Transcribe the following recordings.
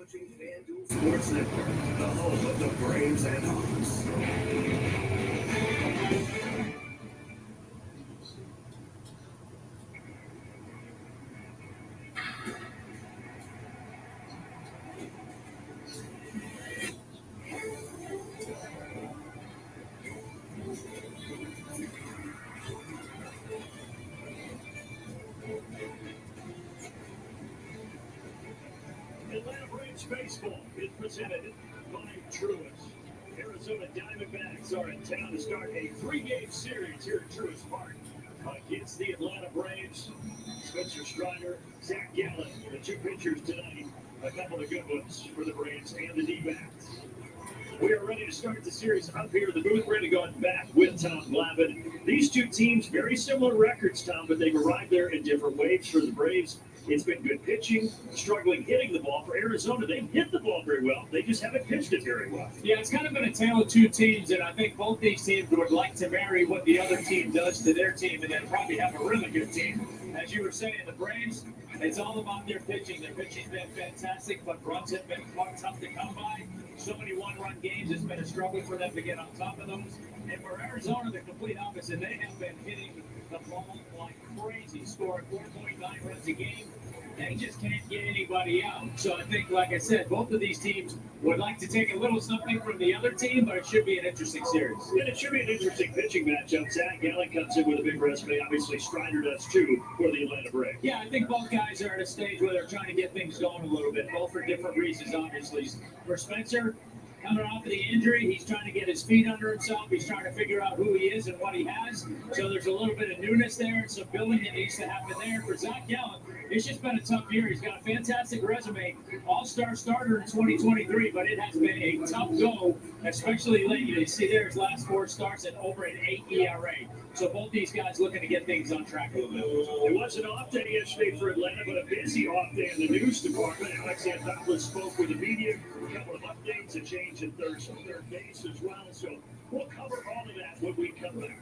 watching FanDuel Sports Network, the home of the Braves and Hawks. Atlanta Braves baseball is presented by Truist. Arizona Diamondbacks are in town to start a three-game series here at Truist Park against the Atlanta Braves. Spencer Strider, Zac Gallen, the two pitchers tonight. A couple of good ones for the Braves and the Dbacks. We are ready to start the series up here in the booth. Ready to go back with Tom Glavine. These two teams, very similar records, Tom, but they've arrived there in different ways. For the Braves, it's been good pitching, struggling hitting the ball. For Arizona, they hit the ball very well. They just haven't pitched it very well. Yeah, it's kind of been a tale of two teams, and I think both these teams would like to marry what the other team does to their team and then probably have a really good team. As you were saying, the Braves, it's all about their pitching. Their pitching's been fantastic, but runs have been quite tough to come by. So many one-run games, it's been a struggle for them to get on top of those. And for Arizona, the complete opposite. They have been hitting the ball like crazy, scoring 4.9 runs a game. They just can't get anybody out. So I think, like I said, both of these teams would like to take a little something from the other team, but it should be an interesting series. And it should be an interesting pitching matchup. Zac Gallen comes in with a big resume. Obviously, Strider does too for the Atlanta Braves. Yeah, I think both guys are at a stage where they're trying to get things going a little bit, both for different reasons, obviously. For Spencer, coming off of the injury, he's trying to get his feet under himself. He's trying to figure out who he is and what he has. So there's a little bit of newness there and some building that needs to happen there. For Zac Gallen, it's just been a tough year. He's got a fantastic resume, all-star starter in 2023, but it has been a tough go, especially late. You see there his last four starts at over an 8 ERA. So both these guys looking to get things on track a little bit. It was an off day yesterday for Atlanta, but a busy off day in the news department. Alex Anthopoulos spoke with the media. A couple of updates, a change in third base as well. So we'll cover all of that when we come back.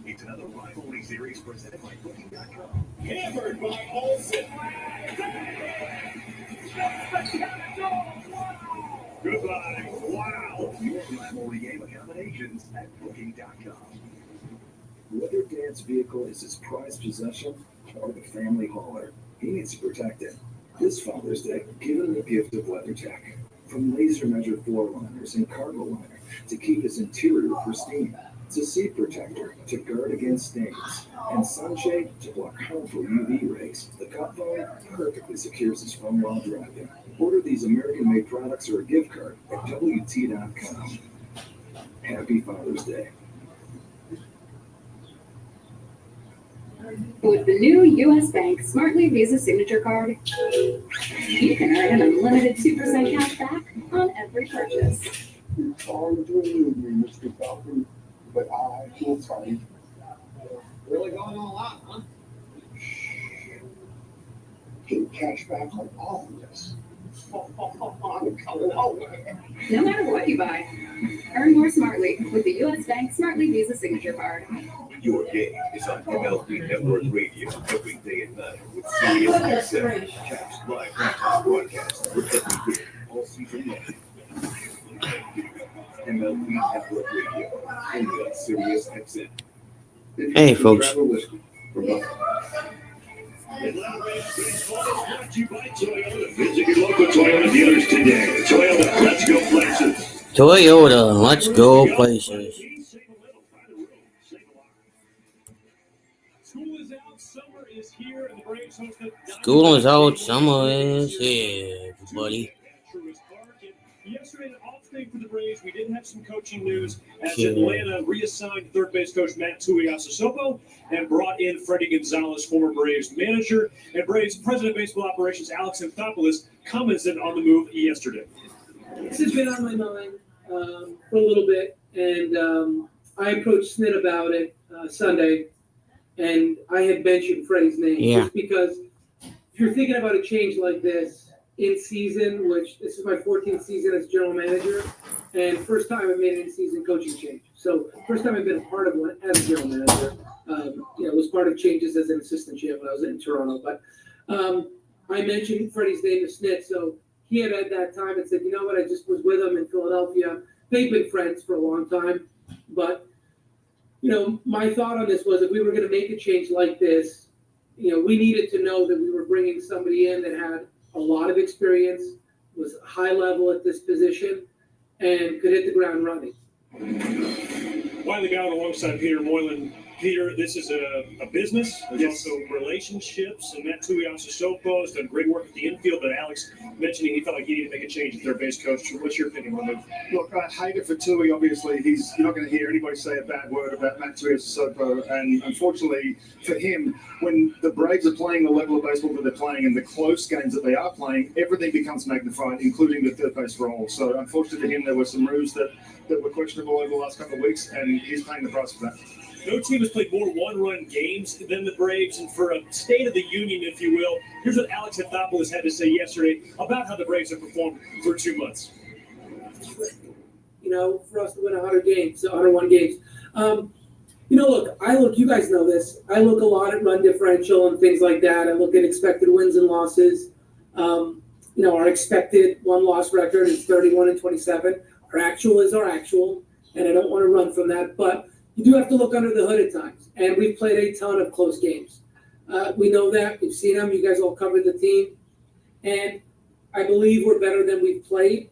It's another rivalry series presented by Booking.com. Hammered by Olsen. Goodbye. Wow. Your rivalry game accommodations at Booking.com. Whether Dad's vehicle is his prized possession or the family hauler, he needs to protect it. This Father's Day, give him the gift of WeatherTech. From laser-measured floor liners and cargo liner to keep his interior pristine, to seat protector to guard against stains, and sunshade to block harmful UV rays. The cup phone perfectly secures his phone while driving. Order these American-made products or a gift card at WT.com. Happy Father's Day. With the new U.S. Bank Smartly Visa Signature Card, you can earn an unlimited 2% cash back on every purchase. Sorry to remove me, Mr. Falcon, but I feel sorry. Really going all out, huh? Get cash back on all of this. I'm coming over. No matter what you buy, earn more smartly with the U.S. Bank Smartly Visa Signature Card. Your game is on MLB Network Radio every day and night with Sirius XM. Catch live broadcast for every game all season long. MLB Network Radio, only on Sirius XM. Hey, folks. Atlanta Braves baseball is brought to you by Toyota. Visit your local Toyota dealers today. Toyota, let's go places. Toyota, let's go places. School is out, summer is here, and the Braves host the School is out, summer is here, everybody. Truist Park. And yesterday, an off day for the Braves. We did have some coaching news as Okay. Atlanta reassigned third base coach Matt Tuiasosopo and brought in Freddie Gonzalez, former Braves manager, and Braves president of baseball operations Alex Anthopoulos commented on the move yesterday. This has been on my mind for a little bit, and I approached Snit about it Sunday, and I had mentioned Freddie's name Yeah. just because if you're thinking about a change like this, in season, which this is my 14th season as general manager, and first time I made an in-season coaching change. So first time I've been a part of one as a general manager. Was part of changes as an assistant GM when I was in Toronto. But I mentioned Freddie's name to Snit, so he had at that time and said, you know what, I just was with him in Philadelphia. They've been friends for a long time, but my thought on this was if we were going to make a change like this, we needed to know that we were bringing somebody in that had a lot of experience, was high level at this position, and could hit the ground running. Wiley Bowden alongside Peter Moylan. Peter, this is a business. There's also relationships, and that Tui Sopo's done great work at the infield. But Alex mentioning he felt like he needed to make a change at their base coach. What's your opinion on that? Look, I hate it for Tui. Obviously, you're not going to hear anybody say a bad word about Matt Tui Sopo. And unfortunately for him, when the Braves are playing the level of baseball that they're playing and the close games that they are playing, everything becomes magnified, including the third base role. So unfortunately for him, there were some moves that were questionable over the last couple of weeks, and he's paying the price for that. No team has played more one-run games than the Braves, and for a State of the Union, if you will, here's what Alex Anthopoulos had to say yesterday about how the Braves have performed through 2 months. For us to win 101 games. Look, you guys know this. I look a lot at run differential and things like that. I look at expected wins and losses. Our expected one-loss record is 31-27. Our actual is our actual, and I don't want to run from that, but you do have to look under the hood at times, and we've played a ton of close games. We know that. We've seen them. You guys all covered the team, and I believe we're better than we've played.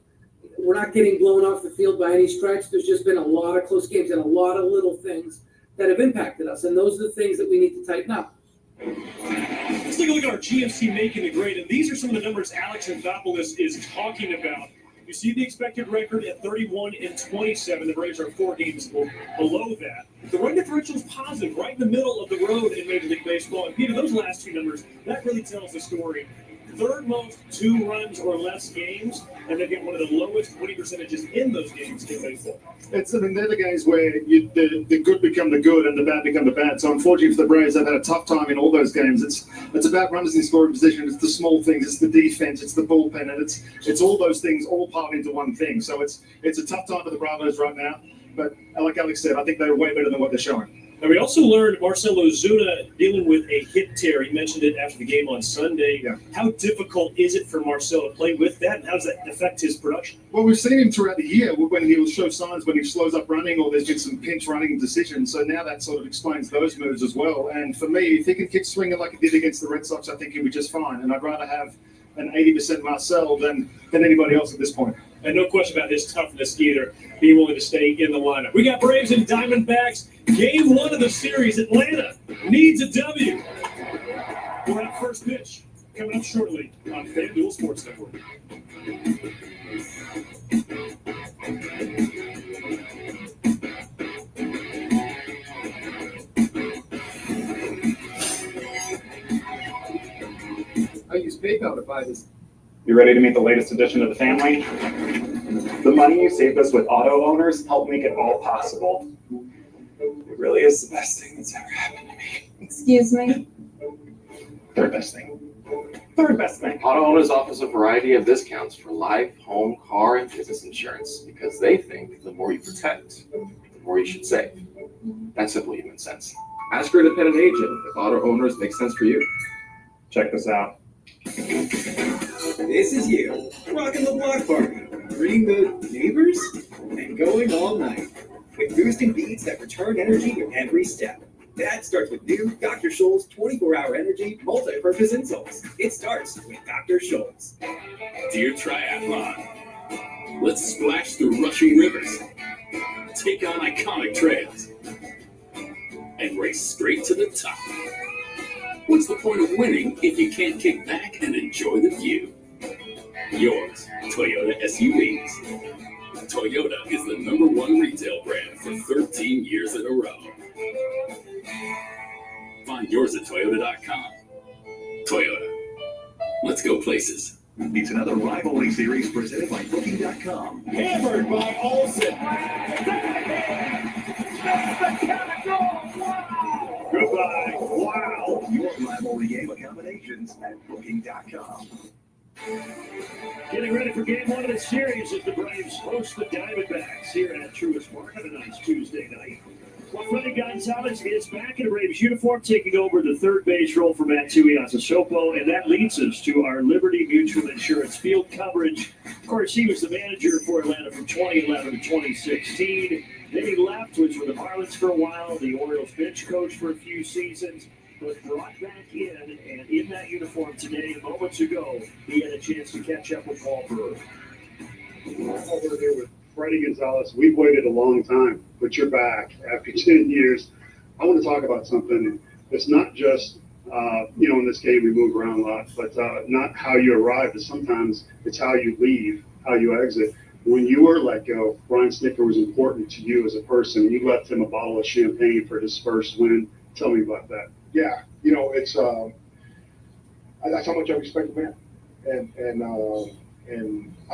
We're not getting blown off the field by any stretch. There's just been a lot of close games and a lot of little things that have impacted us, and those are the things that we need to tighten up. Let's take a look at our GMC making the grade, and these are some of the numbers Alex Anthopoulos is talking about. You see the expected record at 31-27. The Braves are 4 games below that. The run differential is positive, right in the middle of the road in Major League Baseball. And Peter, those last two numbers, that really tells the story. Third most 2 runs or less games, and they've got one of the lowest winning percentages in those games in baseball. They're the games where the good become the good and the bad become the bad. So unfortunately for the Braves, they've had a tough time in all those games. It's about runners in scoring position. It's the small things. It's the defense. It's the bullpen, and it's all those things all piled into one thing. So it's a tough time for the Bravos right now. But like Alex said, I think they're way better than what they're showing. And we also learned Marcell Ozuna dealing with a hip tear. He mentioned it after the game on Sunday. Yeah. How difficult is it for Marcell to play with that, and how does that affect his production? Well, we've seen him throughout the year when he will show signs when he slows up running or there's been some pinch running decisions. So now that sort of explains those moves as well. And for me, if he can kick swinging like he did against the Red Sox, I think he'll be just fine. And I'd rather have an 80% Marcell than anybody else at this point. And no question about his toughness either, being willing to stay in the lineup. We got Braves and Diamondbacks. Game 1 of the series. Atlanta needs a W. We're at first pitch coming up shortly on FanDuel Sports Network. I use PayPal to buy this. You ready to meet the latest addition to the family? The money you saved us with auto owners helped make it all possible. It really is the best thing that's ever happened to me. Excuse me? Third best thing. Third best thing. Auto owners offers a variety of discounts for life, home, car, and business insurance because they think the more you protect, the more you should save. That's simple human sense. Ask your independent agent if auto owners make sense for you. Check this out. This is you, rocking the block party, greeting the neighbors, and going all night. With boosting beats that return energy with every step. That starts with new Dr. Scholl's 24-hour energy multi-purpose insoles. It starts with Dr. Scholl's. Dear Triathlon, let's splash through rushing rivers, take on iconic trails, and race straight to the top. What's the point of winning if you can't kick back and enjoy the view? Yours, Toyota SUVs. Toyota is the #1 retail brand for 13 years in a row. Find yours at Toyota.com. Toyota. Let's go places. It's another rivalry series presented by Booking.com. Hammered by Olsen. Goodbye. Wow. Your rivalry game accommodations at Booking.com. Getting ready for game one of the series as the Braves host the Diamondbacks here at Truist Park on a nice Tuesday night. Well, Freddie Gonzalez is back in a Braves uniform, taking over the third base role for Matsui Asasopo, and that leads us to our Liberty Mutual Insurance field coverage. Of course, he was the manager for Atlanta from 2011 to 2016. Then he left, was with the Marlins for a while, the Orioles bench coach for a few seasons, was brought back in, and in that uniform today, moments ago, he had a chance to catch up with Paul Brewer. Over here with Freddie Gonzalez, we've waited a long time, but you're back after 10 years. I want to talk about something. It's not just, in this game we move around a lot, but not how you arrive, but sometimes it's how you leave, how you exit. When you were let go, Brian Snicker was important to you as a person. You left him a bottle of champagne for his first win. Tell me about that. Yeah, it's that's how much I respect the man, and I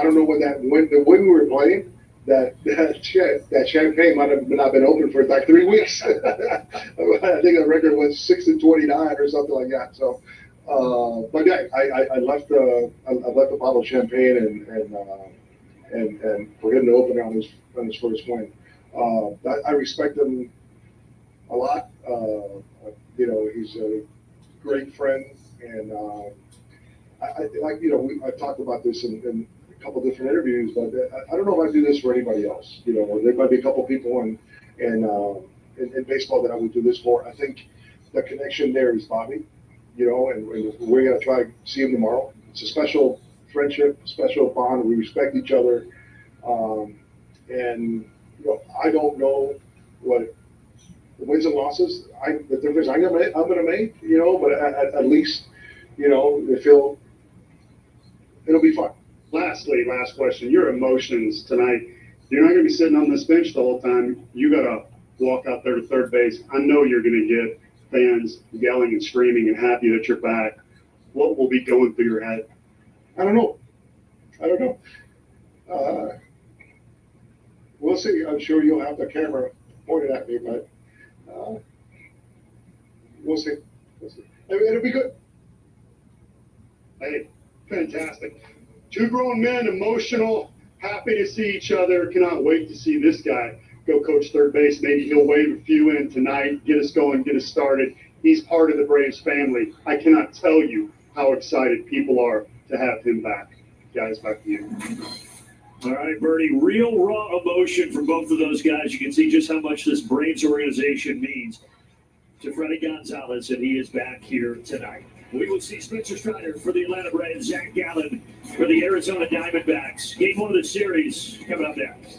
don't know what when we were playing that champagne might have not been open for like 3 weeks. I think the record was 6-29 or something like that. So, but yeah, I left a bottle of champagne and for him to open on his first win. I respect him a lot. He's a great friend, and I've talked about this in a couple different interviews, but I don't know if I do this for anybody else. There might be a couple people in baseball that I would do this for. I think the connection there is Bobby, and we're gonna try to see him tomorrow. It's a special friendship, special bond. We respect each other, and I don't know what the wins and losses, the difference I'm gonna make, but at least, it'll be fun. Last question. Your emotions tonight. You're not gonna be sitting on this bench the whole time. You gotta walk out there to third base. I know you're gonna get fans yelling and screaming and happy that you're back. What will be going through your head? I don't know. We'll see. I'm sure you'll have the camera pointed at me, but we'll see. It'll be good. Hey, fantastic. Two grown men, emotional, happy to see each other. Cannot wait to see this guy go coach third base. Maybe he'll wave a few in tonight, get us going, get us started. He's part of the Braves family. I cannot tell you how excited people are to have him back. Guys, back to you. All right, Bertie, real raw emotion from both of those guys. You can see just how much this Braves organization means to Freddie Gonzalez, and he is back here tonight. We will see Spencer Strider for the Atlanta Braves, Zac Gallen for the Arizona Diamondbacks. Game one of the series coming up next.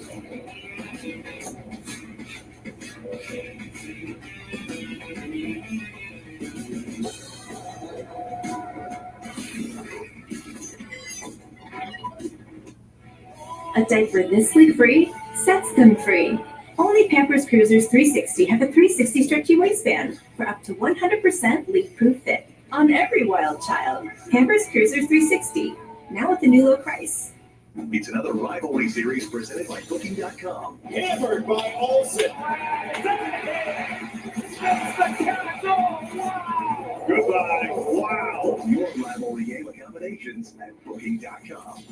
A diaper this leak-free sets them free. Only Pampers Cruisers 360 have a 360 stretchy waistband for up to 100% leak-proof fit on every wild child. Pampers Cruisers 360, now at the new low price. It's another rivalry series presented by Booking.com. Hammered by Olsen. Goodbye. Wow. Your rivalry game accommodations at Booking.com.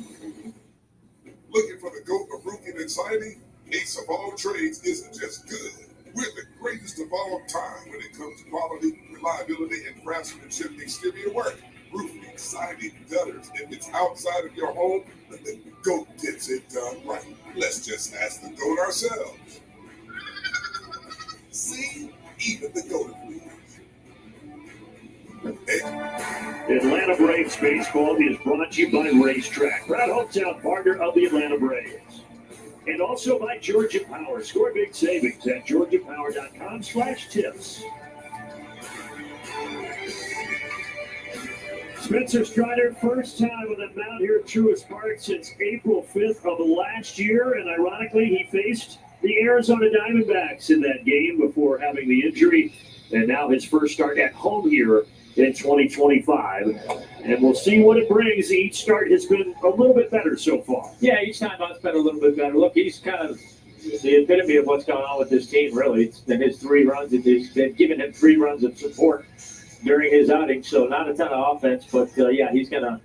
Looking for the GOAT of roofing and siding? Ace of all trades isn't just good. We're the greatest of all time when it comes to quality, reliability, and craftsmanship exterior work. Roofing, siding, gutters. If it's outside of your home, then the GOAT gets it done right. Let's just ask the GOAT ourselves. See? Even the GOAT agrees. Atlanta Braves baseball is brought to you by Racetrack, proud hometown partner of the Atlanta Braves. And also by Georgia Power. Score big savings at georgiapower.com/tips. Spencer Strider, first time on the mound here at Truist Park since April 5th of last year. And ironically, he faced the Arizona Diamondbacks in that game before having the injury. And now his first start at home here in 2025, and we'll see what it brings. Each start has been a little bit better so far. Yeah, each time it's been a little bit better. Look, he's kind of the epitome of what's going on with this team, really. It's been his 3 runs. They've given him 3 runs of support during his outing, so not a ton of offense, but yeah, he's going to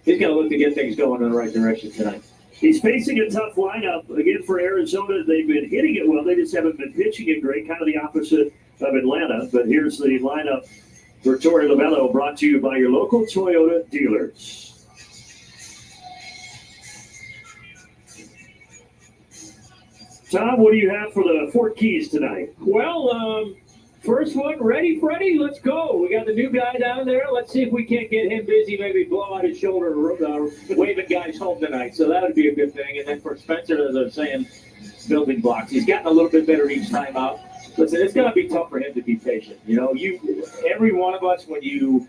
he's going to look to get things going in the right direction tonight. He's facing a tough lineup. Again, for Arizona, they've been hitting it well. They just haven't been pitching it great, kind of the opposite of Atlanta. But here's the lineup for Torey Lovello, brought to you by your local Toyota dealers. Tom, what do you have for the Fort Keys tonight? Well, first one, ready, Freddie? Let's go. We got the new guy down there. Let's see if we can't get him busy, maybe blow out his shoulder, waving guys home tonight. So that would be a good thing. And then for Spencer, as I was saying, building blocks. He's gotten a little bit better each time out. Listen, it's going to be tough for him to be patient. You know, every one of us, when you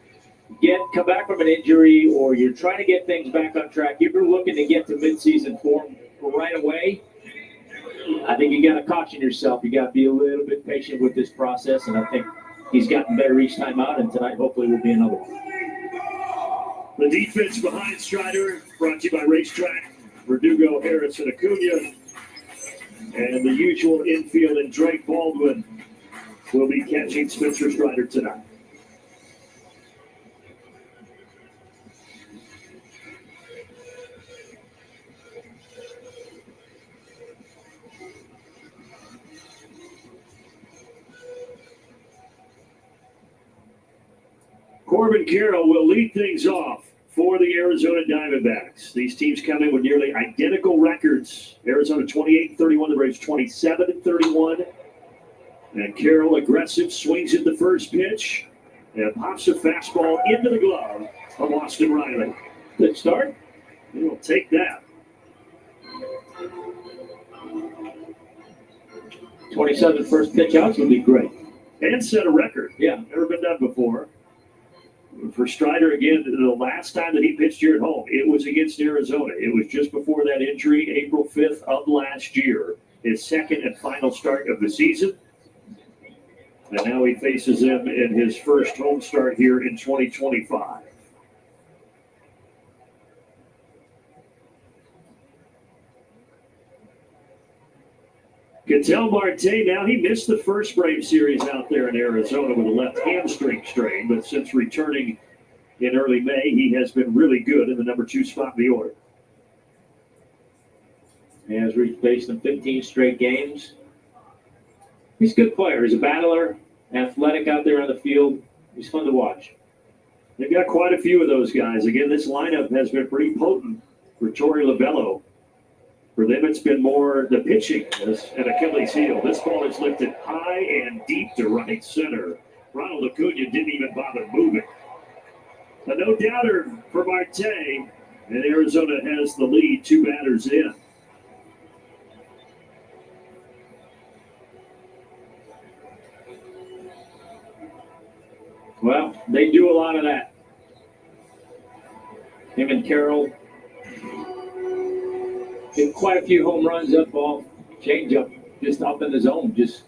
come back from an injury or you're trying to get things back on track, you're looking to get to midseason form right away. I think you got to caution yourself. You got to be a little bit patient with this process, and I think he's gotten better each time out, and tonight hopefully will be another one. The defense behind Strider, brought to you by Racetrack, Verdugo, Harris, and Acuna. And the usual infield and Drake Baldwin will be catching Spencer Strider tonight. Corbin Carroll will lead things off for the Arizona Diamondbacks. These teams come in with nearly identical records. Arizona 28-31, the Braves 27-31. And Carroll, aggressive, swings at the first pitch and pops a fastball into the glove of Austin Riley. Good start. He'll take that. 27 first pitch outs would be great. And set a record. Yeah. Never been done before. For Strider, again, the last time that he pitched here at home, it was against Arizona. It was just before that injury, April 5th of last year. His second and final start of the season. And now he faces them in his first home start here in 2025. Ketel Marte, now he missed the first Brave series out there in Arizona with a left hamstring strain, but since returning in early May, he has been really good in the number 2 spot in the order. He has faced them 15 straight games. He's a good player. He's a battler, athletic out there on the field. He's fun to watch. They've got quite a few of those guys. Again, this lineup has been pretty potent for Torey Lovello. For them, it's been more the pitching as an Achilles heel. This ball is lifted high and deep to right center. Ronald Acuna didn't even bother moving. A no-doubter for Marte, and Arizona has the lead, 2 batters in. Well, they do a lot of that. Him and Carroll hit quite a few home runs up ball, change up, just up in the zone. Just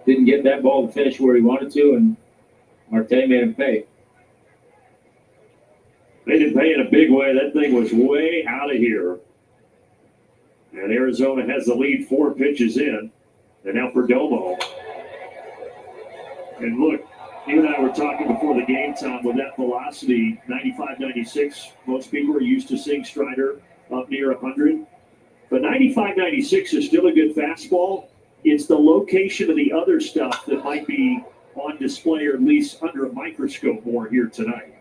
didn't get that ball to finish where he wanted to, and Marte made him pay. They didn't pay in a big way. That thing was way out of here. And Arizona has the lead 4 pitches in. And now for Domo. And look, you and I were talking before the game, Tom, with that velocity, 95, 96, most people are used to seeing Strider up near 100. But 95, 96 is still a good fastball. It's the location of the other stuff that might be on display or at least under a microscope more here tonight.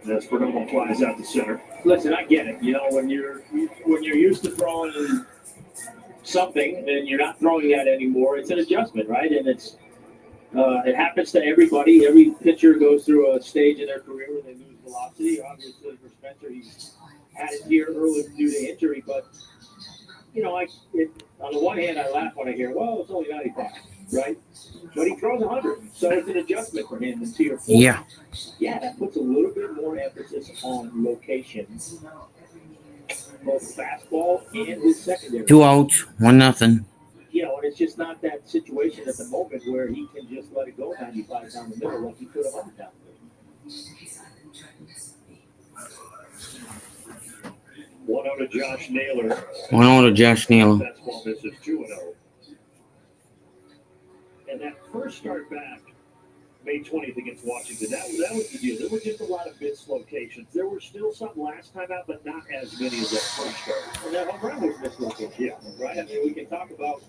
That's Perdomo flies out to center. Listen, I get it. You know, when you're used to throwing something and you're not throwing that anymore, it's an adjustment, right? And it happens to everybody. Every pitcher goes through a stage in their career where they lose velocity. Obviously, for Spencer, he's had it here early due to injury. But, you know, on the one hand, I laugh when I hear, well, it's only 95, right? But he throws 100. So it's an adjustment for him. And to your point, yeah, that puts a little bit more emphasis on location, both fastball and his secondary. 2 outs, 1-0. You know, and it's just not that situation at the moment where he can just let it go 95 down the middle like he could have 100 down the middle. 1-0 to Josh Naylor. 1-0 to Josh Naylor. Fastball misses 2-0. And that first start back May 20th against Washington. That was the deal. There were just a lot of mislocations. There were still some last time out, but not as many as that first start. And that home run was mislocated. Yeah. Right? I mean, we can talk about,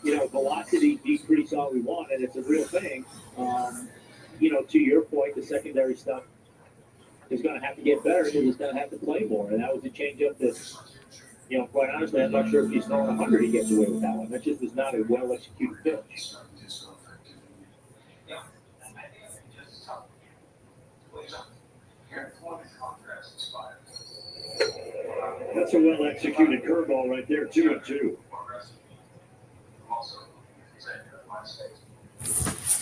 velocity decrease all we want, and it's a real thing. To your point, the secondary stuff is going to have to get better because it's going to have to play more. And that was a changeup that, quite honestly, I'm not sure if he's throwing 100, he gets away with that one. That just was not a well-executed pitch. That's a well-executed curveball right there, 2-2.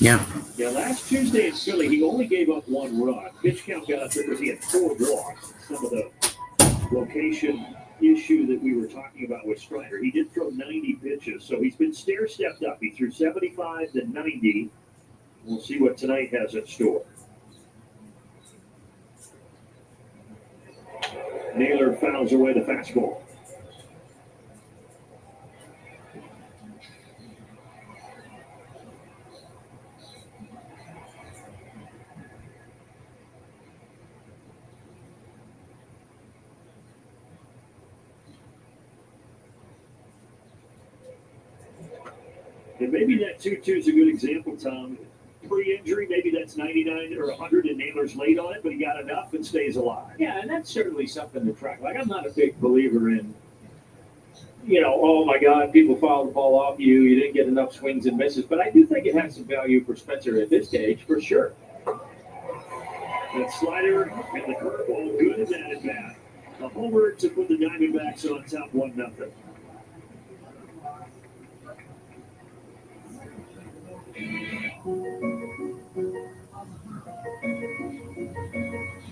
Yeah. Yeah, last Tuesday in Philly, he only gave up 1 run. Pitch count got up there because he had 4 walks. Some of the location issue that we were talking about with Strider. He did throw 90 pitches, so he's been stair-stepped up. He threw 75 to 90. We'll see what tonight has in store. Naylor fouls away the fastball. And maybe that 2-2 is a good example, Tom. Pre-injury, maybe that's 99 or 100, and Naylor's late on it, but he got enough and stays alive. Yeah, and that's certainly something to track. Like, I'm not a big believer in, oh my God, people foul the ball off you, you didn't get enough swings and misses, but I do think it has some value for Spencer at this stage, for sure. That slider and the curveball, good in that at bat. A homer to put the Diamondbacks on top 1-0.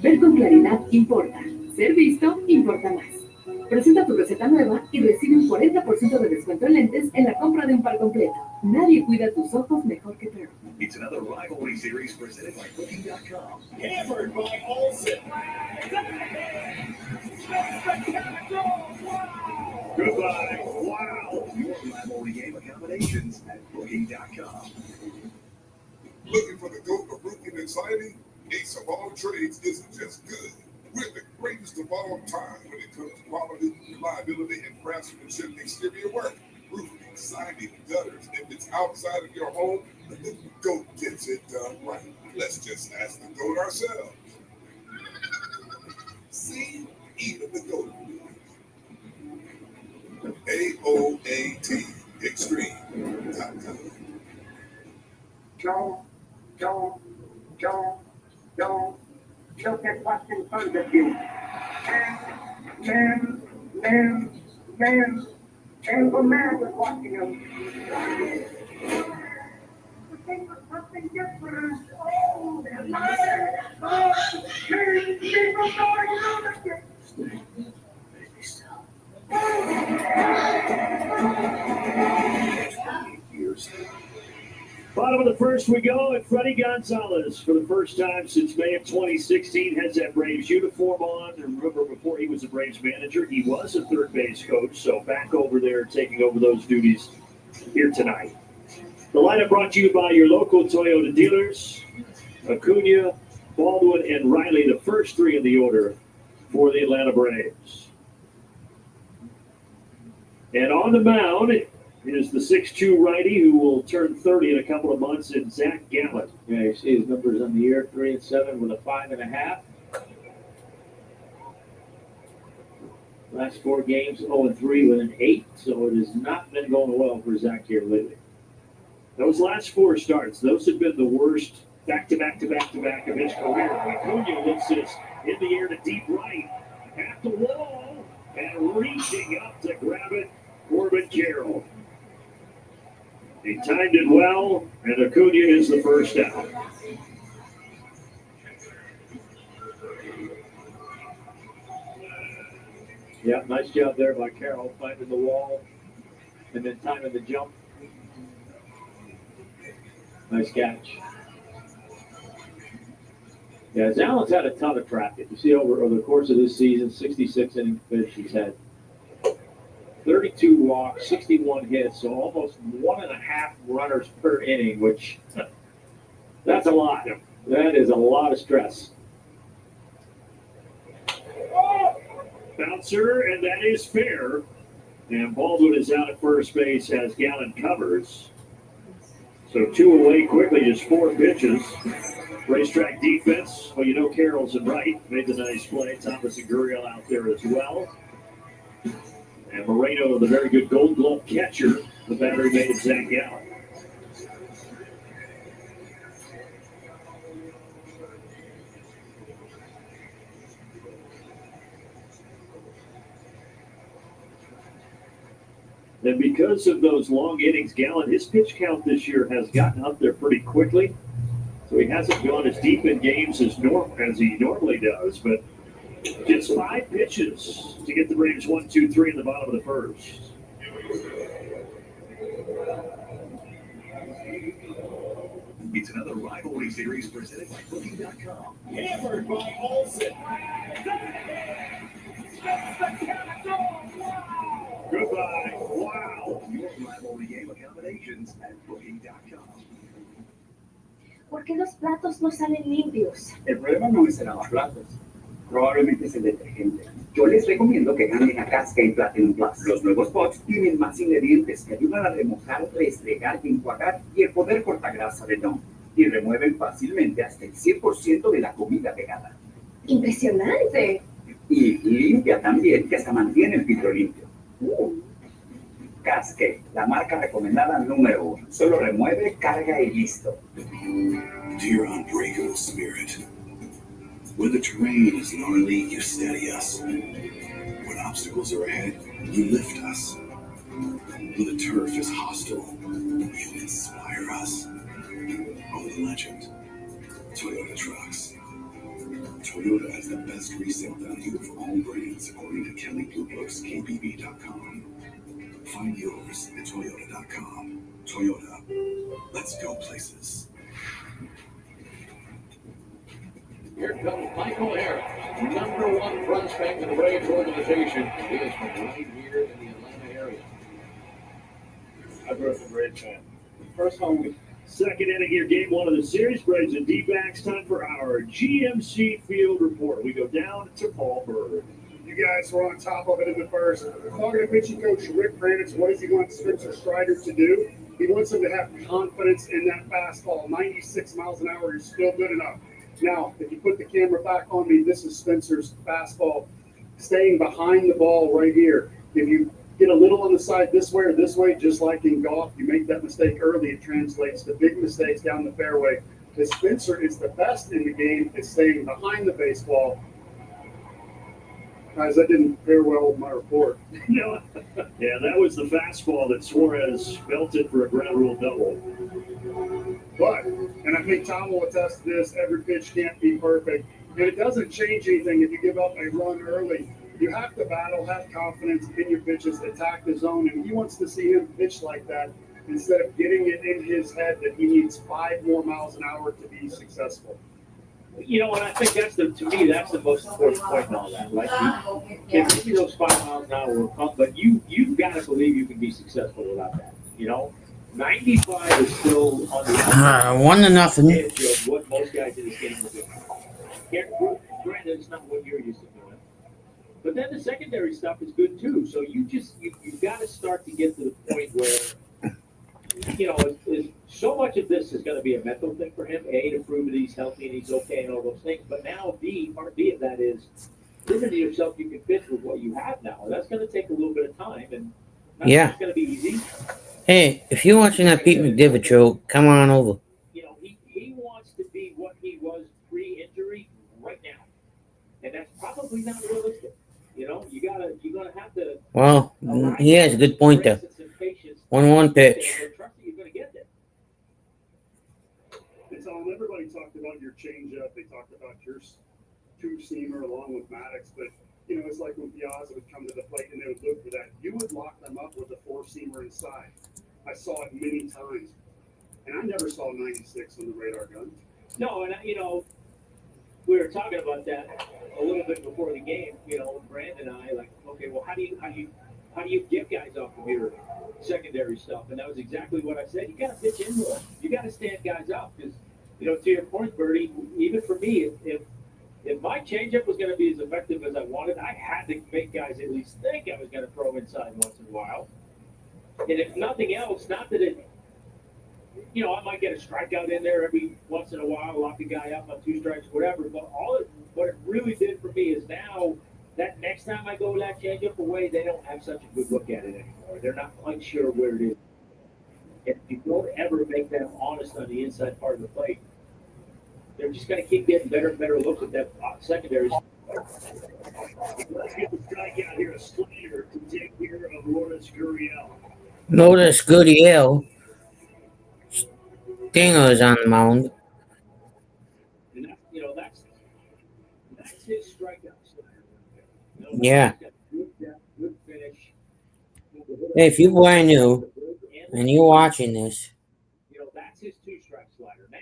Ver con claridad importa. Ser visto importa más. Presenta tu receta nueva y recibe un 40% de descuento en lentes en la compra de un par completo. Nadie cuida tus ojos mejor que tú. It's another rivalry series presented by Booking.com. Hammered by Olsen. Goodbye. Wow. Your rivalry game accommodations at Booking.com. Looking for the GOAT of roofing and siding? Ace of all trades isn't just good. We're the greatest of all time when it comes to quality, reliability, and craftsmanship exterior work. Roofing, siding, gutters. If it's outside of your home, the GOAT gets it done right. Let's just ask the GOAT ourselves. See? Even the GOAT. AOAT Extreme.com. Don't look at what's in front of you. And the man was watching him. The thing was something different. Oh, man. Bottom of the first we go, and Freddie Gonzalez, for the first time since May of 2016, has that Braves uniform on. And remember, before he was the Braves manager, he was a third base coach, so back over there taking over those duties here tonight. The lineup brought to you by your local Toyota dealers, Acuna, Baldwin, and Riley, the first 3 in the order for the Atlanta Braves. And on the mound is the 6'2" righty who will turn 30 in a couple of months, and Zac Gallen. Yeah, you see his numbers on the year, 3-7 with a 5.5. Last 4 games, 0-3 with an 8, so it has not been going well for Zac here lately. Those last 4 starts, those have been the worst back-to-back of his career. Acuna lifts this in the air to deep right, at the wall, and reaching up to grab it, Corbin Carroll. He timed it well, and Acuna is the first out. Yeah, nice job there by Carroll, finding the wall and then timing the jump. Nice catch. Yeah, Allen's had a ton of traffic. You see over the course of this season, 66 innings pitched, he's had 32 walks, 61 hits, so almost 1.5 runners per inning, which That's a lot. That is a lot of stress. Bouncer, and that is fair. And Baldwin is out at first base as Gallen covers. So 2 away quickly, just 4 pitches. Racetrack defense. Well, you know Carroll's and right. Made the nice play. Thomas and Gurriel out there as well. And Moreno, the very good Gold Glove catcher. The battery made of Zac Gallen. And because of those long innings, Gallen, his pitch count this year has gotten up there pretty quickly. So he hasn't gone as deep in games as he normally does, but just 5 pitches to get the Braves 1, 2, 3 in the bottom of the first. It's another rivalry series presented by Booking.com. Hammered by Olsen. Goodbye. Wow. Your rivalry game accommodations at Booking.com. ¿Por qué los platos no salen limpios? El problema no es el lavaplatos, probablemente es el detergente. Yo les recomiendo que cambien a Cascade Platinum Plus. Los nuevos pots tienen más ingredientes que ayudan a remojar, restregar, enjuagar y el poder cortagrasa de Dawn. Y remueven fácilmente hasta el 100% de la comida pegada. ¡Impresionante! Y limpia también, que hasta mantiene el filtro limpio. Cascade, la marca recomendada número 1. Solo remueve, carga y listo. Dear unbreakable spirit, when the terrain is gnarly, you steady us. When obstacles are ahead, you lift us. When the turf is hostile, you inspire us. Oh, the legend, Toyota trucks. Toyota has the best resale value of all brands according to Kelley Blue Book's KBB.com. Find yours at Toyota.com. Toyota, let's go places. Here comes Michael Harris, #1 prospect in the Braves organization. He is from right here in the Atlanta area. I grew up a Braves fan. First home week. Second inning here, game 1 of the series. Braves and Dbacks. Time for our GMC Field Report. We go down to Paul Bird. You guys were on top of it in the first. Talking to pitching coach Rick Kranitz, what does he want Spencer Strider to do? He wants him to have confidence in that fastball. 96 miles an hour is still good enough. Now, if you put the camera back on me, this is Spencer's fastball staying behind the ball right here. If you get a little on the side this way or this way, just like in golf, you make that mistake early, it translates to big mistakes down the fairway. If Spencer is the best in the game at staying behind the baseball. Guys, that didn't fare well with my report. No. Yeah, that was the fastball that Suarez belted for a ground rule double. But, and I think Tom will attest to this, every pitch can't be perfect. And it doesn't change anything if you give up a run early. You have to battle, have confidence in your pitches, attack the zone. And he wants to see him pitch like that instead of getting it in his head that he needs 5 more miles an hour to be successful. You know, and I think that's to me, that's the most important point in all that. Like, maybe those 5 miles an hour will come, but you've got to believe you can be successful without that. You know, 95 is still on the 1-0. edge of what most guys in this game will do. Granted, it's not what you're used to doing. But then the secondary stuff is good too. So you've got to start to get to the point where, you know, so much of this is going to be a mental thing for him. A, to prove that he's healthy and he's okay and all those things. But now, B, part B of that is proving to yourself you can fit with what you have now. And that's going to take a little bit of time, and that's going to be easy. Hey, if you're watching that Pete McDivitt show, come on over. You know, he wants to be what he was pre-injury right now, and that's probably not realistic. You know, you're gonna have to. Well, he has a good point there. 1-1 pitch. And Tom, everybody talked about your changeup. They talked about your 2-seamer along with Maddox, but you know, it's like when Piazza would come to the plate and they would look for that. You would lock them up with a 4-seamer inside. I saw it many times, and I never saw 96 on the radar gun. No, and you know, we were talking about that a little bit before the game. You know, Brandon and I, like, okay, well, how do you get guys off of your secondary stuff? And that was exactly what I said. You got to pitch into them. You got to stand guys up because To your point, Bertie, even for me, if my changeup was going to be as effective as I wanted, I had to make guys at least think I was going to throw inside once in a while. And if nothing else, not that it, I might get a strikeout in there every once in a while, lock the guy up on 2 strikes, whatever. But what it really did for me is now that next time I go that changeup away, they don't have such a good look at it anymore. They're not quite sure where it is. If you don't ever make them honest on the inside part of the plate, they're just going to keep getting better and better looks at that secondary. Let's get the strikeout here. A slider to take care of Lourdes Gurriel. Lourdes Gurriel. Stinger's on the mound. And that's his strikeout slider. Yeah. Good finish. Hey, if you're brand new and you're watching this, That's his 2-strike slider. Now,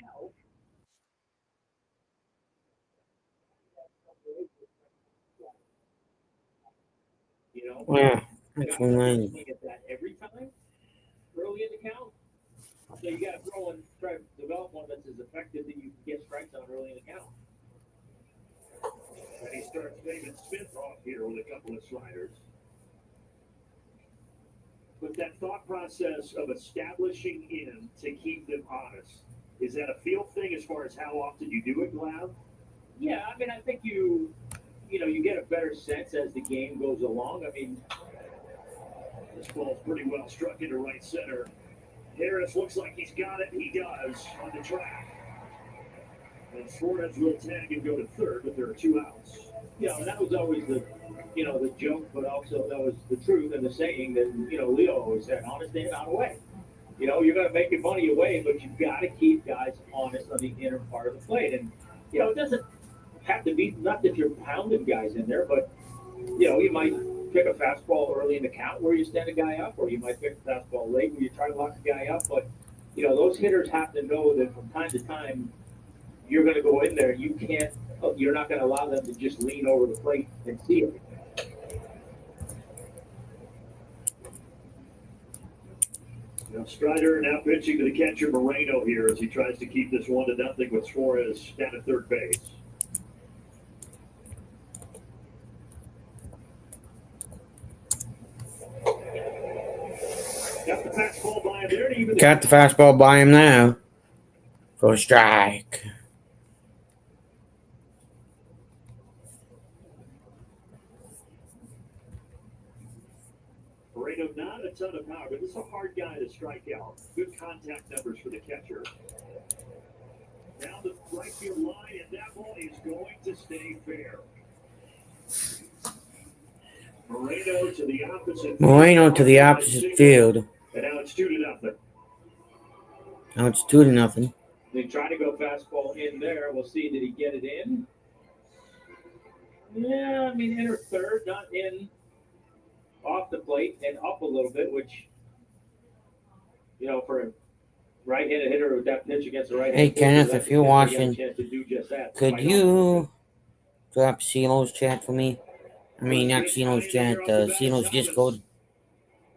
yeah, that's reminding me. Get that every time early in the count. So you got to throw and try to develop one that's as effective that you can get strikes on early in the count. And he starts David Smith off here with a couple of sliders. But that thought process of establishing in to keep them honest, is that a feel thing as far as how often you do it, Glav? Yeah, I mean, I think you get a better sense as the game goes along. I mean, this ball's pretty well struck into right center. Harris looks like he's got it. He does on the track. And Suarez will tag and go to third, but there are 2 outs. And that was always the joke, but also that was the truth and the saying that, Leo always said, honest in, not away. You're going to make your money away, but you've got to keep guys honest on the inner part of the plate. And, it doesn't have to be, not that you're pounding guys in there, but, you might pick a fastball early in the count where you stand a guy up, or you might pick a fastball late where you try to lock the guy up. But, those hitters have to know that from time to time, you're going to go in there. You're not going to allow them to just lean over the plate and see it. Strider now pitching to the catcher Moreno here as he tries to keep this 1-0 with Suarez down at third base. Got the fastball by him there to even. Got the fastball by him now for a strike. Moreno, not a ton of power, but this is a hard guy to strike out. Good contact numbers for the catcher. Down the right field line, and that ball is going to stay fair. Moreno to the opposite field. And now it's 2-0. Now it's 2-0. They try to go fastball in there. We'll see. Did he get it in? Yeah, I mean, enter third, not in. Off the plate and up a little bit, which, for a right-handed hitter with that pitch against the right-handed Hey, Kenneth, if you're watching, could you drop CeeLo's chat for me? I mean, not CeeLo's chat, CeeLo's Discord.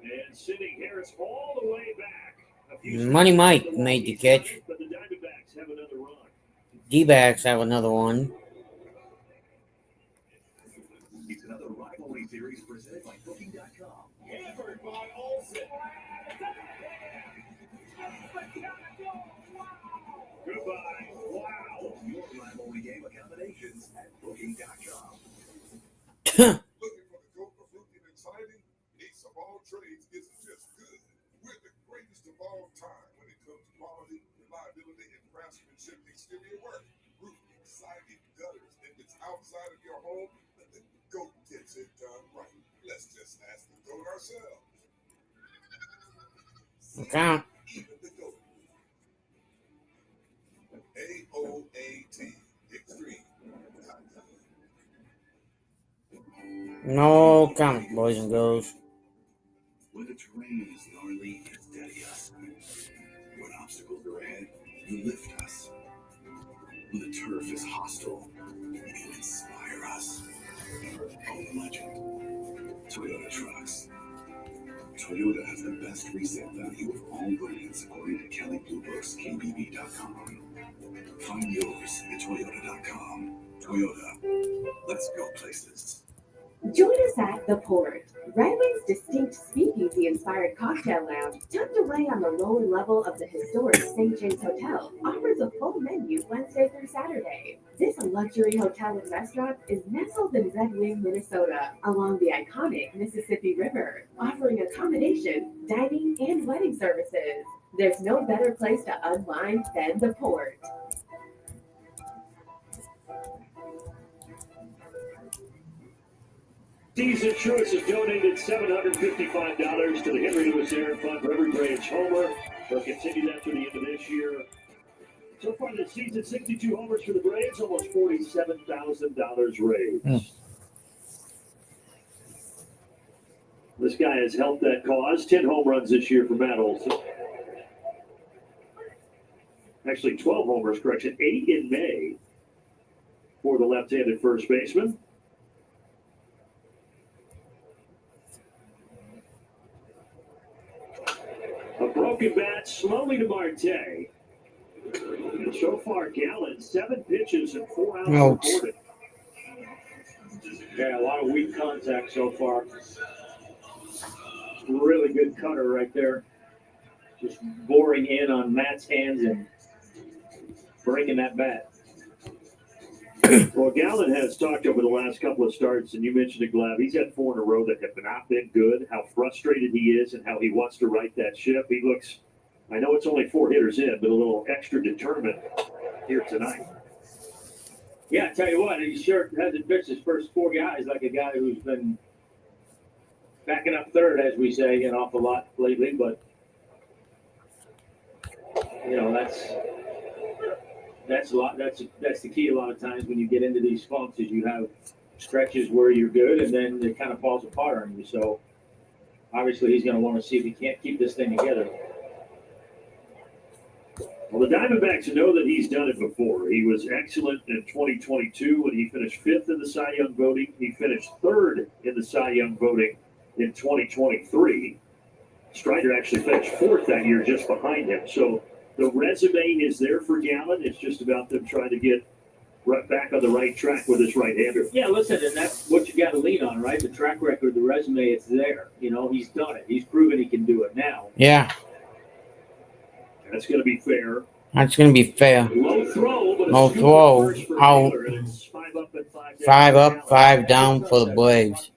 And sending Harris all the way back. Money Mike made the catch. But the Diamondbacks have another run. Dbacks have another one. It's another rivalry series presented by Booking.com. Hammered by Olsen. Goodbye. Wow. Your rivalry game accommodations at Booking.com. Looking for the GOAT of rookie and exciting? Ace of all trades isn't just good. We're the greatest of all time when it comes to quality, reliability, and craftsmanship exterior work. Roofing, siding, gutters, if it's outside of your home, the GOAT gets it done right. Let's just ask the GOAT ourselves. Okay. Even the GOAT. AOAT Extreme. No comment, boys and girls. When the terrain is gnarly, you steady us. When obstacles are ahead, you lift us. When the turf is hostile, you inspire us. Own legend. Toyota trucks. Toyota has the best resale value of all brands according to Kelley Blue Book's KBB.com. Find yours at Toyota.com. Toyota. Let's go places. Join us at The Port, Red Wing's distinct speakeasy-inspired cocktail lounge, tucked away on the lower level of the historic St. James Hotel, offers a full menu Wednesday through Saturday. This luxury hotel and restaurant is nestled in Red Wing, Minnesota, along the iconic Mississippi River, offering accommodation, dining, and wedding services. There's no better place to unwind than The Port. Season Truist has donated $755 to the Henry Louis Aaron Fund for every Braves homer. They'll continue that through the end of this year. So far this season, 62 homers for the Braves, almost $47,000 raised. This guy has helped that cause. 10 home runs this year for Matt Olson. Actually, 12 homers, correction. 8 in May for the left-handed first baseman. A broken bat slowly to Marte. And so far, Gallen, 7 pitches and 4 outs recorded. Yeah, a lot of weak contact so far. Really good cutter right there. Just boring in on Matt's hands and breaking that bat. Well, Gallen has talked over the last couple of starts, and you mentioned it, Glab. He's had 4 in a row that have not been good, how frustrated he is and how he wants to right that ship. He looks, I know it's only 4 hitters in, but a little extra determined here tonight. Yeah, I tell you what, he sure hasn't pitched his first 4 guys like a guy who's been backing up third, as we say, an awful lot lately, but you know, that's a lot. That's the key a lot of times when you get into these funks is you have stretches where you're good and then it kind of falls apart on you. So obviously he's going to want to see if he can't keep this thing together. Well, the Diamondbacks know that he's done it before. He was excellent in 2022 when he finished 5th in the Cy Young voting. He finished 3rd in the Cy Young voting in 2023. Strider actually finished 4th that year just behind him. So the resume is there for Gallen. It's just about them trying to get right back on the right track with his right-hander. Yeah, listen, and that's what you got to lean on, right? The track record, the resume, it's there. You know, he's done it. He's proven he can do it now. Yeah. That's going to be fair. That's going to be fair. Low throw, but low throw. Out. 5 up and 5 down. 5 up, 5 down for the Braves.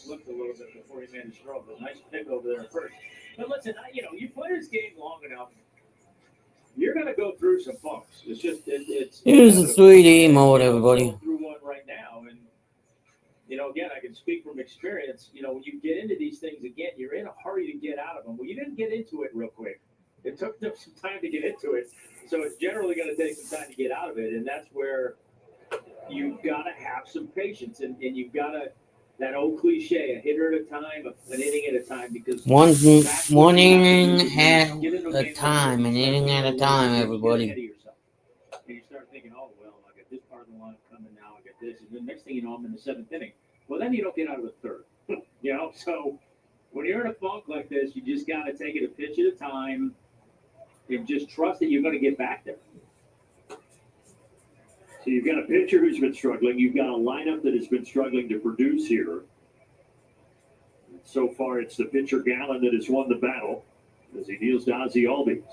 Looked a little bit before he made his throw, but nice pick over there first. But listen, you play this game long enough, you're going to go through some funks. It's just it's. Here's the 3D mode, everybody. Through one right now, and again, I can speak from experience. When you get into these things again, you're in a hurry to get out of them. Well, you didn't get into it real quick. It took them some time to get into it, so it's generally going to take some time to get out of it, and that's where you've got to have some patience, and you've got to. That old cliche, a hitter at a time, an inning at a time, because one inning at a time, an inning at a time, everybody. And you start thinking, oh, well, I got this part of the line coming now, I got this, and the next thing you know, I'm in the 7th inning. Well, then you don't get out of the 3rd. So when you're in a funk like this, you just got to take it a pitch at a time and just trust that you're going to get back there. So you've got a pitcher who's been struggling. You've got a lineup that has been struggling to produce here. So far, it's the pitcher Gallen that has won the battle as he deals to Ozzie Albies.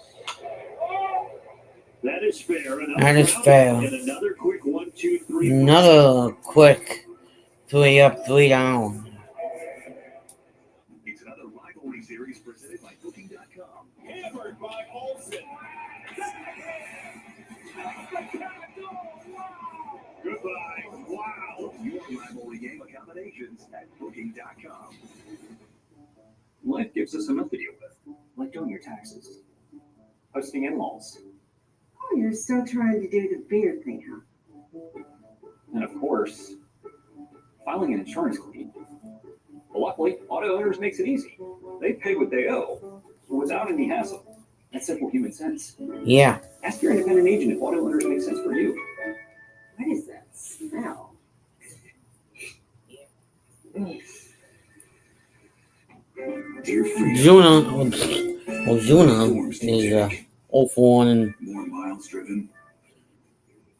That is fair. That is fair. And another quick 1, 2, 3. Another quick 3 up, 3 down. It's another rivalry series presented by Booking.com. Hammered by Olsen. Goodbye. Wow. Your rivalry game accommodations at Booking.com. Life gives us enough to deal with, like doing your taxes, hosting in-laws, Oh, you're still trying to do the beard thing, huh? and of course, filing an insurance claim. But luckily, Auto Owners makes it easy. They pay what they owe without any hassle. That's simple human sense. Yeah. Ask your independent agent if Auto Owners makes sense for you. What is that smell? Ozuna is 0-4 and More miles driven,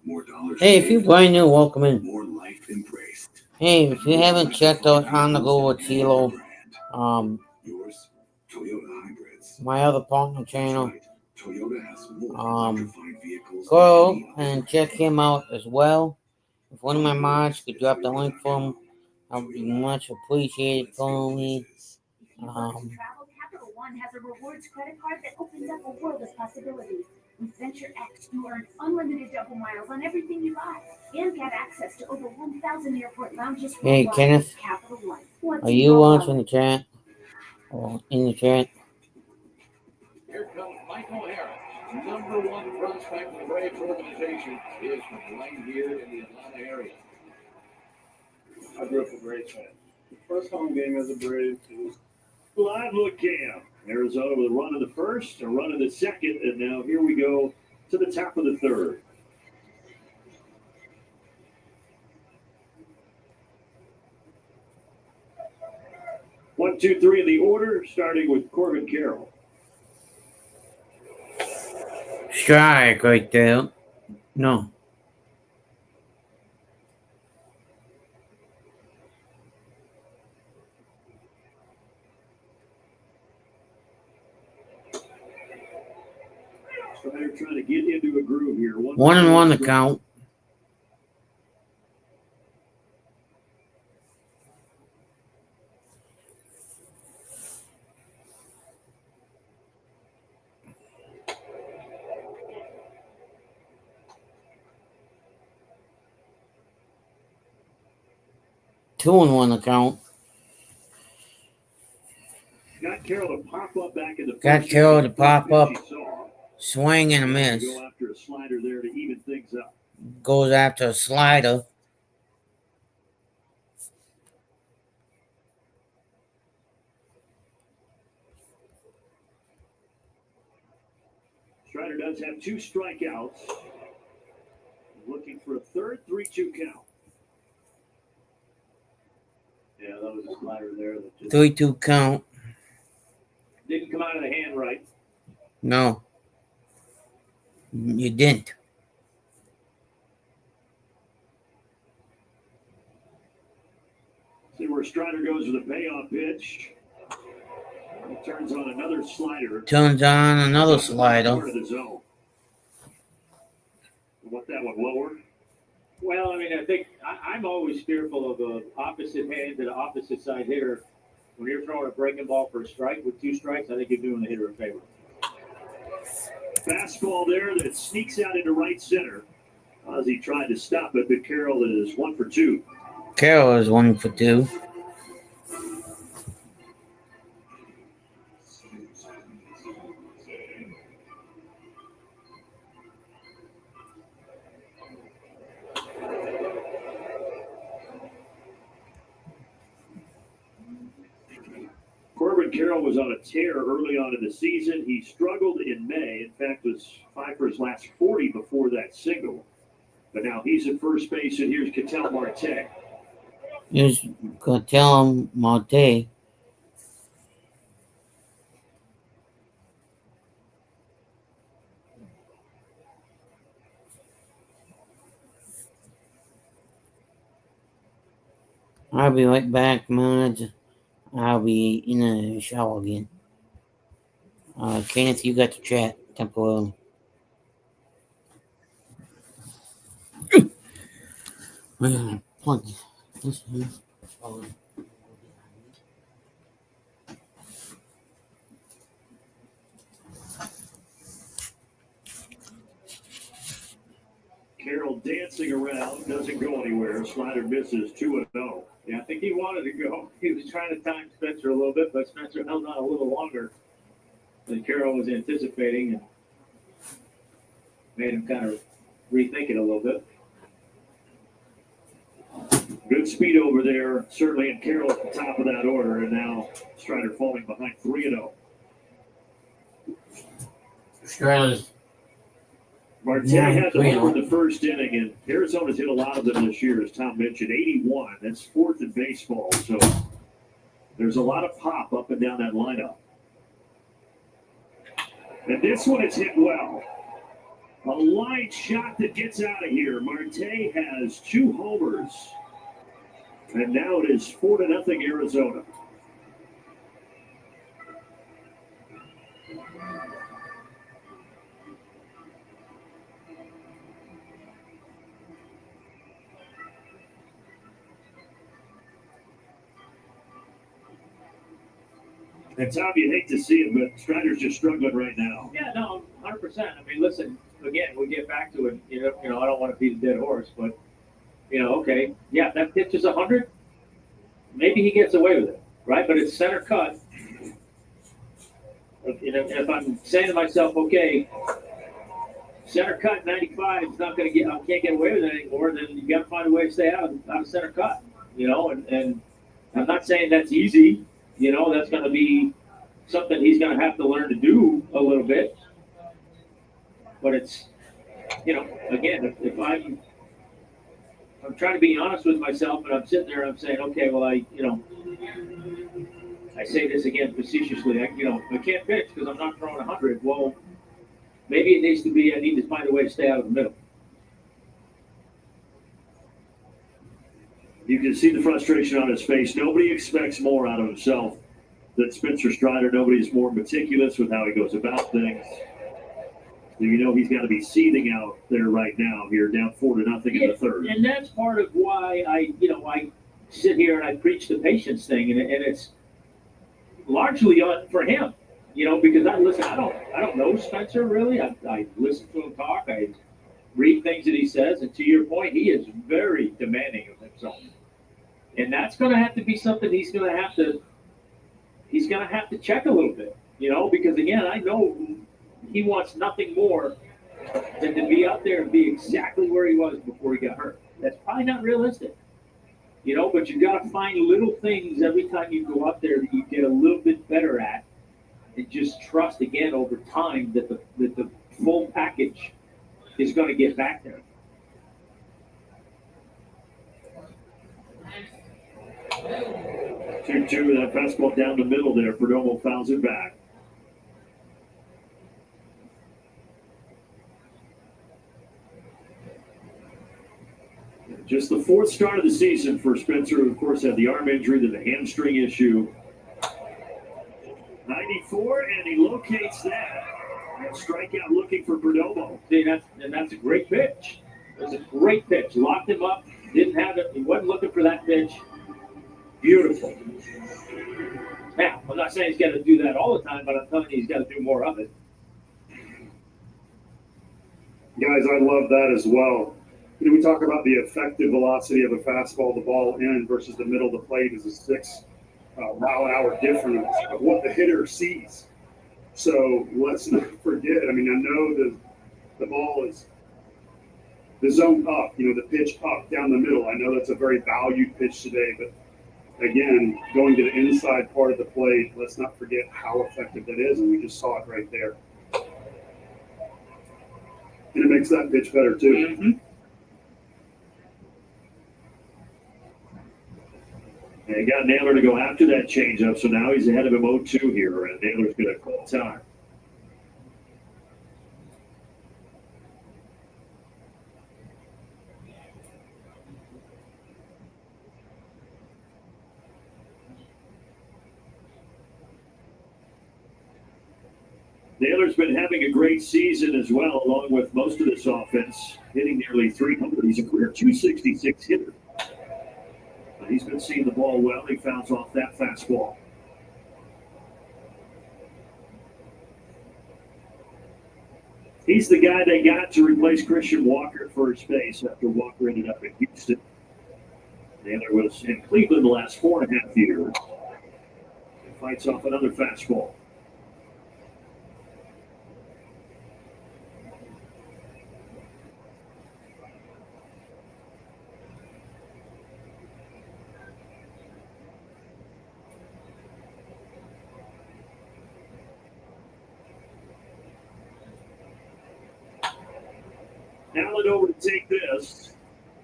more dollars. hey, if you're brand new, welcome in. More life embraced. Hey, if you haven't checked out On the Go with CeeLo, Yours, Toyota hybrids. my other partner channel, Toyota has more electrified vehicles. go and check him out as well. If one of my mods could drop the link for him, I would be much appreciated for me. Travel Capital One has a rewards credit card that opens up a world of possibilities. With Venture X, you earn unlimited double miles on everything you buy and get access to over 1,000 airport lounges. Hey, Kenneth, Capital One. are you watching the chat? Or in the chat? Here comes Michael Harris, #1 prospect in the Braves organization, is from right here in the Atlanta area. I grew up a Braves fan. First home game as a Brave was live look cam. Arizona with a run in the first, a run in the second, and now here we go to the top of the third. One, two, three in the order, starting with Corbin Carroll. Strike right there. No. So they're trying to get into a groove here. 1-1 the count. Two and one account. Got Carroll to pop up back in the Got first Carroll inning. to pop up, He saw. swing and a miss. Go after a slider there to even things up. Goes after a slider. Strider does have 2 strikeouts. Looking for a third, 3-2 count. Yeah, that was a slider there that just 3-2 count. didn't come out of the hand right. No. You didn't. See where Strider goes with a payoff pitch. He turns on another slider. Turns on another slider. Part of the zone. Want that one lower? Well, I mean, I think I'm always fearful of an opposite hand to the opposite side hitter. When you're throwing a breaking ball for a strike with 2 strikes, I think you're doing the hitter a favor. Fastball there that sneaks out into right center. As he tried to stop it, but Carroll is 1 for 2. Carroll is 1 for 2. Corbin Carroll was on a tear early on in the season. He struggled in May. In fact, was 5 for his last 40 before that single. But now he's at first base, and here's Ketel Marte. Here's Ketel Marte. I'll be right back, man. I'll be in the shower again. Kenneth, you got the chat temporarily. Plug this in. Carroll dancing around, doesn't go anywhere. Slider misses 2-0. Yeah, I think he wanted to go. He was trying to time Spencer a little bit, but Spencer held on a little longer than Carroll was anticipating and made him kind of rethink it a little bit. Good speed over there, certainly, and Carroll at the top of that order, and now Strider falling behind 3-0. Strider's Marte had the homer in the first inning, and Arizona's hit a lot of them this year, as Tom mentioned. 81. That's 4th in baseball. So There's a lot of pop up and down that lineup. And this one is hit well. A line shot that gets out of here. Marte has 2 homers. And now it is 4-0 Arizona. And Tom, you hate to see it, but Strider's just struggling right now. Yeah, no, 100%. I mean, listen, again, we get back to it. You know, I don't want to beat a dead horse, but, okay, yeah, if that pitch is 100, maybe he gets away with it, right? But it's center cut. If I'm saying to myself, okay, center cut 95 is not going to I can't get away with it anymore, then you got to find a way to stay out of center cut, and I'm not saying that's easy. That's going to be something he's going to have to learn to do a little bit. But it's, again, if I'm trying to be honest with myself, and I'm sitting there and I'm saying, okay, well, I say this again facetiously, I can't pitch because I'm not throwing 100. Well, maybe it needs to be, I need to find a way to stay out of the middle. You can see the frustration on his face. Nobody expects more out of himself than Spencer Strider. Nobody's more meticulous with how he goes about things. He's got to be seething out there right now here, down 4-0 in the third. And that's part of why I sit here and I preach the patience thing, and it's largely for him, because I don't know Spencer really. I listen to him talk. I read things that he says, and to your point, he is very demanding of himself. And that's going to have to be something he's going to have to check a little bit, because again, I know he wants nothing more than to be out there and be exactly where he was before he got hurt. That's probably not realistic, but you got to find little things every time you go out there that you get a little bit better at, and just trust again over time that the full package is going to get back there. Two, that fastball down the middle there. Perdomo fouls it back. Just the 4th start of the season for Spencer, who of course had the arm injury, then the hamstring issue. 94, and he locates that. And strikeout looking for Perdomo. See, that's a great pitch. That's a great pitch. Locked him up. Didn't have it. He wasn't looking for that pitch. Beautiful. Now, I'm not saying he's got to do that all the time, but I'm telling you he's got to do more of it. Guys, I love that as well. We talk about the effective velocity of a fastball, the ball in versus the middle of the plate is a 6 mile-an-hour difference of what the hitter sees. So let's not forget, I know the ball is the zone up, the pitch up down the middle. I know that's a very valued pitch today, but again, going to the inside part of the plate, let's not forget how effective that is, and we just saw it right there. And it makes that pitch better, too. Mm-hmm. And he got Naylor to go after that changeup, so now he's ahead of him 0-2 here, and Naylor's going to call time. Naylor's been having a great season as well, along with most of this offense, hitting nearly 300. He's a career 266 hitter. He's been seeing the ball well. He fouls off that fastball. He's the guy they got to replace Christian Walker at first base after Walker ended up in Houston. Naylor was in Cleveland the last 4.5 years. He fights off another fastball. Allen over to take this.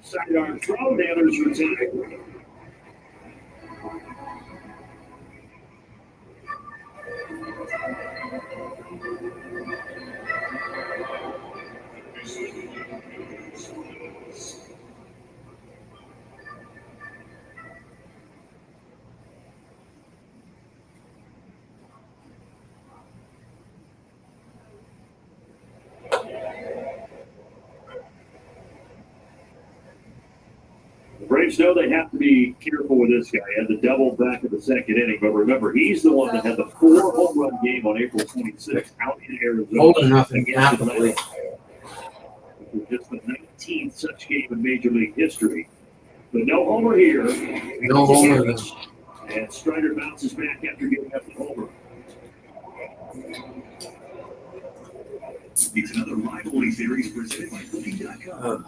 Sidearm throw. Naylor's retired. The Braves know they have to be careful with this guy. He had the double back in the second inning, but remember, he's the one that had the 4 home run game on April 26th out in Arizona. Holding nothing against half the Atlanta. play. It was just the 19th such game in Major League history. But no homer here. No homer. And Strider bounces back after giving up the homer. It's another rivalry series presented by Booking.com.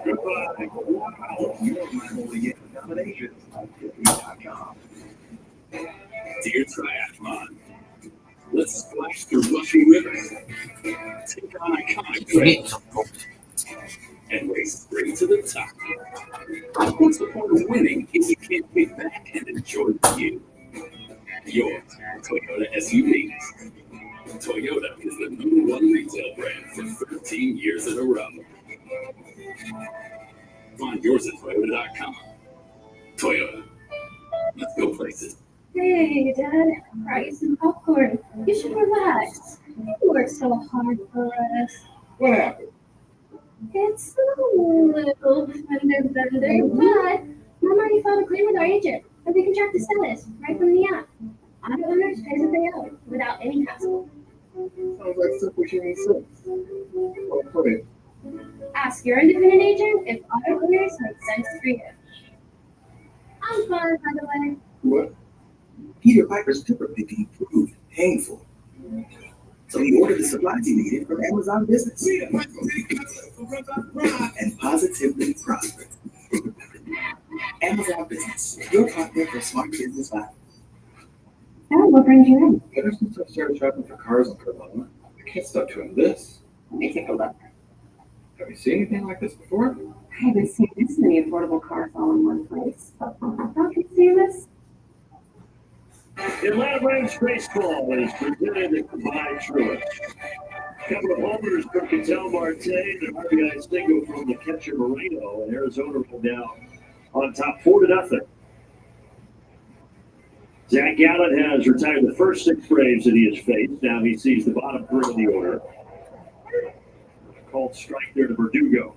Goodbye. Wow. Your rivalry nominations on Booking.com. Dear Triathlon, let's splash through rushing rivers, take on iconic trails, and race straight to the top. What's the point of winning if you can't kick back and enjoy the view? Your Toyota SUVs. Toyota is the #1 retail brand for 13 years in a row. Find yours at Toyota.com. Toyota. Let's go places. Hey, Dad, fry some popcorn. You should relax. You work so hard for us. What happened? It's a little fender bender, but Mom already filed a claim with our agent, and we can track the status right from the app. Auto owners pay what they owe without any hassle. Sounds like simple human sense. Well put it. Ask your independent agent if auto owners make sense for you. I'm fine, by the way. What? Peter Piper's pepper picking proved painful. So he ordered the supplies he needed from Amazon Business. And positively prospered. Amazon Business, your partner for smart business life. Dad, what brings you in? Ever since I started shopping for cars in Carolina, I can't stop doing this. Let me take a look. Have you seen anything like this before? I haven't seen this many affordable cars all in one place. How can you see this? The Atlanta Braves baseball is presented by Truist. A couple of homers for Ketel Marte and an RBI single from the catcher Moreno, and Arizona rolled down on top 4-0. Zac Gallen has retired the first 6 Braves that he has faced. Now he sees the bottom 3 of the order. Called strike there to Verdugo.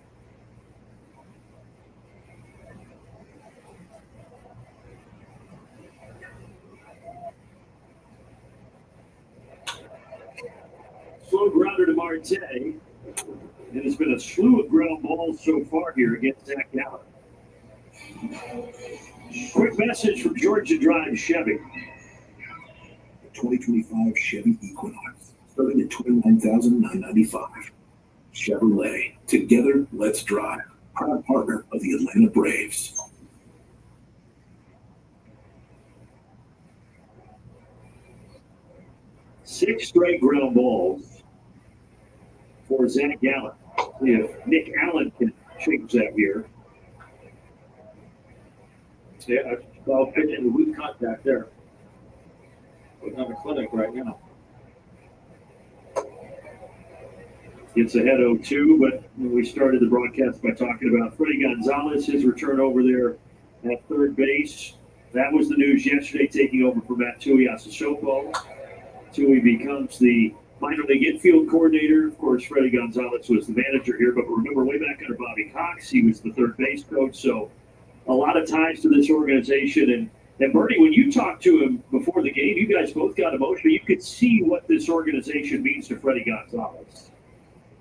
Slow grounder to Marte. It has been a slew of ground balls so far here against Zac Gallen. Quick message from Georgia Drive Chevy. The 2025 Chevy Equinox, starting at $29,995. Chevrolet, together, let's drive. Proud partner of the Atlanta Braves. Six straight ground balls for Zac Gallen. See if Nick Allen can change that here. Yeah, I'll pitch in with contact there. We're on a clinic right now. Gets ahead 0-2, but we started the broadcast by talking about Freddie Gonzalez, his return over there at third base. That was the news yesterday, taking over for Matt Tuiasosopo. Tui becomes the minor league infield coordinator. Of course, Freddie Gonzalez was the manager here, but remember way back under Bobby Cox, he was the third base coach. So a lot of ties to this organization. And Bernie, when you talked to him before the game, you guys both got emotional. You could see what this organization means to Freddie Gonzalez.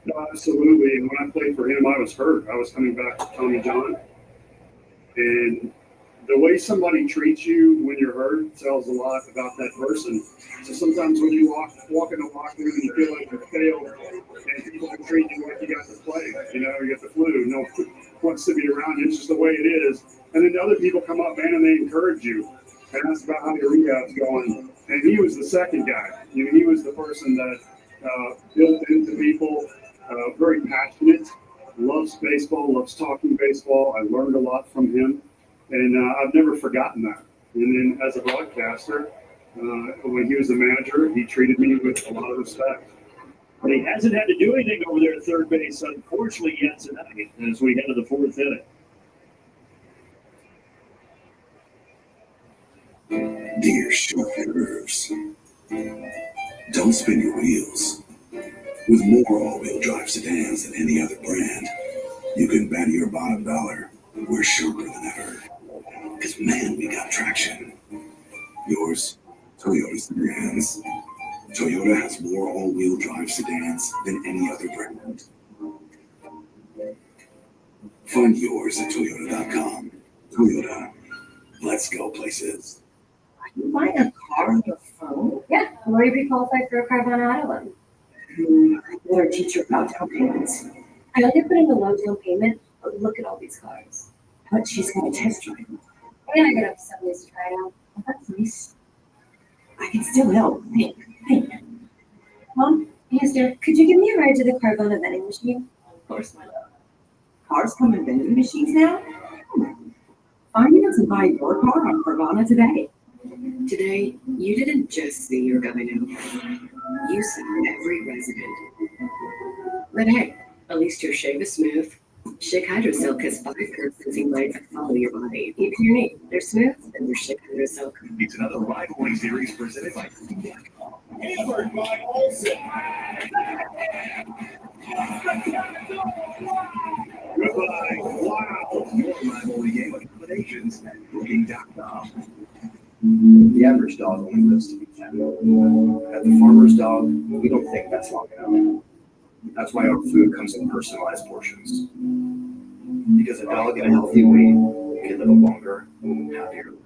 No, absolutely. And when I played for him, I was hurt. I was coming back to Tommy John. And the way somebody treats you when you're hurt tells a lot about that person. So sometimes when you walk in the locker room and you feel like you failed, and people can treat you like you got the plague, you got the flu, no one wants to be around you. It's just the way it is. And then other people come up, man, and they encourage you. And that's about how your rehab's going. And he was the second guy. He was the person that built into people, very passionate, loves baseball, loves talking baseball. I learned a lot from him. And I've never forgotten that. And then as a broadcaster, when he was the manager, he treated me with a lot of respect. But he hasn't had to do anything over there at third base, unfortunately, yet tonight, as we head to the fourth inning. Dear short nerves, don't spin your wheels. With more all-wheel drive sedans than any other brand, you can bet your bottom dollar we're sharper than ever. Because man, we got traction. Yours, Toyota sedans. Toyota has more all-wheel drive sedans than any other brand. Find yours at Toyota.com. Toyota, let's go places. You buying a car on your phone? Yeah, I'm already pre-qualified for a Carvana auto loan. I better teach you about down payments. I know they put in a low down payment, but look at all these cars. But she's going to test drive. And I got up to Sundays to try it out. Well, that's nice. I can still help. Think. Mom, Esther, could you give me a ride to the Carvana vending machine? Of course, my love. Cars come in vending machines now? Finance and buy your car on Carvana today. Today, you didn't just see your governor. You saw every resident. But hey, at least your shave is smooth. Schick Hydrosilk has 5 curve-sensing blades that follow your body. Even your knee. They're smooth, and they're Schick Hydrosilk. It's another rivalry series presented by Hammered by Olsen. Goodbye. Wow. Your rivalry game accommodations at Booking.com. The average dog only lives to be 10. At the farmer's dog, we don't think that's long enough. That's why our food comes in personalized portions. Because a dog in a healthy weight can live a longer, happier life.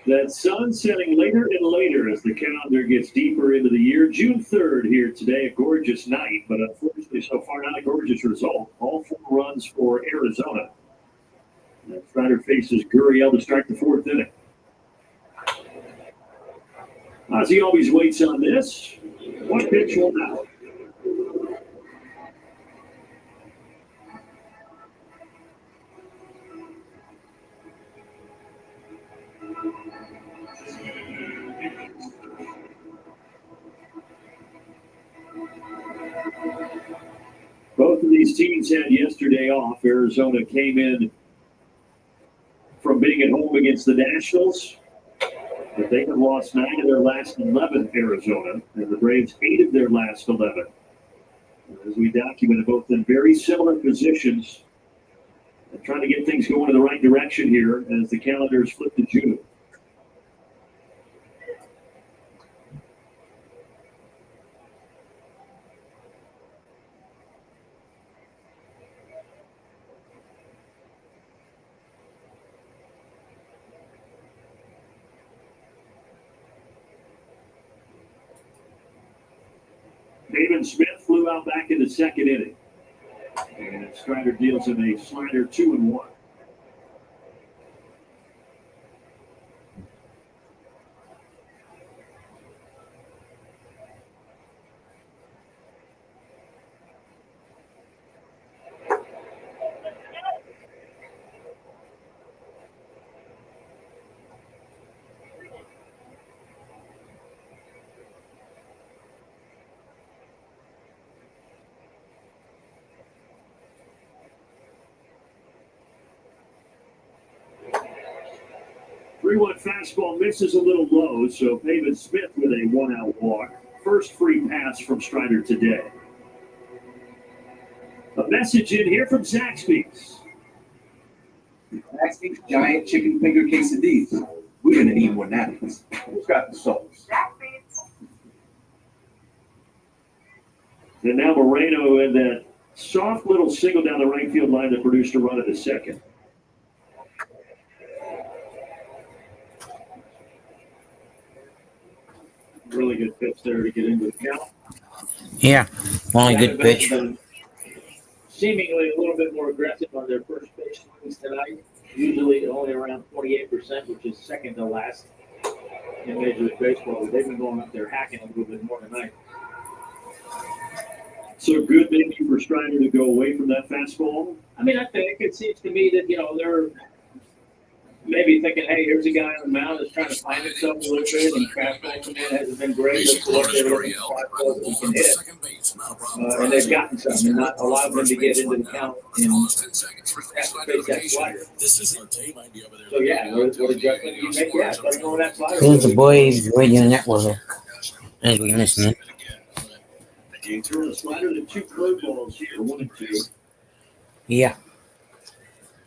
That sun setting later and later as the calendar gets deeper into the year. June 3rd here today, a gorgeous night, but unfortunately so far not a gorgeous result. All 4 runs for Arizona. And Strider faces Gurriel to start the 4th inning. Ozzie always waits on this. One pitch, one out. Both of these teams had yesterday off. Arizona came in from being at home against the Nationals, but they have lost 9 of their last 11, Arizona, and the Braves 8 of their last 11. As we documented, both in very similar positions, and trying to get things going in the right direction here as the calendars flip to June. David Smith flew out back in the 2nd inning. And Strider deals him a slider 2-1. Three-one fastball misses a little low, so Pavin Smith with a 1-out walk. First free pass from Strider today. A message in here from Zaxby's. Zaxby's giant chicken finger quesadillas. We're gonna need more napkins. Who's got the sauce? And now Moreno in that soft little single down the right field line that produced a run at the 2nd. Really good pitch there to get into the count. Yeah, only good pitch. Seemingly a little bit more aggressive on their first pitch swings tonight. Usually only around 28%, which is second to last in Major League Baseball. They've been going up there hacking a little bit more tonight. So good maybe for Strider to go away from that fastball? I mean, I think it seems to me that, they're maybe thinking, hey, here's a guy on the mound that's trying to find himself a little bit, and fastball command hasn't been great. Let's look at fastballs that we can hit. And they've gotten some, and not allowed them to get into the count and have to face that slider. So, yeah, what adjustment you make? Yeah, let's go with that slider. Here's the Boys Radio Network as we listen. You threw a slider and 2 curveballs here, 1 and 2. Yeah.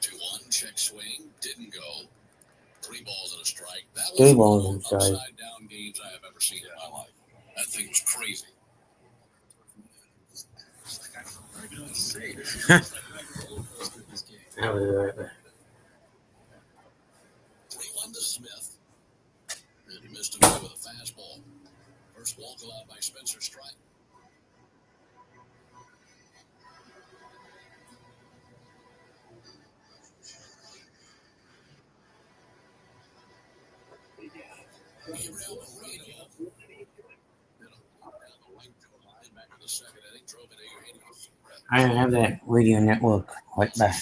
2-1 check swing didn't go. 3 balls and a strike. That was 3 one balls, of I'm the sorry. upside down games I have ever seen in my life. That thing was crazy. I was right back. 3-1 to Smith. And he missed him with a fastball. First walk allowed by Spencer Stripe. I have that radio network right back.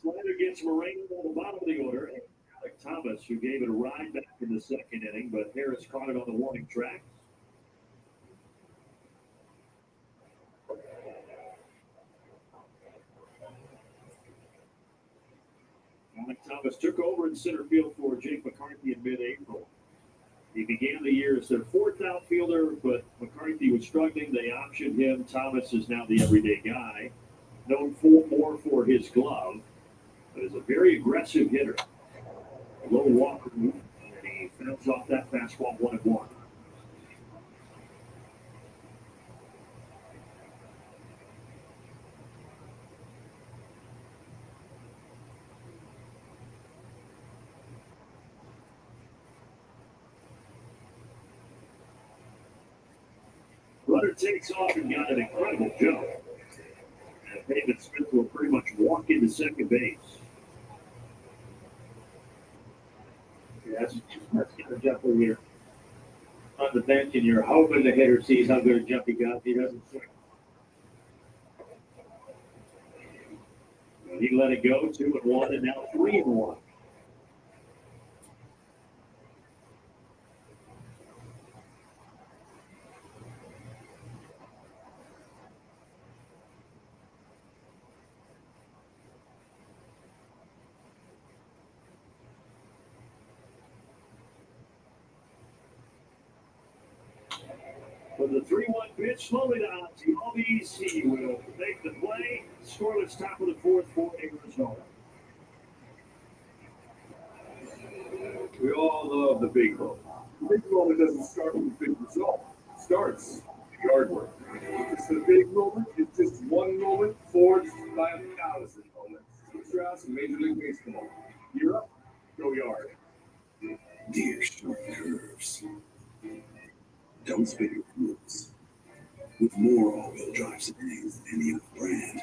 Slider gets Moreno on the bottom of the order. And Alec Thomas, who gave it a ride back in the 2nd inning, but Harris caught it on the warning track. Alec Thomas took over in center field for Jake McCarthy in mid-April. He began the year as their 4th outfielder, but McCarthy was struggling. They optioned him. Thomas is now the everyday guy, known more for his glove, but is a very aggressive hitter. A low walk move, and he fouls off that fastball 1-1. Runner takes off and got an incredible jump. And David Smith will pretty much walk into second base. That's got a jumper here on the bench, and you're hoping the hitter sees how good a jump he got. He doesn't swing. He let it go, 2-1, and now 3-1. For the 3-1 pitch, slowly to Albies. He will make the play. Scoreless top of the 4th for Arizoa. We all love the big moment. The big moment doesn't start with a big result. It starts with yard work. It's the big moment. It's just one moment forged by 1,000 moments. Strauss in Major League Baseball. You're up. Go yard. Dear short curves. Don't spin your wheels. With more all-wheel drive sedans than any other brand,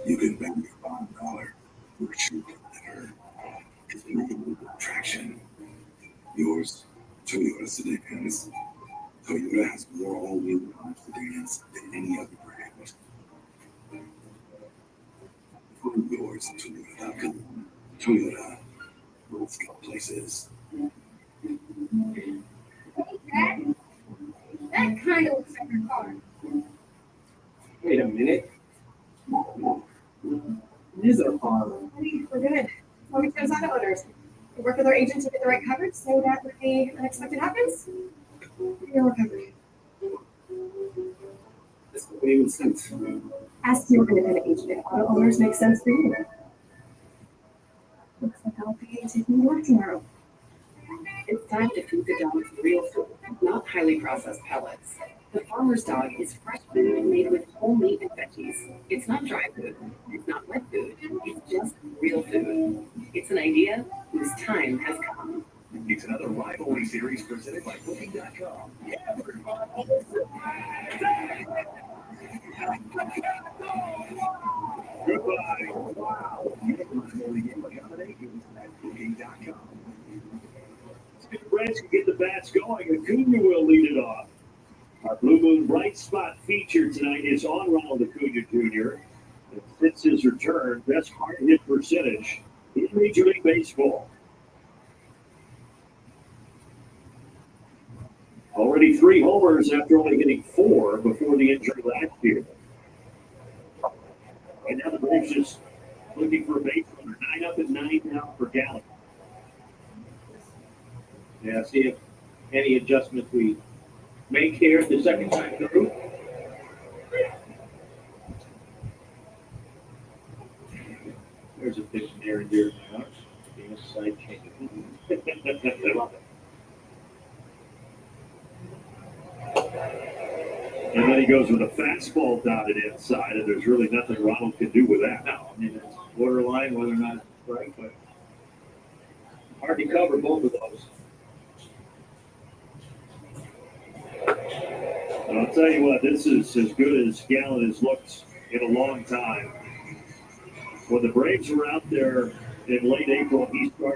you can bet your bottom dollar for a true curve. It's making traction. Yours, Toyota sedans. Toyota has more all-wheel drive sedans than any other brand. Find yours at Toyota.com. Toyota. Let's go places. Dad, that kind of looks like your car. Wait a minute. It is our car. We're good. Well, we chose auto owners. We work with our agent to get the right coverage so that when the unexpected happens, you're covered. This doesn't even make sense. Ask your independent agent if auto owners make sense for you. Looks like I'll be taking you to work tomorrow. It's time to feed the dogs real food, not highly processed pellets. The farmer's dog is fresh food made with whole meat and veggies. It's not dry food. It's not wet food. It's just real food. It's an idea whose time has come. It's another rivalry series presented by Booking.com. Goodbye. Wow. You can only get accommodations at Booking.com. The Braves can get the bats going. Acuna will lead it off. Our Blue Moon Bright Spot feature tonight is on Ronald Acuna Jr. Since his return, best hard hit percentage in Major League Baseball. Already 3 homers after only hitting 4 before the injury last year. And now the Braves just looking for a base runner. 9 now for Gallen. Yeah, see if any adjustments we make here the second time through. There's a pitch in there and there. The inside change. I love it. And then he goes with a fastball dotted inside, and there's really nothing Ronald can do with that. No, I mean, it's borderline whether or not it's right, but hard to cover both of those. And I'll tell you what, this is as good as Gallen has looked in a long time. When the Braves were out there in late April, he was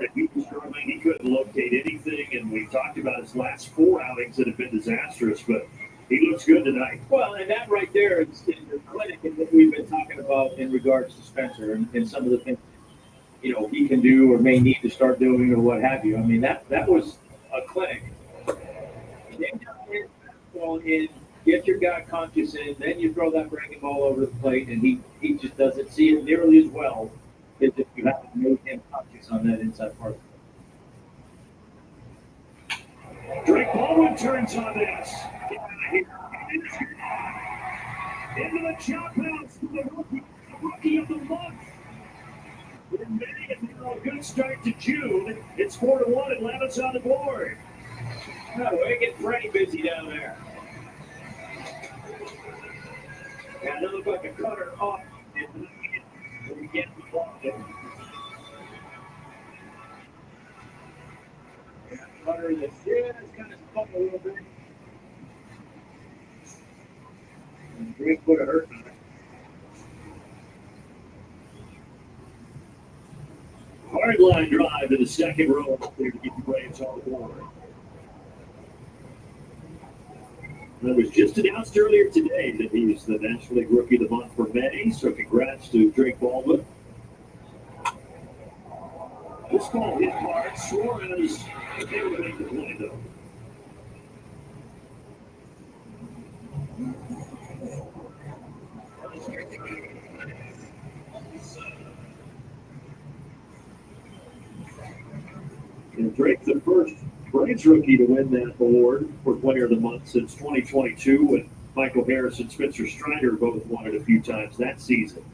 struggling. He couldn't locate anything, and we talked about his last 4 outings that have been disastrous, but he looks good tonight. Well, and that right there is the clinic that we've been talking about in regards to Spencer and some of the things, you know, he can do or may need to start doing or what have you. I mean, that was a clinic. In, get your guy conscious in, then you throw that breaking ball over the plate, and he just doesn't see it nearly as well as if you haven't made him conscious on that inside part. Drake Baldwin turns on this. Into the chop house for the rookie of the month. In May, and now a good start to June. It's 4-1. Atlanta's on the board. No, we're getting pretty busy down there. Yeah, that looks like a cutter off. And we get the ball. Cutter in the shit is kind of spun a little bit. And Drake put a hurt on it. Hard line drive to the second row up there to get the Braves on the board. That was just announced earlier today that he's the National League Rookie of the Month for May, so congrats to Drake Baldwin. This ball hit hard. Suarez, they would make the play, though. And Drake, the first Braves rookie to win that award for Player of the Month since 2022, and Michael Harris and Spencer Strider both won it a few times that season.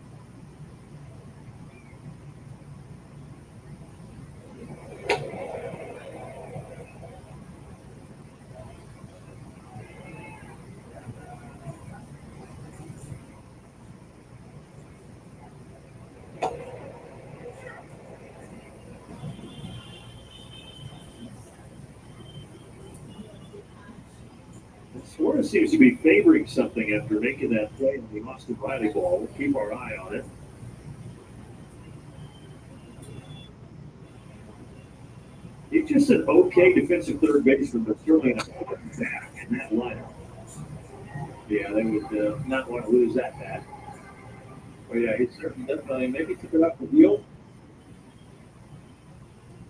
Suarez seems to be favoring something after making that play on the Austin Riley ball. We'll keep our eye on it. He's just an okay defensive third baseman, but certainly an back in that lineup. Yeah, they would not want to lose that bat. But yeah, he's certainly definitely maybe took it up the heel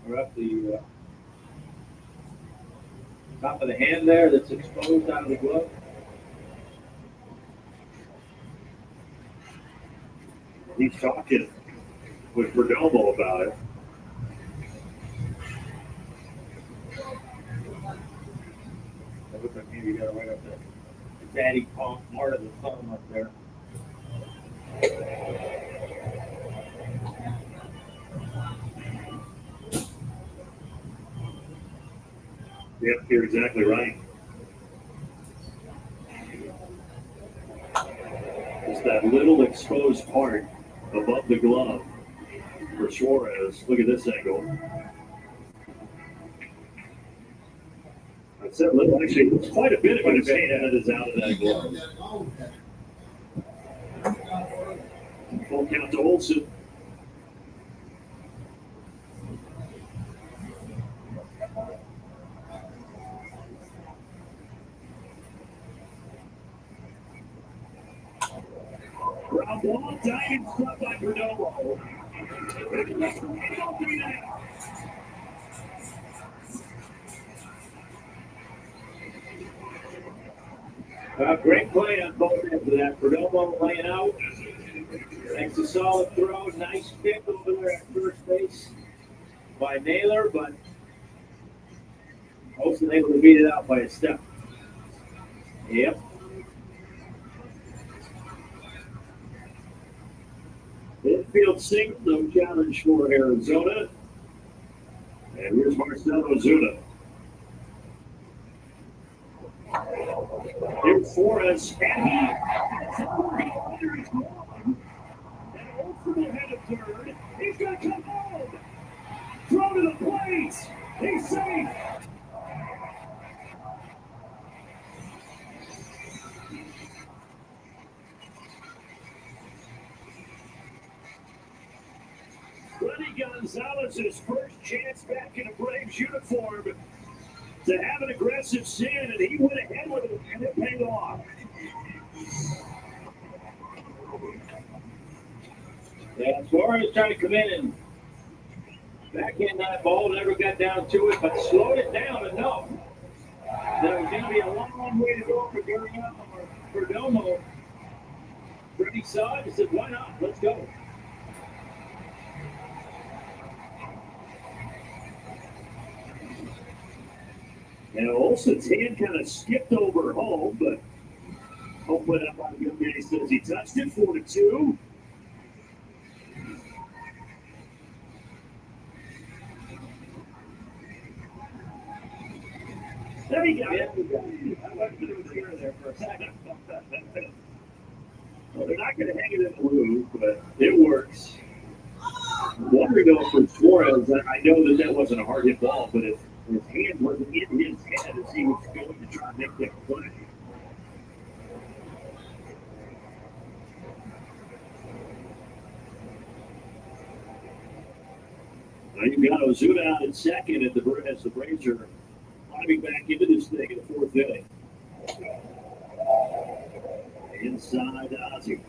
or up the top of the hand there that's exposed out of the glove. He's talking with Perdomo about it. That looks like maybe you got it right up there. The daddy palm part of the thumb up there. Yep, you're exactly right. Just that little exposed part above the glove for Suarez. Look at this angle. That's that little, actually, it's quite a bit of his hand that is out of that glove. Full count to Olsen. Ground ball, diving struck by Perdomo. Great play on both ends of that. Perdomo laying out. Makes a solid throw. Nice pick over there at first base by Naylor, but Olsen able to beat it out by a step. Yep. Infield single, no challenge for Arizona. And here's Marcell Ozuna. Here's Flores, and he is long. And Olsen ahead of third. He's going to come home. Throw to the plate. He's safe. Freddie Gonzalez's first chance back in a Braves uniform to have an aggressive sin, and he went ahead with it, and it paid off. Yeah, Flores trying to come in and back in that ball, never got down to it, but slowed it down enough. There was going to be a long way to go for Gurion or Perdomo. Freddie saw it and said, why not? Let's go. And Olsen's hand kind of skipped over home, but Home put up on a good base as he touched it, 4-2. There you go. I went to the chair there for a second. Well, they're not going to hang it in blue, but it works. I'm wondering though for Suarez, I know that wasn't a hard hit ball, but if his hand wasn't in his head as he was going to try to make that play. Now you've got Ozuna out in second as the Braves are climbing back into this thing in the fourth inning. Inside Ozzy.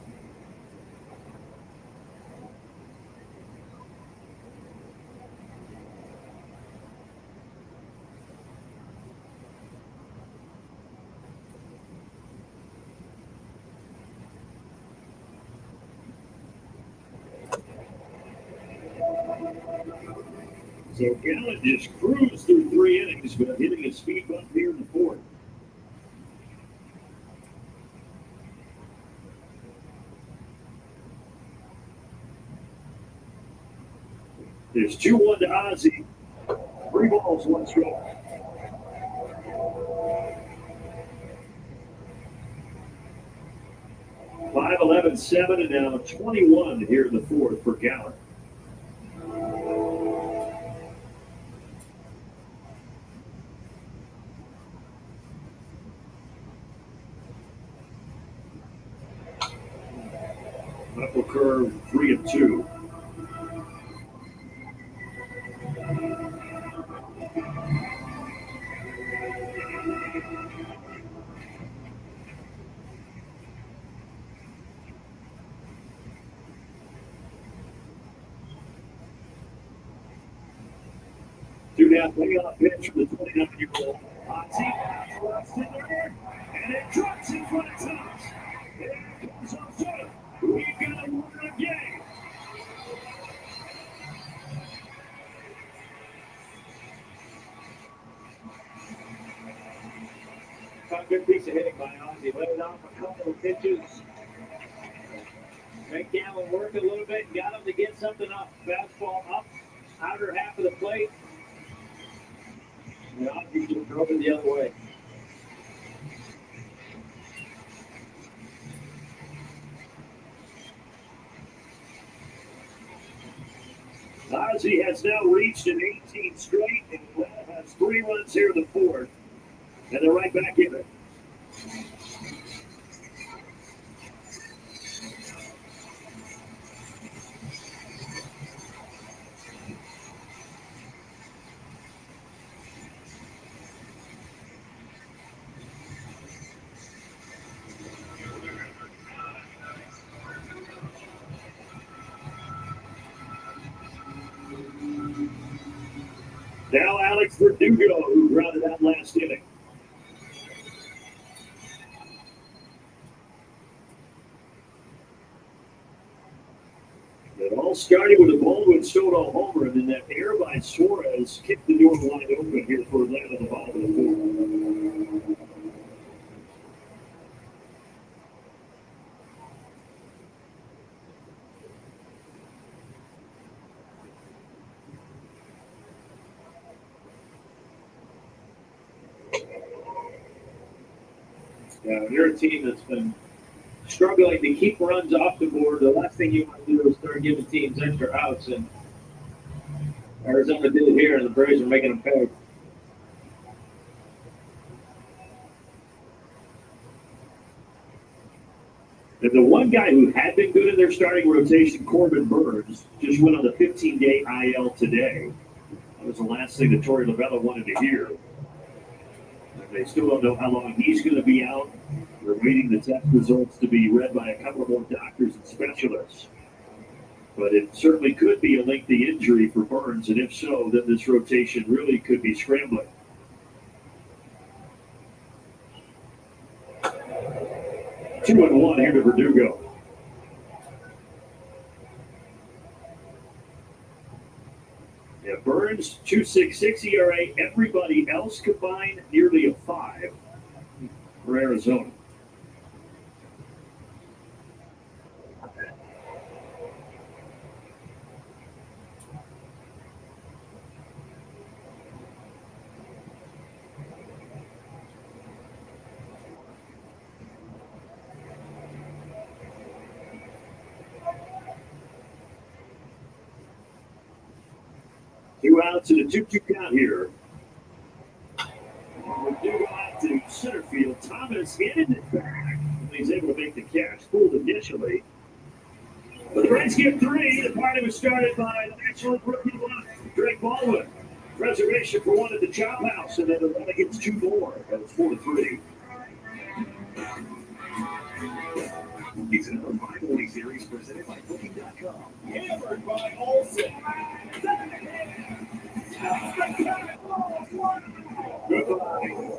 So Gallen just cruised through 3 innings, but hitting a speed bump here in the fourth. There's 2-1 to Ozzy. 3 balls, 1 strike. Five, 11, 7, and now 21 here in the fourth for Gallen. Upper curve, 3-2. Two-down payoff pitch for the 29-year-old Ozzy. Drops in there, and it drops in front of Thomas. There comes Ozuna. We've got a one-run game. A good piece of hitting by Ozzy. Let it off a couple of pitches. Make Gallen work a little bit. Got him to get something up. Fastball up. Outer half of the plate. And Ozzy just drove it the other way. Ozzy has now reached an 18 straight, and Atlanta has 3 runs here in the fourth. And they're right back in it. Now Alex Verdugo, who grounded out last inning. all started with a Baldwin Soto homer, and then that error by Suarez kicked the door wide open here for Atlanta the bottom of the fourth. Yeah, you're a team that's been struggling to keep runs off the board. The last thing you want to do is start giving teams extra outs, and Arizona did it here, and the Braves are making them pay. And the one guy who had been good in their starting rotation, Corbin Burns, just went on a 15-day IL today. That was the last thing that Torey Lovullo wanted to hear. They still don't know how long he's going to be out. We're waiting the test results to be read by a couple more doctors and specialists. But it certainly could be a lengthy injury for Burns, and if so, then this rotation really could be scrambling. 2-1 here to Verdugo. Yeah, Burns, 2.66 ERA. Everybody else combined, nearly a 5 for Arizona. Two outs and a 2-2 count here. Verdugo out to center field. Thomas hitting it back. He's able to make the catch. Pulled initially. But the Braves get 3. The party was started by the excellent rookie Drake Baldwin. Reservation for one at the Chop House, and then Atlanta gets 2 more. And it's 4-3. It's another rivalry series presented by Booking.com. Hammered by Olsen.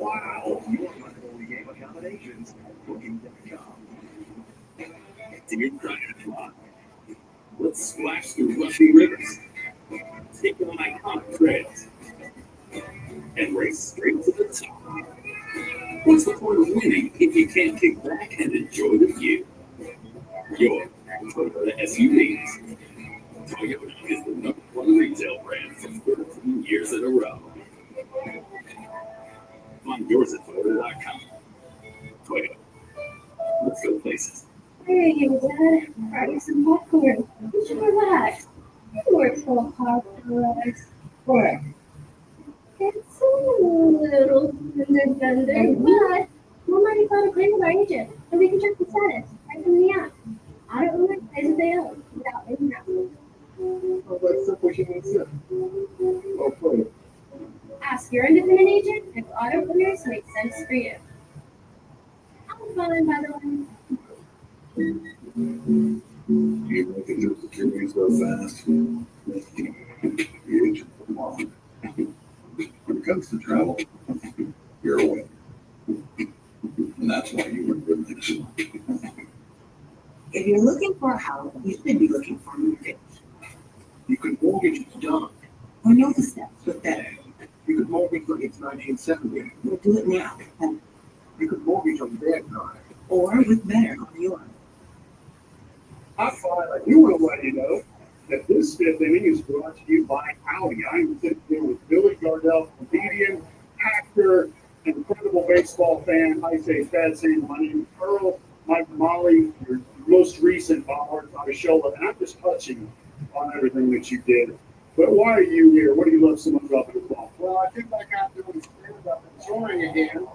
Wow. Your rivalry game accommodations. Booking.com. Dear Diamondbacks, let's splash through rushing rivers, take on iconic trails, and race straight to the top. What's the point of winning if you can't kick back and enjoy the view? Your Toyota SUVs. Toyota is the #1 retail brand for 13 years in a row. Find yours at Toyota.com. Toyota. Let's go places. Hey, Dad, fry me some popcorn. You should relax. You work so hard for us. What? It's a little independent, but Mom already filed a claim with our agent, and we can check the status right from the app. Auto owner pays what they owe without any hassle. Oh, that's simple, she can sit. Okay. Ask your independent agent if auto owners make sense for you. I'm fine, by the way. You make it just securities go fast. The agent for long. When it comes to travel, you're a winner. And that's why you were good next. If you're looking for a house, you should be looking for a mortgage. You could mortgage its dog. Or know the steps, but better. You could mortgage like it's 1970. We'll do it now. You could mortgage on their car. Or with better on yours. I do want to let you know that this fifth inning is brought to you by Audi. I'm sitting here with Billy Gardell, comedian, actor, incredible baseball fan. I say fancy. My name is Earl. Mike Molly, your most recent Bob on the show, and I'm just touching on everything that you did. But why are you here? What do you love so much about baseball? Well, I think like I'm doing stand-up and touring again.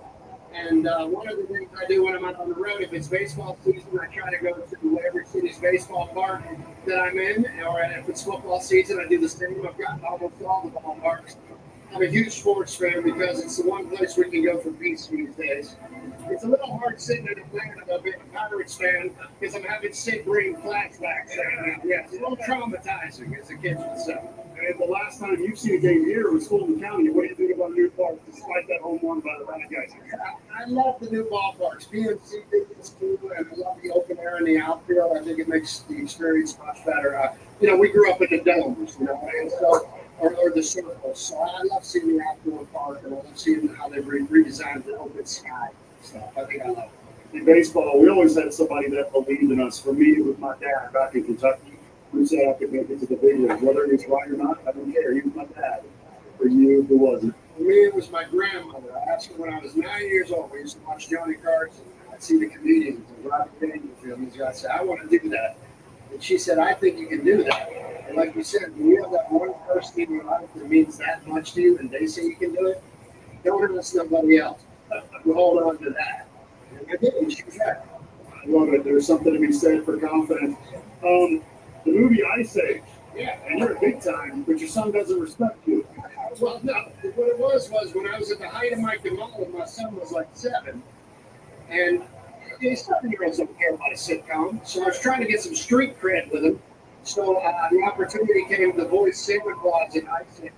And one of the things I do when I'm out on the road, if it's baseball season, I try to go to whatever city's baseball park that I'm in. Or if it's football season, I do the same. I've got almost all the ballparks. I'm a huge sports fan because it's the one place we can go for peace these days. It's a little hard sitting in Atlanta being a Pirates fan because I'm having sick brain flashbacks right now. Yeah, it's a little traumatizing, as the kids would say. And the last time you've seen a game here was Fulton County. What do you think about New Park, despite that home run by the Bad Guys? I love the new ballparks. PNC is cool, and I love the open air in the outfield. I think it makes the experience much better. We grew up in the domes, and so or the circles. So I love seeing the outdoor park, and I love seeing how they've redesigned the open sky. So I think I love it. In baseball, we always had somebody that believed in us. For me, it was my dad back in Kentucky, who said I could make it to the big leagues. Whether he was right or not, I don't care. He was my dad. For you, who was it? For me, it was my grandmother. I asked her when I was 9 years old. We used to watch Johnny Carson. I'd see the comedians and Robert Dangerfield. And I'd say, I want to do that. And she said, I think you can do that. And like you said, when you have that one person in your life that means that much to you and they say you can do it, don't ask nobody else. You hold on to that. And I did, and she was right. I love it. There's something to be said for confidence. The movie Ice Age. Yeah. And you're a big time, but your son doesn't respect you. Well, no. What it was when I was at the height of my Kamala, my son was like 7. And these 7-year-olds don't care about a sitcom. So I was trying to get some street cred with him. So the opportunity came to voice Santa Claus in Ice Age.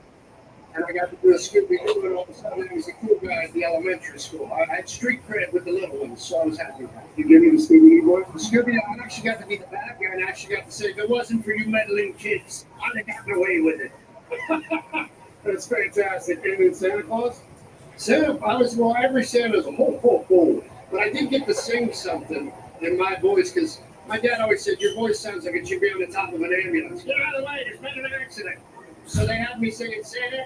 And I got to do a Scooby-Doo, and all of a sudden he was a cool guy at the elementary school. I had street cred with the little ones, so I was happy with that. You give me the Scooby-Doo voice? The Scooby-Doo, I actually got to be the bad guy, and I actually got to say, if it wasn't for you meddling kids, I'd have gotten away with it. That's fantastic. And then Santa Claus? Every Santa's a ho, ho, ho. But I did get to sing something in my voice, because my dad always said, your voice sounds like it should be on the top of an ambulance. Get out of the way, there's been an accident. So they had me singing Santa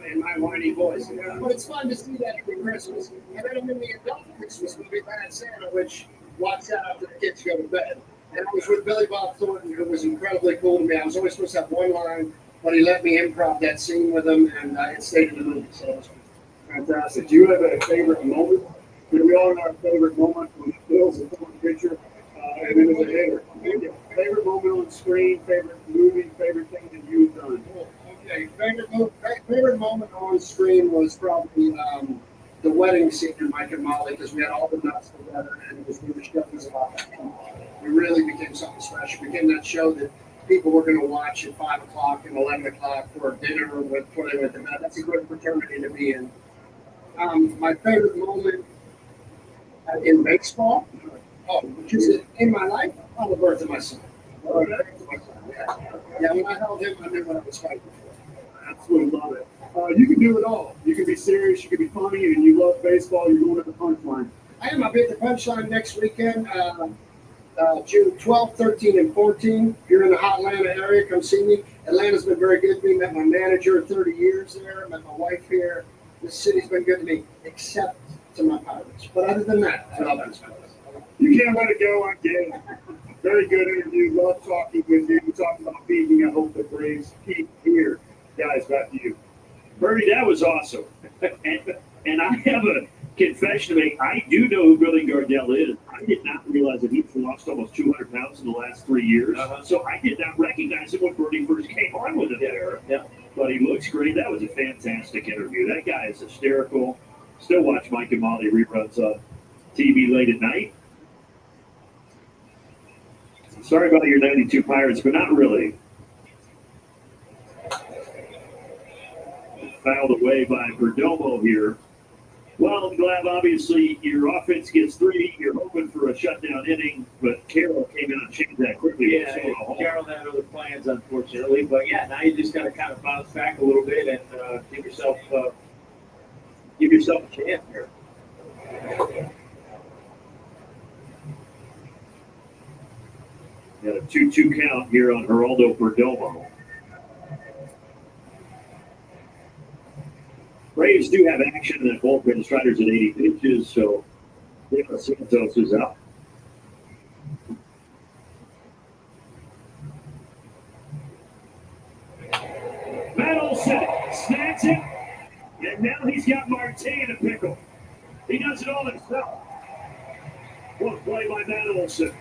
in my whiny voice. But it's fun to see that every Christmas. And then I'm in the adult Christmas movie, Bad Santa, which walks out after the kids go to bed. And I was with Billy Bob Thornton, who was incredibly cool to me. I was always supposed to have one line, but he let me improv that scene with him, and it stayed in the movie. So it was fantastic. Do you have a favorite moment? We all have our favorite moment when Bill's a former pitcher, and then as a hitter. Favorite moment on screen, favorite movie, favorite thing that you've done. Okay, favorite moment on screen was probably the wedding scene in Mike and Molly, because we had all the nuts together, and we were showing about that. We really became something special. It became that show that people were going to watch at 5 o'clock and 11 o'clock for dinner before they went to bed. That's a good fraternity to be in. My favorite moment in baseball, which is in my life, the birth of my son. Yeah, when I held him, I knew what I was fighting for. Absolutely love it. You can do it all. You can be serious, you can be funny, and you love baseball. You're going to the punchline. I am. I'll be at the punchline next weekend, June 12, 13, and 14. If you're in the hot Atlanta area, come see me. Atlanta's been very good to me. Met my manager 30 years there. Met my wife here. This city's been good to me, except to my Pirates. But other than that, I love it. You can't let it go. I get it. Very good interview. Love talking with you. We talked about beating. I hope the Braves keep here. Guys, back to you. Bernie, that was awesome. and I have a confession to make. I do know who Billy Gardell is. I did not realize that he's lost almost 200 pounds in the last 3 years. So I did not recognize him when Bernie first came on with him there. Yeah. But he looks great. That was a fantastic interview. That guy is hysterical. Still watch Mike and Molly reruns on TV late at night. Sorry about your 92 Pirates, but not really. Fouled away by Perdomo here. Well, I'm glad, obviously, your offense gets 3. You're hoping for a shutdown inning, but Carroll came in and changed that quickly. Yeah, Carroll had other plans, unfortunately. But, yeah, now you just got to kind of bounce back a little bit and give yourself a chance here. Got a 2-2 count here on Geraldo Perdomo. Braves do have action in that bullpen. Strider's at 80 pitches, so Santos is out. Matt Olson snacks it, and now he's got Marte in a pickle. He does it all himself. What play by Matt Olson.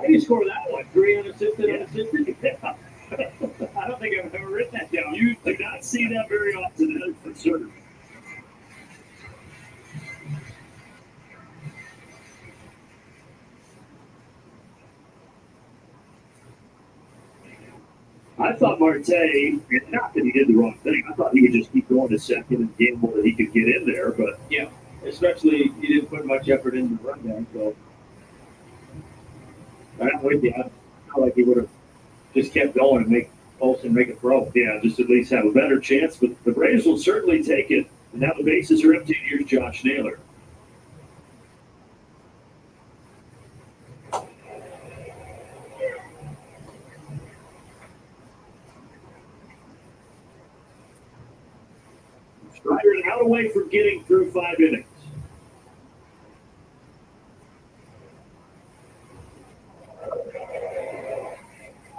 How do you score that one? 3 unassisted, unassisted? Yeah. I don't think I've ever written that down. You do not see that very often, that is for sure. I thought Marte, and not that he did the wrong thing, I thought he would just keep going to second and gamble that he could get in there, but Yeah, especially he didn't put much effort into the rundown, so I'm with you. I feel like he would have just kept going and make Olsen make a throw. yeah, just at least have a better chance. But the Braves will certainly take it. And now the bases are empty. Here's Josh Naylor. Strider an out away from getting through 5 innings.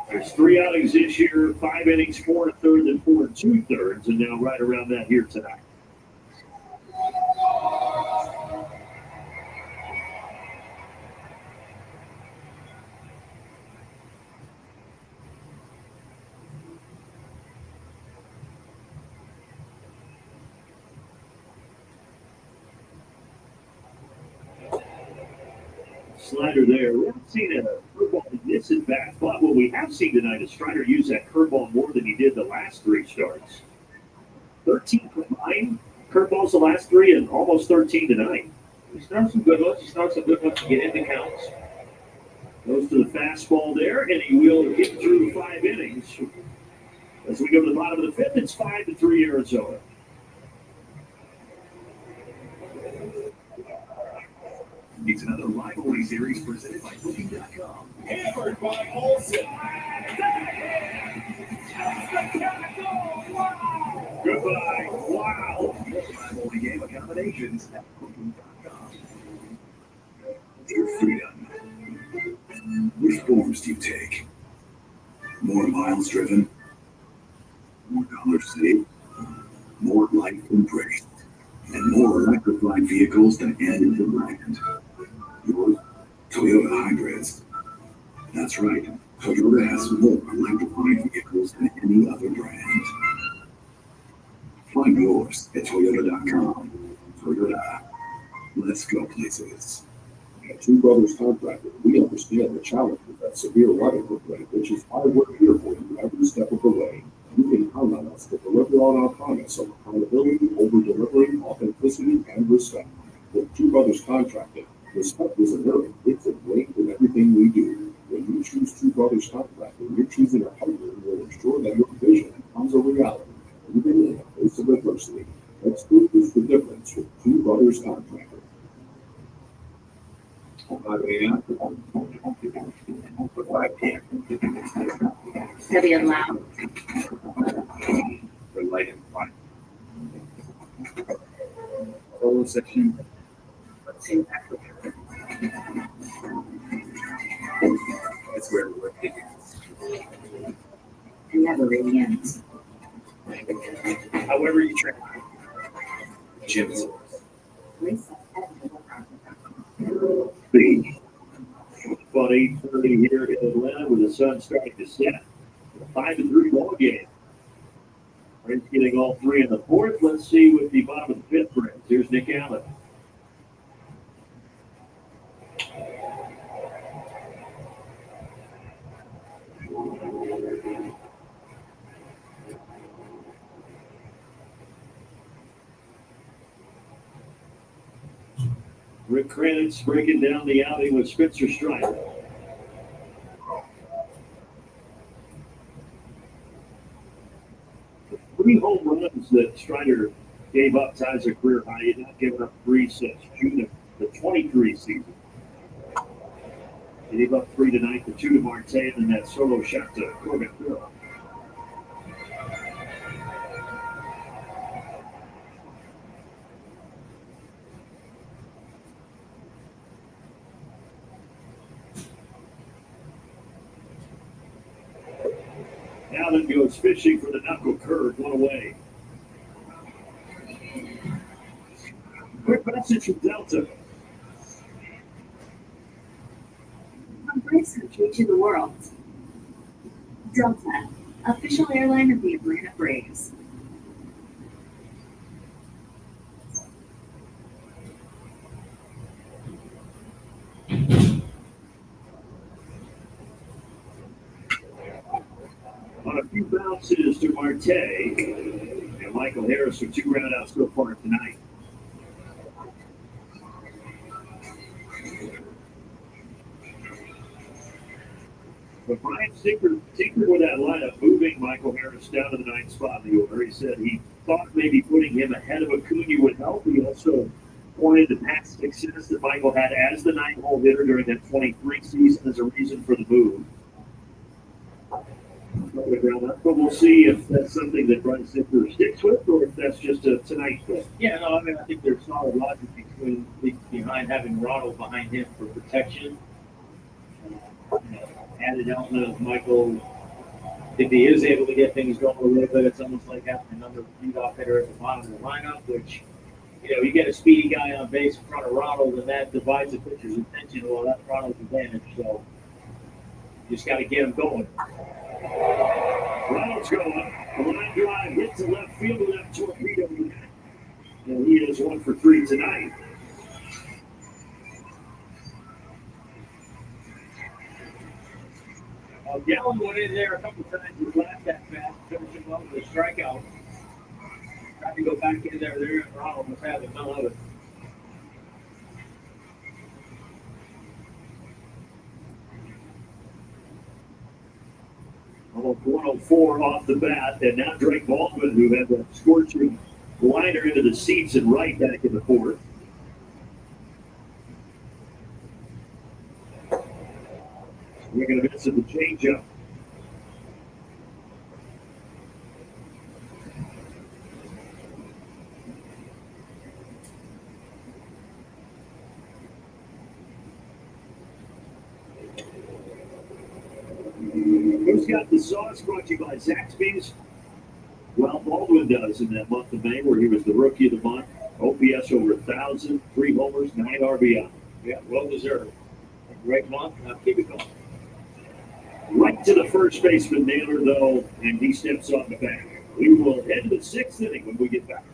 There's 3 outings this year, 5 innings, 4 1/3, and 4 2/3, and now right around that here tonight. Slider there. We haven't seen a curveball in this at bat, but what we have seen tonight is Strider use that curveball more than he did the last 3 starts. 13 combined curveballs the last 3 and almost 13 tonight. He's thrown some good ones. He's thrown some good ones to get into counts. Goes to the fastball there, and he will get through 5 innings. As we go to the bottom of the 5th, it's 5-3 Arizona. It's another rivalry series presented by Booking.com. Hammered by Olsen. Goodbye. Wow. Rivalry game accommodations at Booking.com. Dear freedom. Which forms do you take? More miles driven? More dollars saved? More life embraced? And more electrified vehicles than any other brand? Yours? Toyota hybrids. That's right. Toyota has more electrified vehicles than any other brand. Find yours at Toyota.com. Toyota. Let's go places. At Two Brothers Contractor, we understand the challenges that severe weather will bring, which is why we're here for you every step of the way. You can count on us to deliver on our promise of accountability, over-delivering, authenticity, and respect. With Two Brothers Contracting, respect is inherent. It's ingrained in everything we do. When you choose Two Brothers Contracting, you're choosing a partner who will ensure that your vision becomes a reality, even in the face of adversity. Let's do the difference with Two Brothers Contracting. 5 a.m. 5 p.m. Heavy and loud. Red light and fire. Whole section. Let's see. That's where we're taking. It never really ends. However you try. Jim's. About 8:30 here in Atlanta with the sun starting to set. A 5-3 ball game. Braves getting all 3 in the 4th. Let's see what the bottom of the 5th brings. Here's Nick Allen. Rick Kranitz breaking down the outing with Spencer Strider. The 3 home runs that Strider gave up ties a career high. He had not given up 3 since June of the 23 season. He gave up 3 tonight, the 2 to Marte, and then that solo shot to Corbin. Allen goes fishing for the knuckle curve, 1 away. Quick message from Delta. from Braves country to the world. Delta, official airline of the Atlanta Braves. On a few bounces to Marte, and Michael Harris with 2 groundouts so far tonight. But Brian tinkered with that lineup, moving Michael Harris down to the 9th spot in the order. He said he thought maybe putting him ahead of Acuna would help. He also pointed to past success that Michael had as the 9th-hole hitter during that 23 season as a reason for the move. But we'll see if that's something that Brian Tinker sticks with, or if that's just a tonight thing. Yeah, no, I mean, I think there's solid logic behind having Ronald behind him for protection. Added element of Michael, if he is able to get things going a little bit, it's almost like having another leadoff hitter at the bottom of the lineup, which, you get a speedy guy on base in front of Ronald, and that divides the pitcher's attention. Well, that's Ronald's advantage, so you just got to get him going. Ronald's going. A line drive hit to left field with that torpedo. And he is 1 for 3 tonight. Gallen went in there a couple times his last at bat, finishing up with a strikeout. Tried to go back in there, and Ronald was having none of it. Almost 104 off the bat, and now Drake Baldwin, who had the scorching liner into the seats and right back in the 4th. We're going to miss the changeup. Who's got the sauce? Brought to you by Zaxby's. Well, Baldwin does in that month of May, where he was the rookie of the month. OPS over 1,000, 3 homers, 9 RBI. Yeah, well deserved. A great month. Now keep it going. Right to the first baseman Naylor, though, and he steps on the back. We will head to the 6th inning when we get back.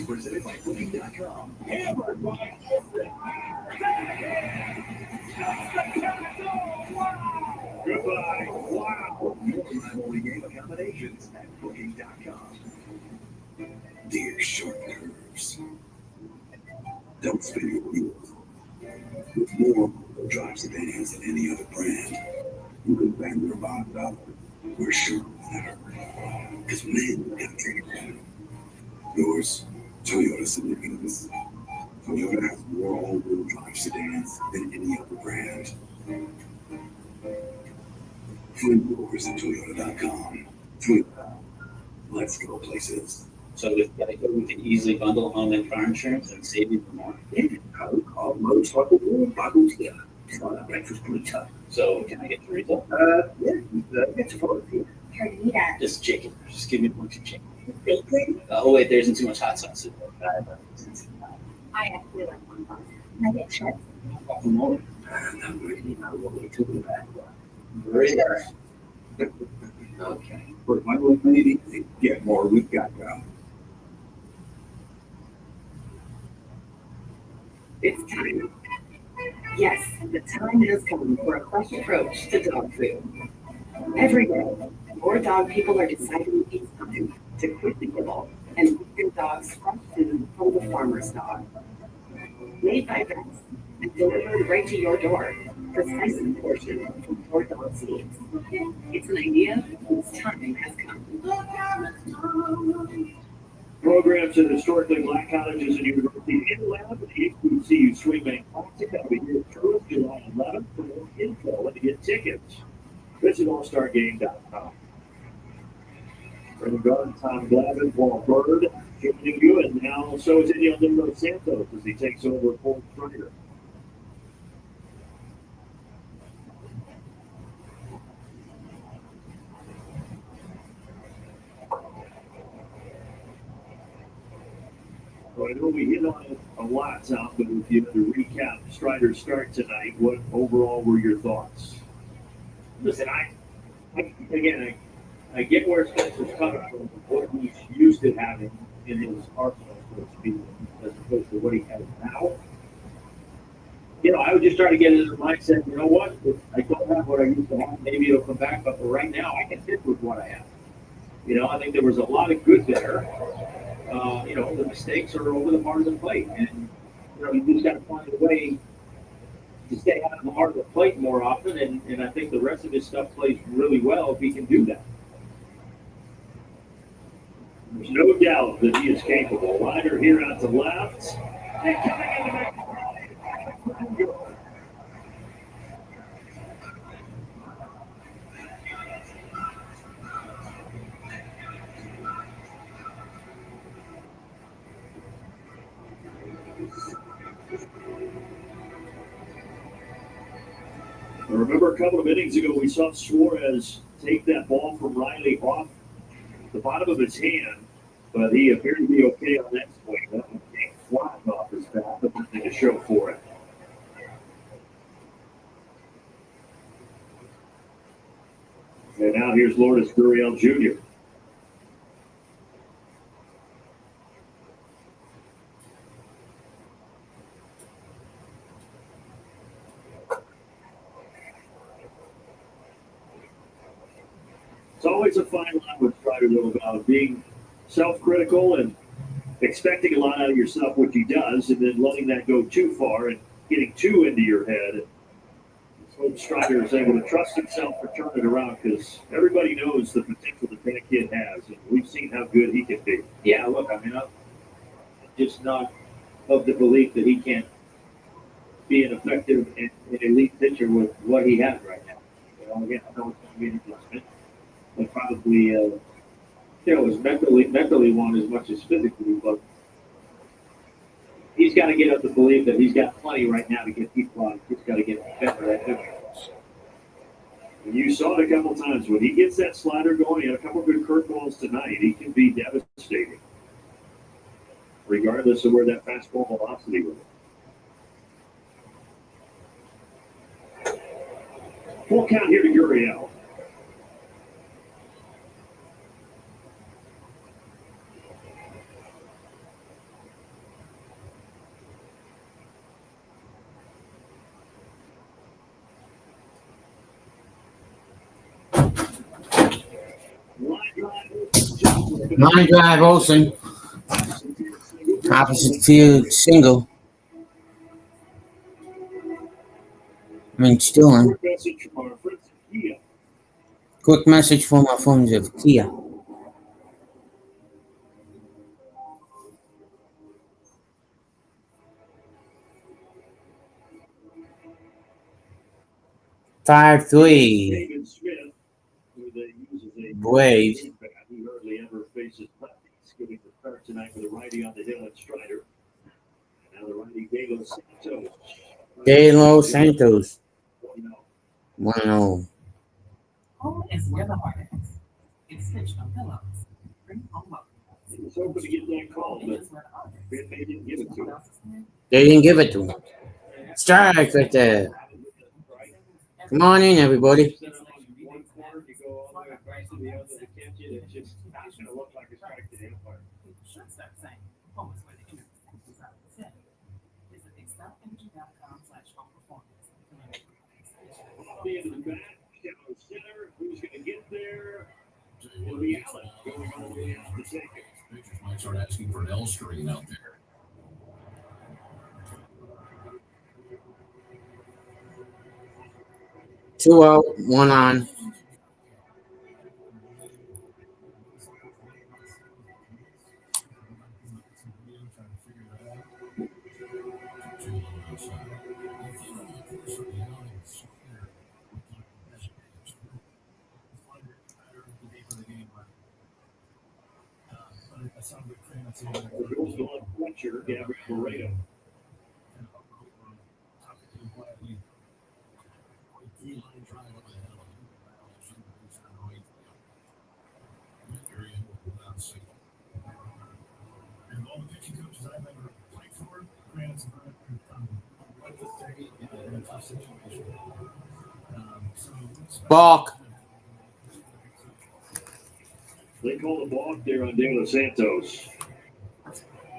Presented by Booking.com. Hammered by Goodbye. Wow. More rivalry game accommodations at Booking.com. Dear short nerves, don't spin your wheels. With more drive sedans than any other brand, you can bang your vibe out. We're sure than ever. Because men gotta take it better. Yours, Toyota Significance. Toyota has more all-wheel drive sedans than any other brand. Find yours at Toyota.com. Toyota. Let's go places. So with Geico, we can easily bundle home and car insurance and save you more. Yeah, car, motorcycle, all bundled together. It's like that breakfast burrito. So can I get chorizo? That's a photo here. Carnita. Just chicken. Just give me a bunch of chicken. Bacon. Oh wait, there isn't too much hot sauce. I actually like one box. Can I get chips? I don't really know what we're talking about. Burrito. Okay. But my little lady, get more with Geico. It's time. Yes, the time has come for a fresh approach to dog food. Every day, more dog people are deciding it's time to quit the kibble and feed their dogs fresh food from the farmer's dog. Made by vets and delivered right to your door, precisely portioned from your dog's needs. It's an idea whose time has come. Programs at historically black colleges and universities in Atlanta for the HBCU Swingman Classic. That'll be here at Truist, July 11th. For more info and to get tickets, visit allstargame.com. Brendan Garden, Tom Glavin, Paul Bird, joining you, and now so is Daniel Santos as he takes over Paul Strider. Well, I know we hit on it a lot, Tom, but if you had to recap Strider's start tonight, what overall were your thoughts? Listen, I get where Spencer's coming from, what he's used to having in his arsenal, so to speak, as opposed to what he has now. I would just try to get into the mindset, you know what, if I don't have what I used to have, maybe it'll come back, but for right now, I can fit with what I have. I think there was a lot of good there. The mistakes are over the part of the plate, and you just got to find a way to stay out of the heart of the plate more often, and I think the rest of his stuff plays really well if he can do that. There's no doubt that he is capable. Rider here out to left. And coming in the I remember a couple of innings ago, we saw Suarez take that ball from Riley off the bottom of his hand, but he appeared to be okay on that swing. That one came flat off his bat, but nothing to show for it. And now here's Lourdes Gurriel Jr. It's always a fine line with Strider, though, about being self-critical and expecting a lot out of yourself, which he does, and then letting that go too far and getting too into your head. Hope Strider is able to trust himself to turn it around, because everybody knows the potential that kid has, and we've seen how good he can be. Yeah, look, I'm just not of the belief that he can't be an effective and elite pitcher with what he has right now. Again, I know it's going to be an adjustment, but probably, is mentally won as much as physically, but he's got to get up the belief that he's got plenty right now to get people out. He's got to get better at it. And you saw it a couple times. When he gets that slider going, he had a couple good curveballs tonight. He can be devastating, regardless of where that fastball velocity was. Full count here to Gurriel. Line drive, Olsen. Opposite field single. Still on. Quick message from our friends of Kia. Five three. Braves. He hardly ever faces lefties. Getting the start tonight with a righty on the hill at Strider. And now the righty De Los Santos. 1-0. Home is where the heart is. It's stitched on pillows. Bring home up. He was hoping to get that call, but they didn't give it to him. They didn't give it to him. Strike right there. Come on in, everybody. One corner, you go all the way across to the other to catch it. It's just not going to look like a strike to the umpire. Should start saying home is where the energy is. Visit excellenergy.com/home performance. The end of the bat, shallow center. Who's going to get there? It'll be Allen going all the way out to take it. Pitchers might start asking for an L screen out there. Two out, one on. Fletcher, Gabriel Barreto. Balk. They call the balk there on De Los Santos.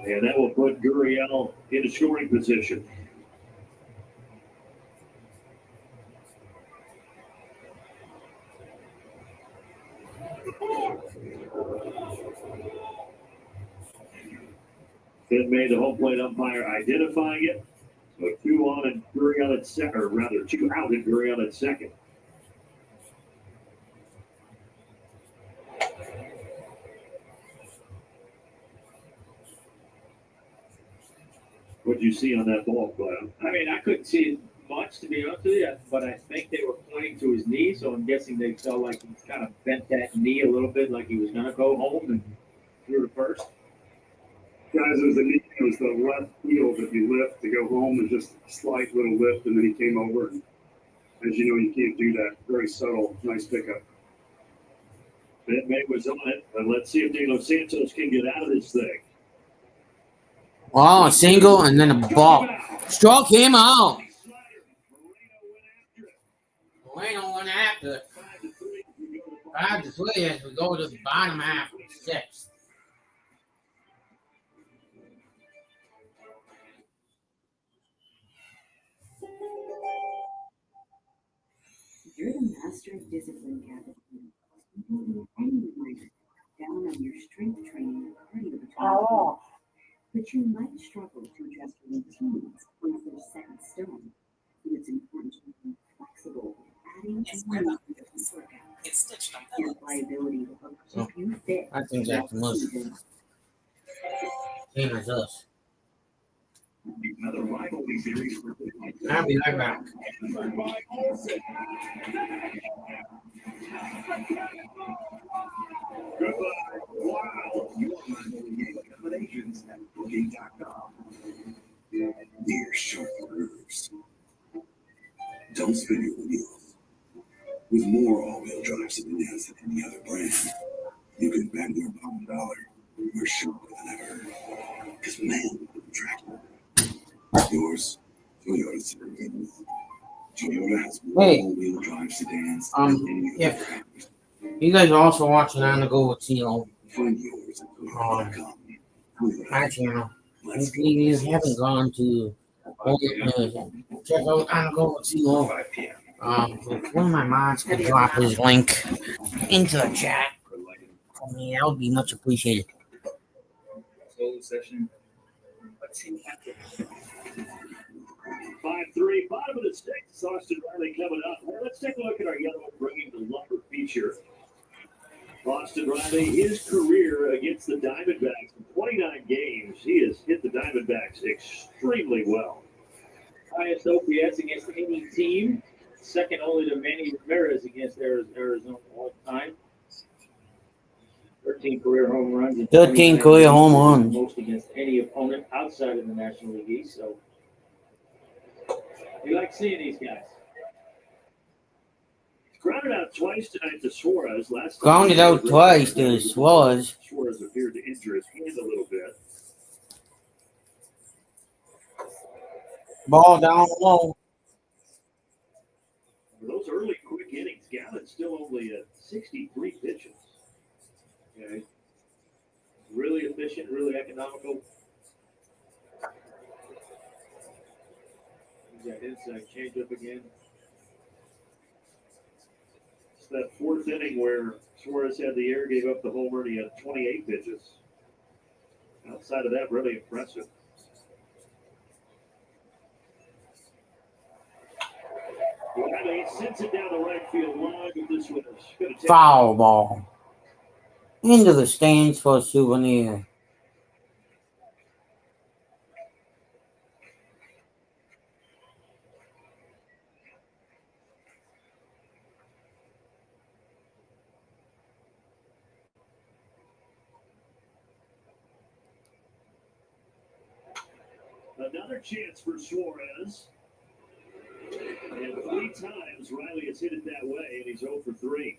And that will put Gurriel into scoring position. It made the home plate umpire identifying it. So 2 on and Gurriel at second, or rather 2 out and Gurriel at second. What'd you see on that ball, Cloud? I mean, I couldn't see much, to be honest with you, but I think they were pointing to his knee, so I'm guessing they felt like he kind of bent that knee a little bit, like he was going to go home and threw to first. Guys, it was the knee, it was the left heel that you lift to go home, and just a slight little lift, and then he came over. And as you know, you can't do that. Very subtle, nice pickup. Ben May was on it, but let's see if De Los Santos can get out of this thing. Oh, a single and then a ball. Struck him out. Moreno went after it. 5-3 as we go to the bottom half of the 6th. You're the master of discipline, Captain. You don't need any reminder down on your strength training and cardio routine. But you might struggle to adjust your routines once they're set in stone. So it's important to be flexible, adding and removing different workouts. Your pliability will help keep you fit. I think that's the most same as us. Another rivalry series. I'll be right back. Wow. Your rivalry game accommodations at booking.com. Dear short grooves. Don't spin your wheels. With more all-wheel drive sedans than any other brand, you can bet your bottom dollar you're sharper than ever. Because man, track yours, Toyota Suburban. Toyota has more all-wheel drive sedans than any other if brand. you guys are also watching On the Go with CeeLo, Find yours at Toyota.com. my channel, if you haven't gone to check out On the Go with CeeLo, one of my mods could drop his link into the chat for me. That would be much appreciated. Solo session. 5-3, bottom of the 6th. Austin Riley coming up. Well, let's take a look at our yellow bringing the lumber feature. Austin Riley, his career against the Diamondbacks in 29 games, he has hit the Diamondbacks extremely well. Highest OPS against any team, second only to Manny Ramirez against Arizona all time. 13 career home runs. And 13 career home runs. Most against any opponent outside of the National League East. So we like seeing these guys. Grounded out twice tonight to Suarez. Grounded out twice to Suarez. Suarez appeared to injure his hand a little bit. Ball down low. For those early quick innings, Gallen's still only at 63 pitches. Okay. Really efficient, really economical. He's got inside changeup again. It's that 4th inning where Suarez had the air, gave up the homer, and he had 28 pitches. Outside of that, really impressive. Riley sends it down the right field line, but this one is going to take Foul ball. Into the stands for a souvenir. another chance for Suarez. And 3 times Riley has hit it that way, and he's 0 for 3.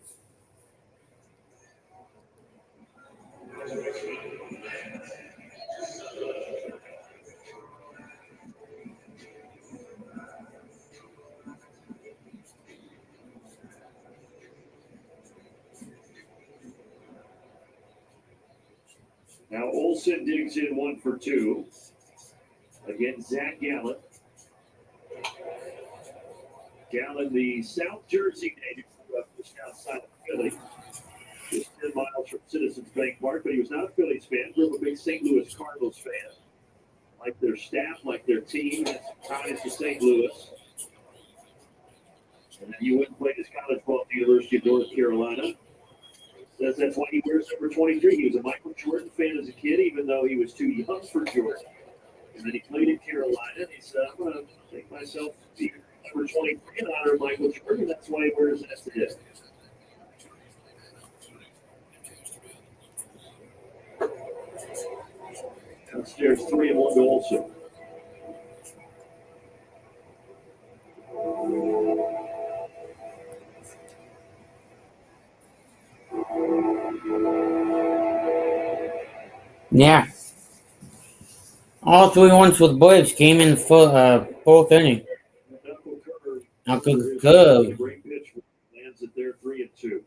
Now Olsen digs in 1 for 2. Again, Zac Gallen. Gallen, the South Jersey native, just outside of Philly. Just 10 miles from Citizens Bank Park, but he was not a Phillies fan. Grew up a big St. Louis Cardinals fan. Like their staff, like their team, has ties to St. Louis. And then you went and played his college ball at the University of North Carolina. Says that's why he wears number 23. He was a Michael Jordan fan as a kid, even though he was too young for Jordan. And then he played in Carolina, and he said, I'm going to make myself be number 23 in honor of Michael Jordan. That's why he wears that today. Downstairs, 3-1 to Olsen. Yeah. All 3 ones for the Braves came in the fourth inning. Knuckle curve. Great pitch lands it there, 3-2.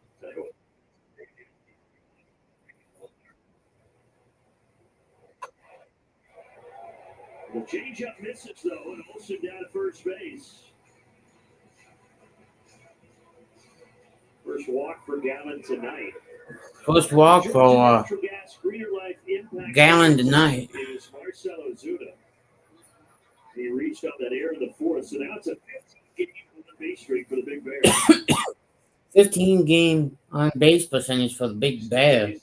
The changeup misses though, and Olsen down at first base. First walk for Gallen tonight. First walk for Gallen tonight. Is Marcelo Zuna. He reached up that air in the fourth, so now it's a 15-game base streak for the Big Bear. 15-game on base percentage for the Big Bear.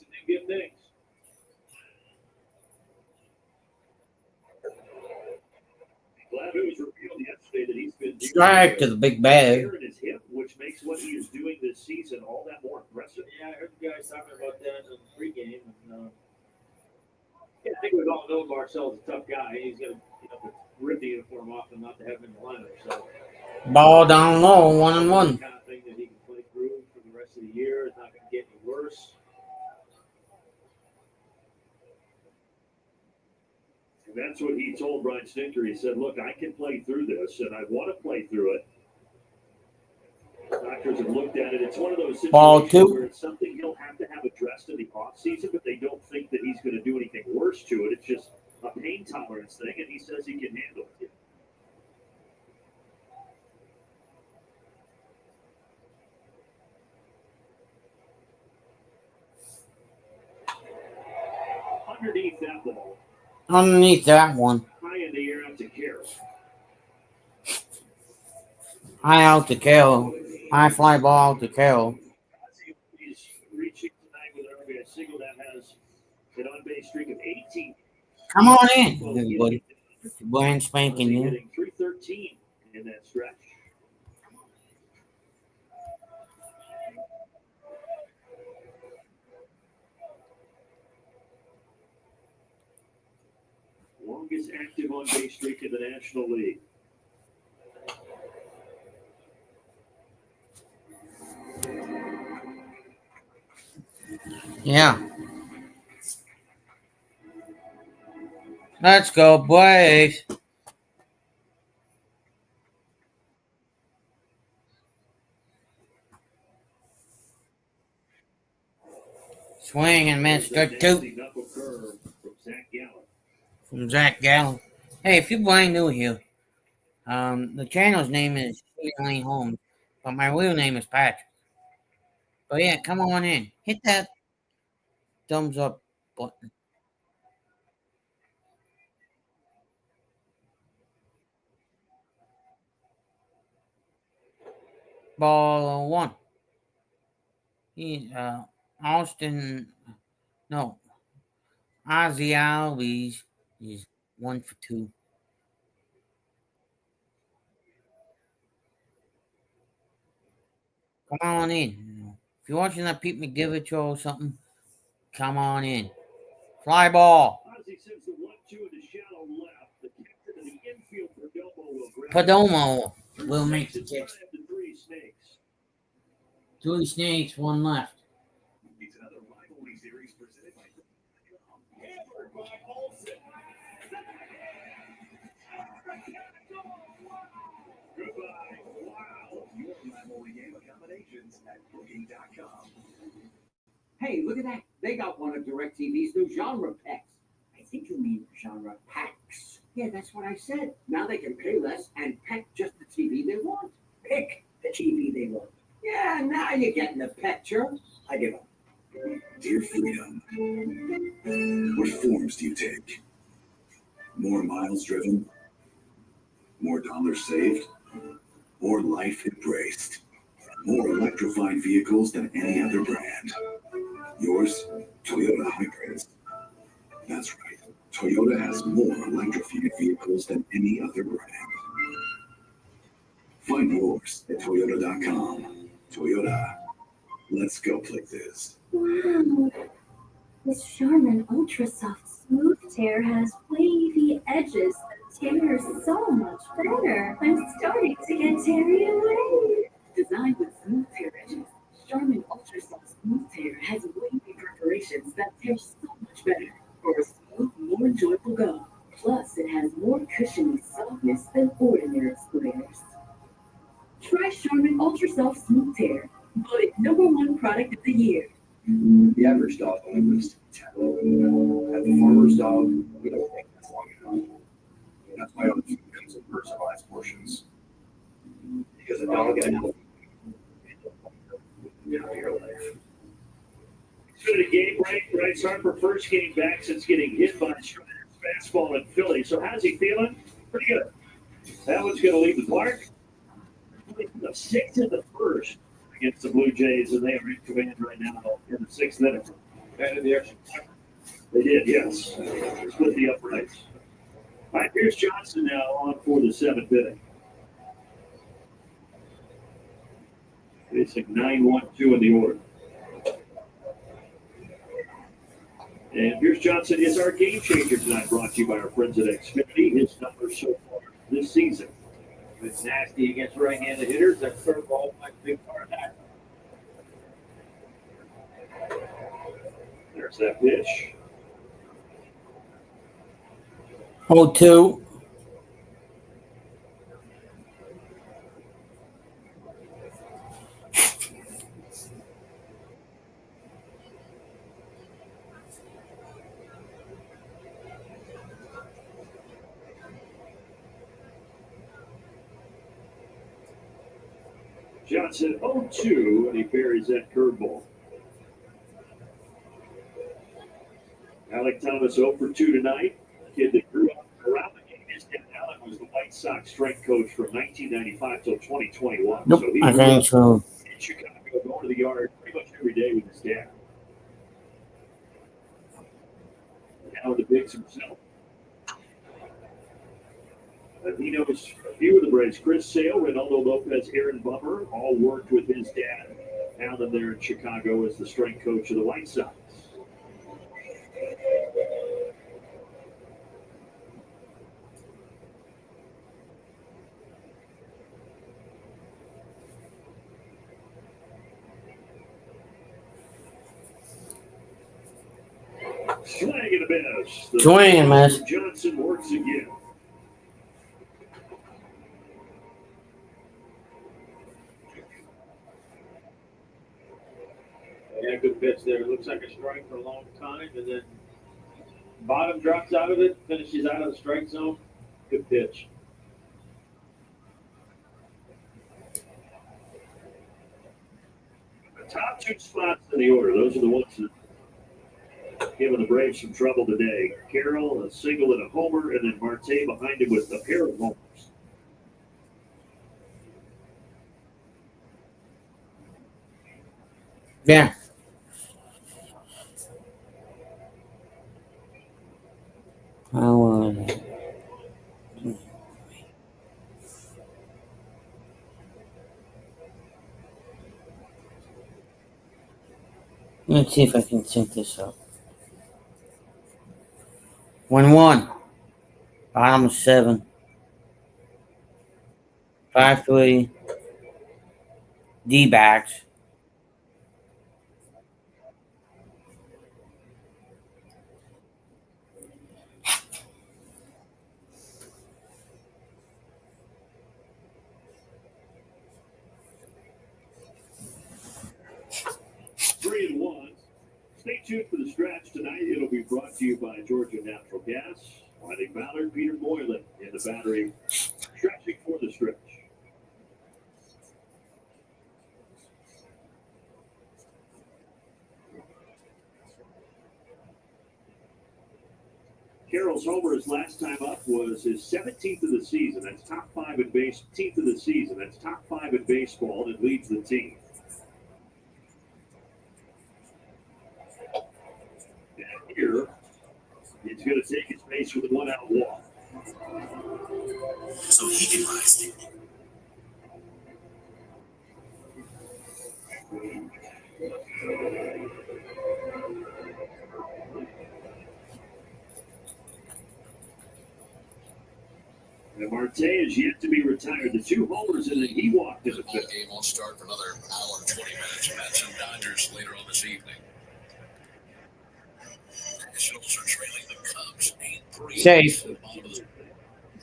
Strike to the Big Bear. Which makes what he is doing this season all that more impressive. Yeah, I heard you guys talking about that in the pregame. And, I think we all know Marcel's a tough guy. He's going to rip the uniform off and not to have him in the lineup. So Ball down low, 1-1. Kind of thing that he can play through for the rest of the year. It's not going to get any worse. And that's what he told Brian Stinker. He said, look, I can play through this, and I want to play through it. Doctors have looked at it. It's one of those situations where it's something he'll have to have addressed in the offseason, but they don't think that he's going to do anything worse to it. It's just a pain tolerance thing, and he says he can handle it. Underneath that ball. Underneath that one. High in the air out to Carroll. High out to Carroll. High fly ball to Carroll. He's reaching tonight with an RBI single that has an on-base streak of 18. Come on in, everybody. Brand spanking new. Hitting 313 in that stretch. Longest active on-base streak in the National League. Yeah. Let's go, Braves. Swing and miss. Strike 2. From Zac Gallen. Hey, if you're brand new here, the channel's name is Lane Holmes, but my real name is Patrick. But yeah, come on in. Hit that thumbs up button. Ball 1. Austin, no. Ozzy Albies is 1 for 2. Come on in. If you're watching that Pete McGivich show or something, come on in. Fly ball. Perdomo will make the catch. 3 snakes, 1 left. It's another rivalry series presented by Your rivalry game accommodations at Booking.com. Hey, look at that. They got one of DirecTV's new genre packs. I think you mean genre packs. Yeah, that's what I said. Now they can pay less and pack just the TV they want. Pick the TV they want. Yeah, now you're getting the picture. I give up. Dear Freedom, what forms do you take? More miles driven? More dollars saved? More life embraced? More electrified vehicles than any other brand? Yours, Toyota Hybrids. That's right. Toyota has more electrified vehicles than any other brand. Find yours at Toyota.com. Toyota. Let's go places. Wow. This Charmin Ultra Soft Smooth Tear has wavy edges that tear so much better. I'm starting to get teary away. Designed with smooth tear edges, Charmin Ultra Soft Smooth Tear has wavy perforations that tear so much better for a smooth, more enjoyable go. Plus, it has more cushiony softness than ordinary squares. Try Charmin Ultra Soft Smooth Tear, voted #1 product of the year. The average dog only lives to be 10. At the farmer's dog, we don't think that's long enough. That's why our food comes in personalized portions. Because a dog and a healthy your life. So the game break, right? It's our first game back since getting hit by Strider's fastball in Philly. So how's he feeling? Pretty good. That one's going to leave the park. The 6th in the first against the Blue Jays, and they are in command right now in the 6th inning. And the extra. They did, yes. Split the uprights. All right, here's Johnson now on for the 7th inning. It's a 9-1-2 in the order. And here's Johnson. It's our game changer tonight, brought to you by our friends at Xfinity. His numbers so far this season. It's nasty against right-handed hitters. That curveball might be a big part of that. There's that pitch. 0-2. Johnson 0-2, and he buries that curveball. Alec Thomas 0 for 2 tonight. Kid that grew up around the game. His dad, Alec, was the White Sox strength coach from 1995 till 2021. Nope, So he I grew think up so. in Chicago, going to the yard pretty much every day with his dad. Now the Bigs himself. He knows a few of the Braves. Chris Sale, Reynaldo Lopez, Aaron Bummer, all worked with his dad. Now that they're in Chicago as the strength coach of the White Sox. Swing and a miss. The Swing and a miss. Johnson works again. Yeah, good pitch there. Looks like a strike for a long time, and then bottom drops out of it, finishes out of the strike zone. Good pitch. The top 2 spots in the order, those are the ones that giving the Braves some trouble today. Carroll, a single and a homer, and then Marte behind him with a pair of homers. Yeah. Let's see if I can sync this up. 1-1. Bottom of 7. 5-3. Dbacks. Three and one. Stay tuned. tuned for the stretch. Tonight it'll be brought to you by Georgia Natural Gas. Riley Ballard, Peter Moylan in the battery, stretching for the stretch. Carroll's homer his last time up was his 17th of the season. That's top 5 in base. 10th of the season. That's top 5 in baseball, and it leads the team. And here, he's going to take his base with a 1-out walk. So he can rise. And Marte is yet to be retired. The 2 homers, and then he walked in the Ball fifth. game will start for another hour and 20 minutes. Mets and Dodgers later on this evening. Nationals are trailing the Cubs 8-3. Safe.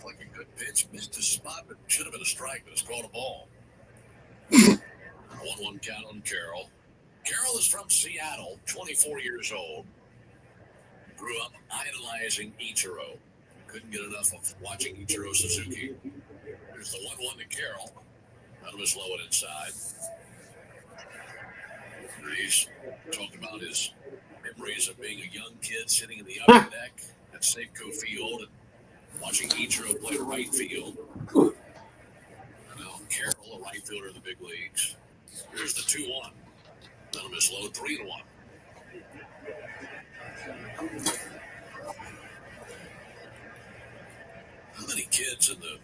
Like a good pitch, missed a spot, but should have been a strike, but it's called a ball. 1-1 count on Carroll. Carroll is from Seattle, 24 years old. Grew up idolizing Ichiro. Couldn't get enough of watching Ichiro Suzuki. There's the 1-1 to Carroll. Out of his low and inside. He's talking about his memories of being a young kid sitting in the upper deck at Safeco Field and watching Ichiro play right field. Now Carroll, a right fielder in the big leagues. Here's the 2-1. Out of his low, 3-1. How many kids in the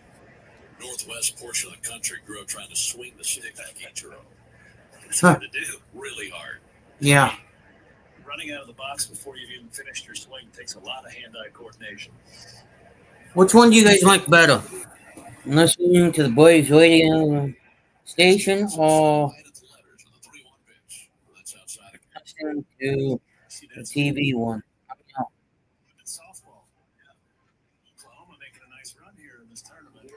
northwest portion of the country grew up trying to swing the stick like Ichiro? It's hard to do. Really hard. Yeah. Running out of the box before you've even finished your swing takes a lot of hand-eye coordination. Which one do you guys like better? Listening to the Braves radio station or listening to the TV one? It's softball. Yeah. Oklahoma making a nice run here in this tournament.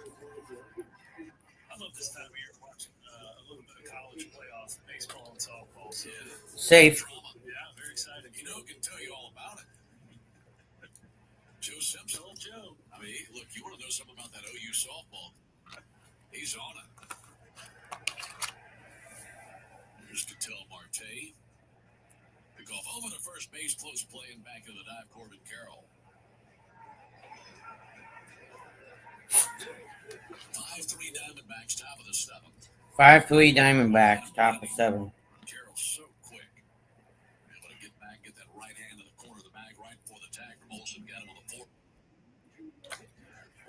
I love this time of year watching a little bit of college playoff baseball and softball. So. Safe. Yeah, very excited. You know who can tell you all about it? Joe Simpson. Old Joe. I mean, look, you want to know something about that OU softball? He's on it. Here's Cattell Marte. Pick off over to first base, close play, and back in the dive, Corbin Carroll. 5-3 Diamondbacks, top of the 7th. 5-3 Diamondbacks, top of 7. Carroll's so quick. Able to get back, get that right hand to the corner of the bag right before the tag from Olsen. Got him on the 4th.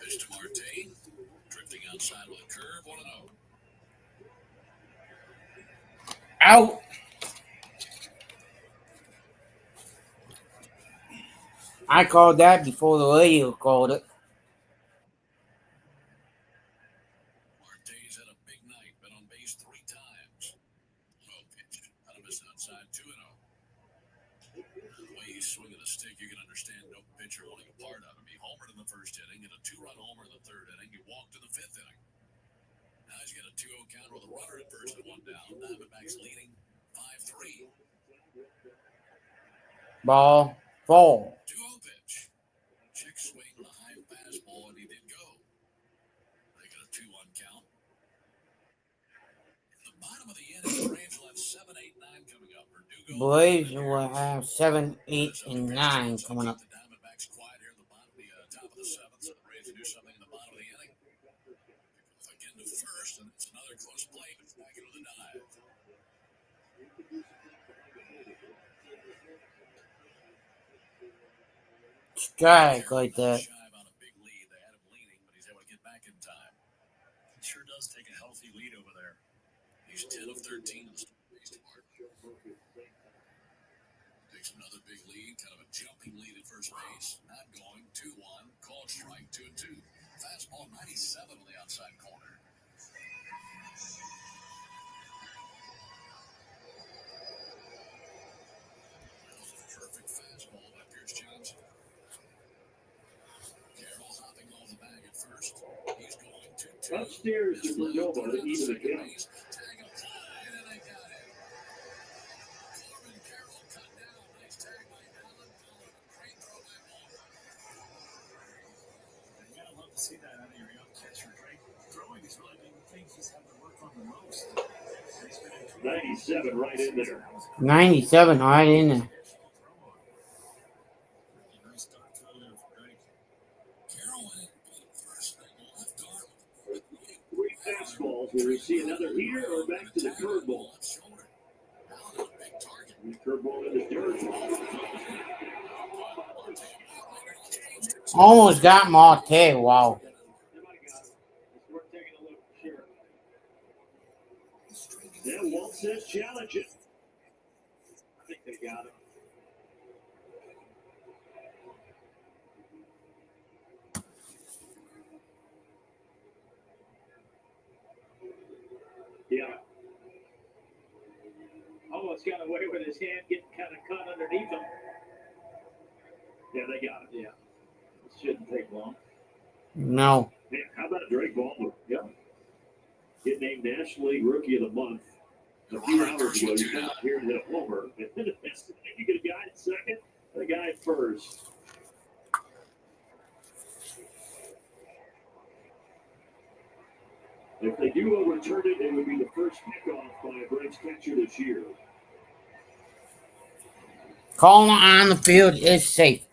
Pitch to Marte. Drifting outside with a curve, 1-0. Out. I called that before the radio called it. Marte's had a big night, been on base 3 times. Low pitch, out of his outside, 2-0. The way he's swinging the stick, you can understand no pitcher wanting a part of him. He homered in the first inning, and a 2-run homer in the 3rd inning. He walked in the 5th inning. Now he's got a 2-0 count with a runner at first and 1 down. Diamondbacks leading 5-3. Ball. 4. 2-0 pitch. Check swing, the high fastball, and he did go. They got a 2-1 count. In the bottom of the inning, the Braves will have 7, 8, 9 coming up. Braves will have 7, 8, and 9 coming up. The Diamondbacks quiet here in the bottom, top of the 7th, so the Braves will do something in the bottom of the inning. Again to first, and it's another close play, but back into the dive. Strike like that. Shy about a big lead. They had him leading, but he's able to get back in time. It sure does take a healthy lead over there. He's 10 of 13 in the base department. Takes another big lead, kind of a jumping lead at first base. Not going, 2-1. Called strike, 2-2. Fastball 97 on the outside corner. Perfect fastball by Pierce Johnson. Carroll hopping off the bag at first. He's going 2-2. Upstairs to Verdomo to even the count. Tag applied, and they got it. Corbin Carroll cut down. Nice tag 97 right in there. 97 right in there. Three fastballs. Will we see another heater or back to the curveball? The curveball in the dirt. Almost got Marte. Wow. Now Walt says challenge it. I think they got it. Yeah. Almost got away with his hand getting kind of caught underneath him. Yeah, they got it. Yeah. It shouldn't take long. No. Man, how about Drake Baldwin? Yeah. Get named National League Rookie of the Month. A few hours ago, you come out here and hit a homer. You get a guy at second, and a guy at first. If they do overturn it, it would be the first pickoff by a Braves catcher this year. Calling on the field is safe.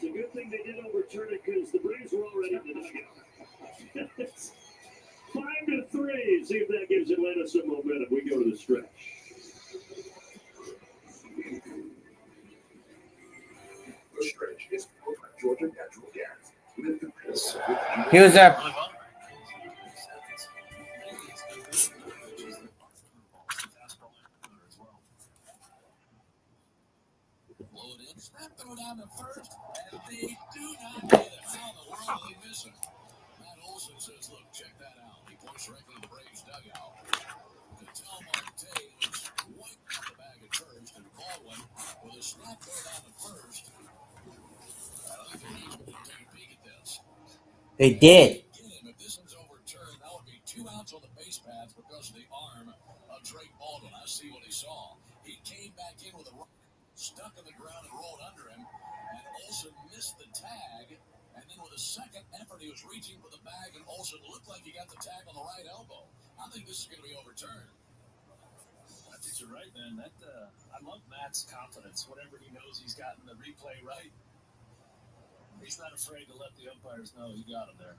It's a good thing they did overturn it because the Braves were already in the dugout. 5-3. See if that gives Atlanta some momentum. We go to the stretch. The stretch is powered by Georgia Natural Gas. Live the pace with Here's that. Snap throw down to first, and they do not get it. How in the world are they missing? Matt Olson says, look, check that out. He points directly to the Braves dugout. Cattell Marte was wiped out the bag at first, and Baldwin with a snap throw down to first. I think the Braves will take a peek at this. They did. If this was overturned, that would be 2 outs on the base paths because of the arm of Drake Baldwin. I see what he saw. He came back in with a rock, stuck in the ground and rolled under him, and Olson missed the tag, and then with a second effort, he was reaching for the bag, and Olson looked like he got the tag on the right elbow. I think this is going to be overturned. I think you're right, man. I love Matt's confidence. Whatever he knows, he's gotten the replay right. He's not afraid to let the umpires know he got him there.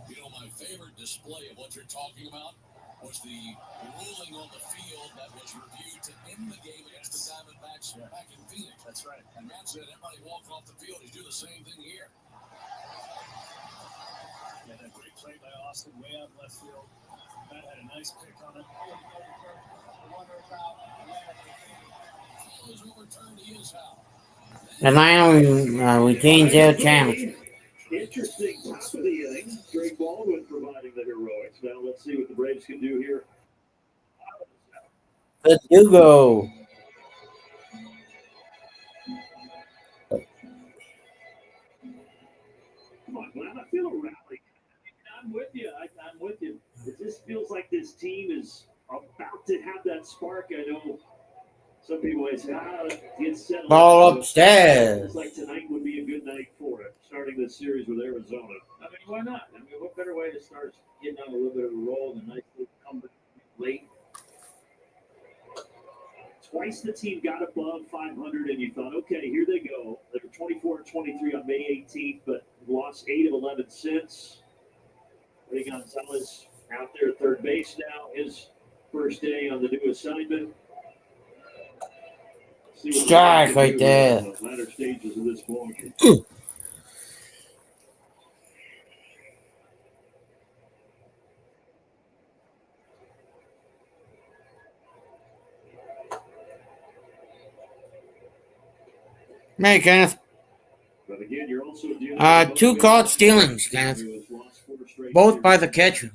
You know, my favorite display of what you're talking about was the ruling on the field that was reviewed to end the game against the Diamondbacks back in Phoenix. That's right. And Matt said everybody walk off the field. He's doing the same thing here. Yeah, that great play by Austin way out in left field. Matt had a nice pick on it. Atlanta retains their challenge. Interesting top of the inning. Drake Baldwin providing the heroics. Now let's see what the Braves can do here. The Dugo. Come on, Glenn. I feel a rally. I'm with you. I'm with you. It just feels like this team is about to have that spark. I know some people always say, get settled. Ball upstairs. It's like tonight would be a good night for it, starting this series with Arizona. I mean, why not? I mean, what better way to start getting on a little bit of a roll than a nice little comeback late? Twice the team got above 500, and you thought, okay, here they go. They were 24-23 on May 18th, but lost 8 of 11 since. Eddie Gonzalez out there at third base now, his first day on the new assignment. Strike right there. The latter stages of this ball game. Hey, Kenneth. But again, you're also dealing 2 caught stealings, Kenneth. Both by the catcher.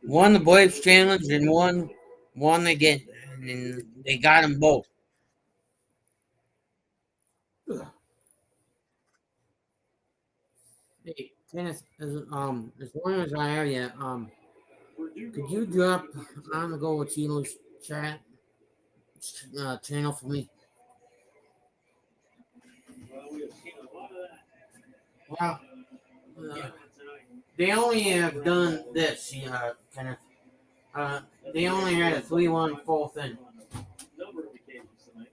One the Braves challenged and one they didn't. And they got them both. Hey, Kenneth, as long as I have you, could you drop on the Go with Chilo's chat? channel for me. Well, we have seen a lot of Well, that. they only have done this, they only had a 3-1 fourth inning. Number of occasions tonight.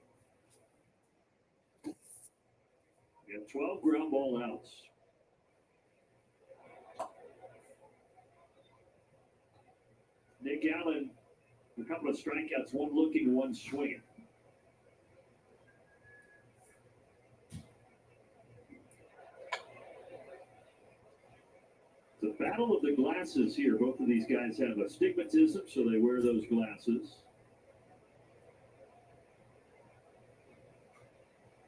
We have 12 ground ball outs. Nick Allen, a couple of strikeouts, one looking, one swinging. The battle of the glasses here. Both of these guys have astigmatism, so they wear those glasses.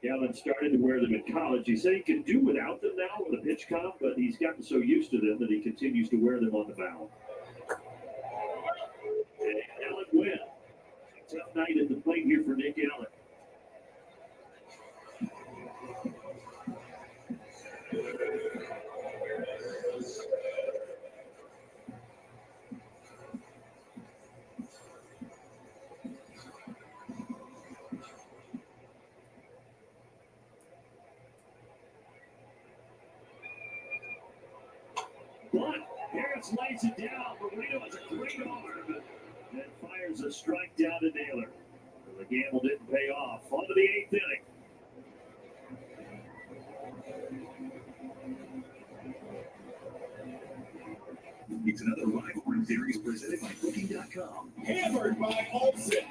Gallen started to wear them in college. He said he could do without them now with a pitch comp, but he's gotten so used to them that he continues to wear them on the mound. And Allen wins. A tough night at the plate here for Nick Allen. But Harris lays it down. Marino has a great arm. Then fires a strike down to Naylor. The gamble didn't pay off. On to the 8th inning. It's another rivalry series presented by Booking.com. Hammered by Olsen.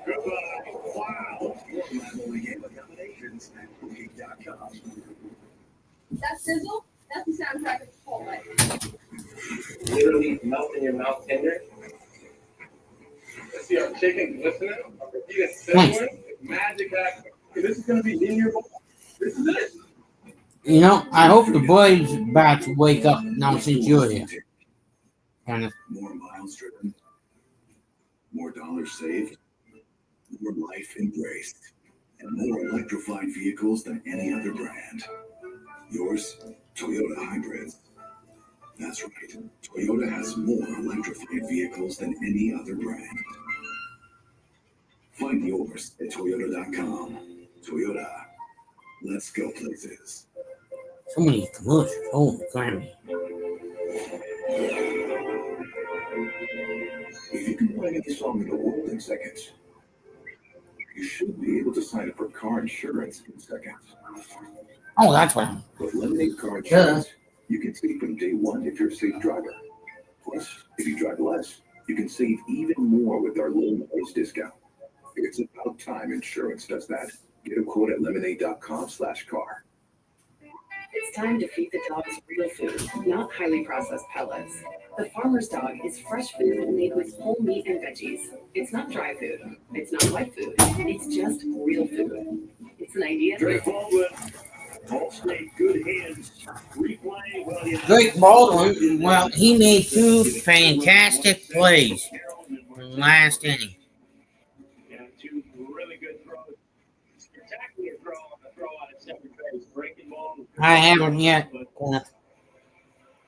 Goodbye. Wow. More rivalry game accommodations at Booking.com. That sizzle, that's the soundtrack of Chipotle. Literally melt in your mouth tender. Let's see our chicken glistening. Our fajita sizzling. Magic that. This is going to be in your bowl. This is it. You know, I hope the Braves bats wake up now since you're here. Kind of. More miles driven, more dollars saved, more life embraced, and more electrified vehicles than any other brand. Yours, Toyota Hybrids. That's right. Toyota has more electrified vehicles than any other brand. Find yours at Toyota.com. Toyota. Let's go places. So many commercials. Oh, Grammy. If you can play any song in the world in seconds, you should be able to sign up for car insurance in seconds. Oh, that's what I'm. With Lemonade Car Insurance, you can save from day one if you're a safe driver. Plus, if you drive less, you can save even more with our low price discount. It's about time insurance does that. Get a quote at lemonade.com/car. It's time to feed the dogs real food, not highly processed pellets. The farmer's dog is fresh food made with whole meat and veggies. It's not dry food. It's not wet food. It's just real food. It's an idea. Drake Baldwin. Ball stayed good hands. Replay. Well, Drake Baldwin, well, he made 2 fantastic plays last inning. Yeah, 2 really good throws. Spectacular throw on the throw out at second base. Breaking ball. I haven't yet.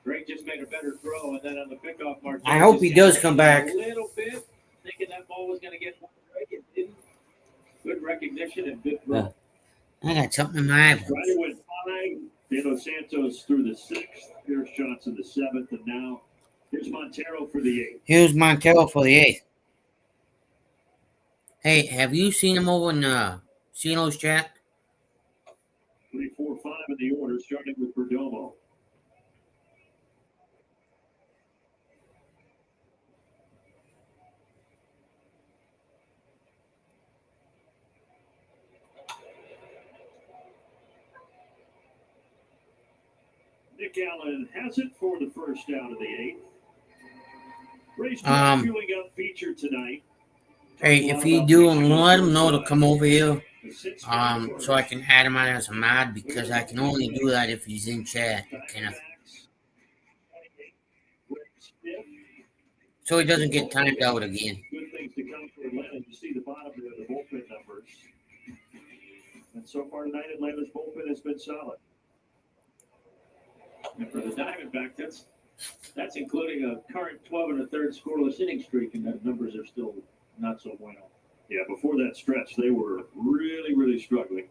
Drake just made a better throw, and then on the pickoff, Mark. I hope he does come back. A little bit, thinking that ball was going to get Drake. It didn't. Good recognition and good throw. I got something in my eye. Ryder went 5. Dano Santos through the 6th. Pierce Johnson the 7th, and now here's Montero for the 8th. Here's Montero for the 8th. Hey, have you seen him over in Cino's chat? 3, 4, 5 in the order, starting with Perdomo. Nick Allen has it for the first out of the 8th. Braves fueling up feature tonight. Hey, if you do, let him know to come over here. So I can add him on as a mod, because I can only do that if he's in chat. Kind of. So he doesn't get timed out again. Good things to come for Atlanta. You see the bottom there, the bullpen numbers. And so far tonight, Atlanta's bullpen has been solid. And for the Diamondbacks, that's That's including a current 12 and a third scoreless inning streak, and the numbers are still not so bueno. Yeah, before that stretch, they were really, really struggling.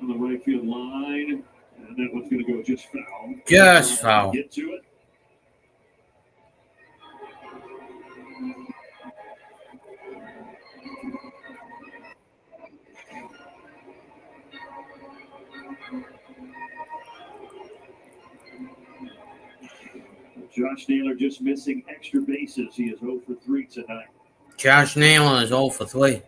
On the right field line, and that one's going to go just foul. Just foul. Get to it. Josh Naylor just missing extra bases. He is 0 for 3 tonight. Josh Naylor is 0 for 3.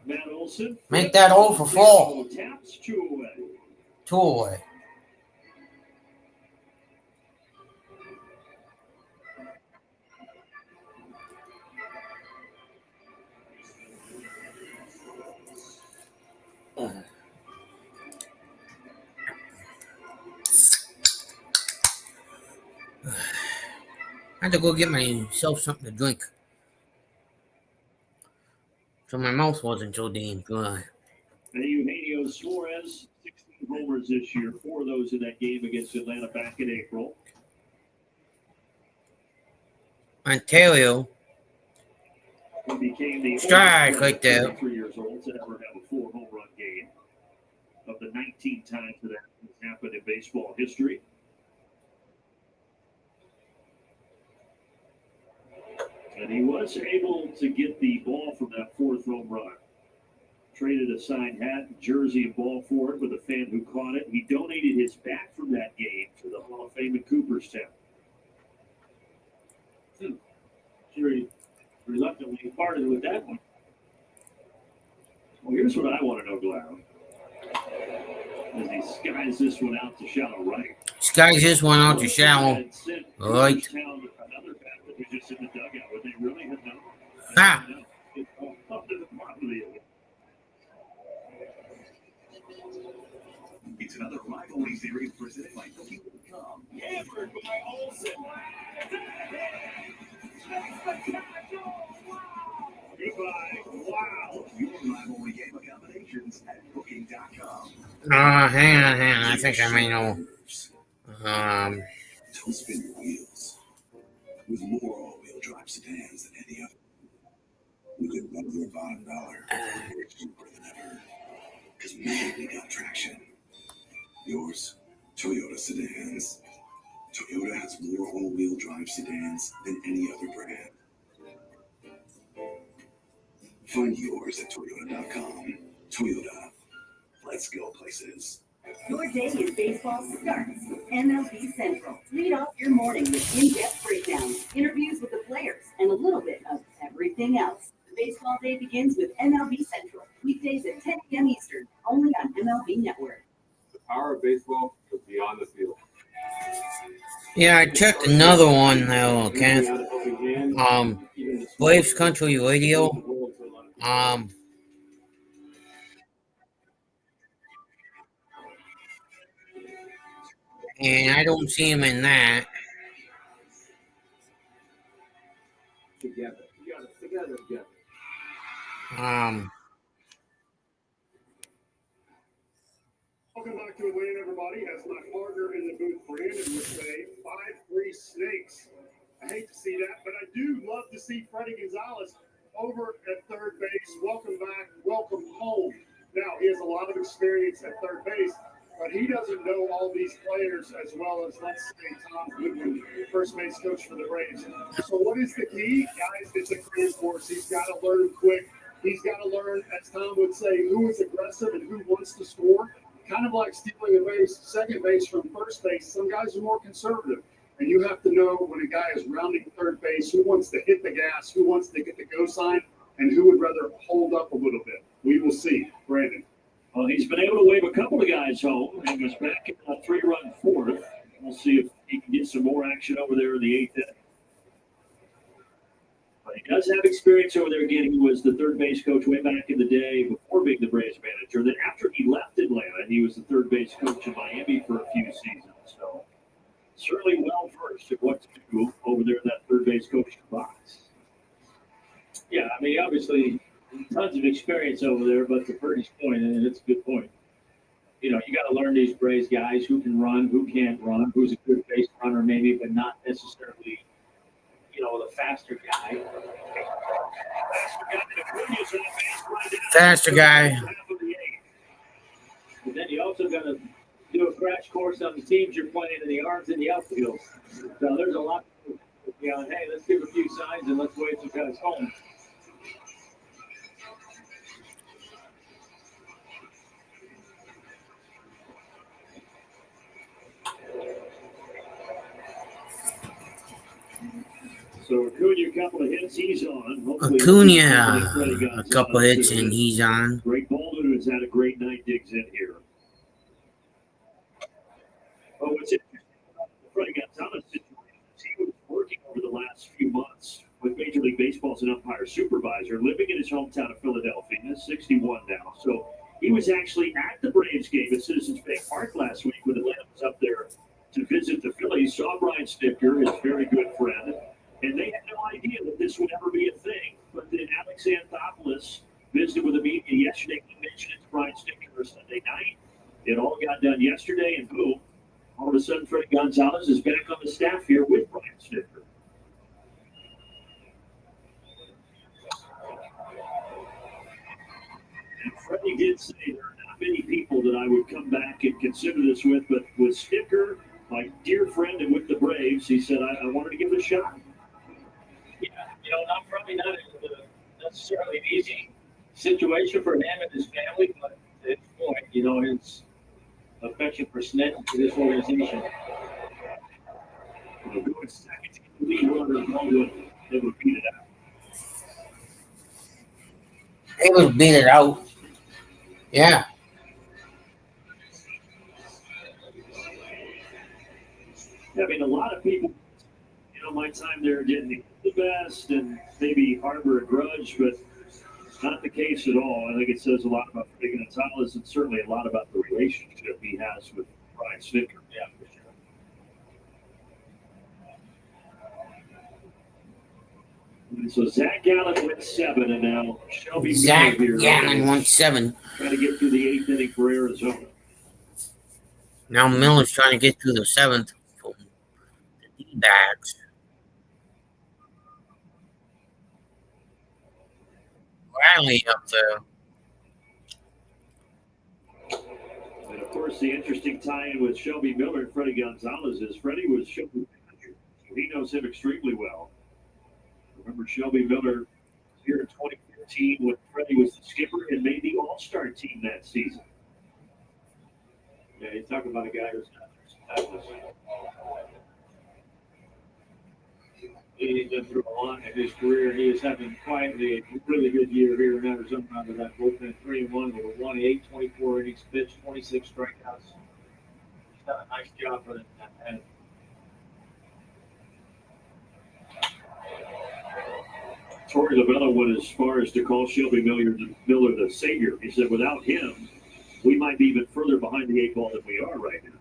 Matt Olson. Make that 0 for 4. Taps 2 away. 2 away. I had to go get myself something to drink. So my mouth wasn't so damn dry. And Eugenio Suarez, 16 homers this year, 4 of those in that game against Atlanta back in April. Ontario. He became the strike right there. 3 years old to ever have a 4 home run game of the 19 times that has happened in baseball history. And he was able to get the ball from that 4th home run. Traded a signed hat, jersey, and ball for it with a fan who caught it. He donated his bat from that game to the Hall of Fame in Cooperstown. Sure, he reluctantly parted with that one. Well, here's what I want to know, Glau. As he skies this one out to shallow right. Skies this one out to shallow right. Another bat that was just in the dugout. Would they really have known? Ha! It's all up to the bottom of the other. It's another rivalry series presented by Cookie.com. Hammered by Olsen. Goodbye. Wow. Your rivalry game accommodations at Booking.com. Hang on. I think I may know. Don't spin your wheels. With more all-wheel drive sedans than any other, you can run your bottom dollar cheaper than ever. Because man, we got traction. Yours, Toyota sedans. Toyota has more all-wheel drive sedans than any other brand. Find yours at Toyota.com. Toyota. Let's go places. Your day in baseball starts with MLB Central. Lead off your morning with in-depth breakdowns, interviews with the players, and a little bit of everything else. The baseball day begins with MLB Central. Weekdays at 10 a.m. Eastern, only on MLB Network. The power of baseball is beyond the field. Yeah, I checked another one though, Kenneth. Braves Country Radio. And I don't see him in that. Together. Welcome back to Atlanta, everybody. As my partner in the booth, Brandon, would say, 5-3 Snakes. I hate to see that, but I do love to see Freddie Gonzalez over at third base. Welcome back. Welcome home. Now, he has a lot of experience at third base, but he doesn't know all these players as well as, let's say, Tom Goodwin, first base coach for the Braves. So what is the key? Guys, it's a career course. He's got to learn quick. He's got to learn, as Tom would say, who is aggressive and who wants to score. Kind of like stealing a base, second base from first base. Some guys are more conservative. And you have to know when a guy is rounding third base, who wants to hit the gas, who wants to get the go sign, and who would rather hold up a little bit. We will see. Brandon. Well, he's been able to wave a couple of guys home and was back in a 3-run fourth. We'll see if he can get some more action over there in the 8th inning. But he does have experience over there again. He was the third base coach way back in the day before being the Braves manager. Then after he left Atlanta and he was the third base coach in Miami for a few seasons. So certainly well versed at what to do over there in that third base coaching box. Yeah, I mean, obviously, tons of experience over there, but to Purdy's point, and it's a good point, you know, you got to learn these Braves guys who can run, who can't run, who's a good base runner maybe, but not necessarily, you know, the faster guy. Faster guy. But then you also got to do a crash course on the teams you're playing in the arms and the outfield. So there's a lot beyond, hey, let's give a few signs and let's wait till guys home. So Acuna, a couple of hits, he's on. Hopefully Acuna, a couple hits, and he's on. Greg Baldwin, who's had a great night, digs in here. Oh, what's interesting about the Freddie Gonzalez situation is he was working over the last few months with Major League Baseball as an umpire supervisor, living in his hometown of Philadelphia. He's 61 now. So he was actually at the Braves game at Citizens Bank Park last week when Atlanta was up there to visit the Phillies. Saw Brian Snitker, his very good friend. And they had no idea that this would ever be a thing. But then Alex Anthopoulos visited with the media yesterday. He mentioned it to Brian Snitker Sunday night. It all got done yesterday, and boom, all of a sudden Freddie Gonzalez is back on the staff here with Brian Snitker. And Freddie did say there are not many people that I would come back and consider this with, but with Snitker, my dear friend, and with the Braves, he said, I wanted to give it a shot. Yeah, you know, probably not necessarily an easy situation for him and his family, but at this point, you know, his affection for Snit and this organization. We'll go in second to the lead runner, Baldwin, they would beat it out. They would beat it out. Yeah. I mean, a lot of people, you know, my time there didn't the best and maybe harbor a grudge, but not the case at all. I think it says a lot about Freddie Gonzalez and certainly a lot about the relationship he has with Brian Snitker. Yeah, for sure. So Zac Gallen went 7, and now Shelby Zac Miller here. Gallen went 7. Trying to get through the 8th inning for Arizona. Now Miller's trying to get through the 7th for the D-backs. Riley up there. And of course, the interesting tie-in with Shelby Miller and Freddie Gonzalez is Freddie was Shelby's manager, so he knows him extremely well. Remember Shelby Miller here in 2015 when Freddie was the skipper and made the All-Star team that season. Yeah, you talk about a guy who's not established. He's been through a lot in his career. He is having quietly a really good year here in Arizona out of that bullpen. 3-1 with a 1-8, 24 innings pitched, 26 strikeouts. He's done a nice job for them. And Torrey Lovella went as far as to call Shelby Miller the savior. He said, without him, we might be even further behind the 8 ball than we are right now.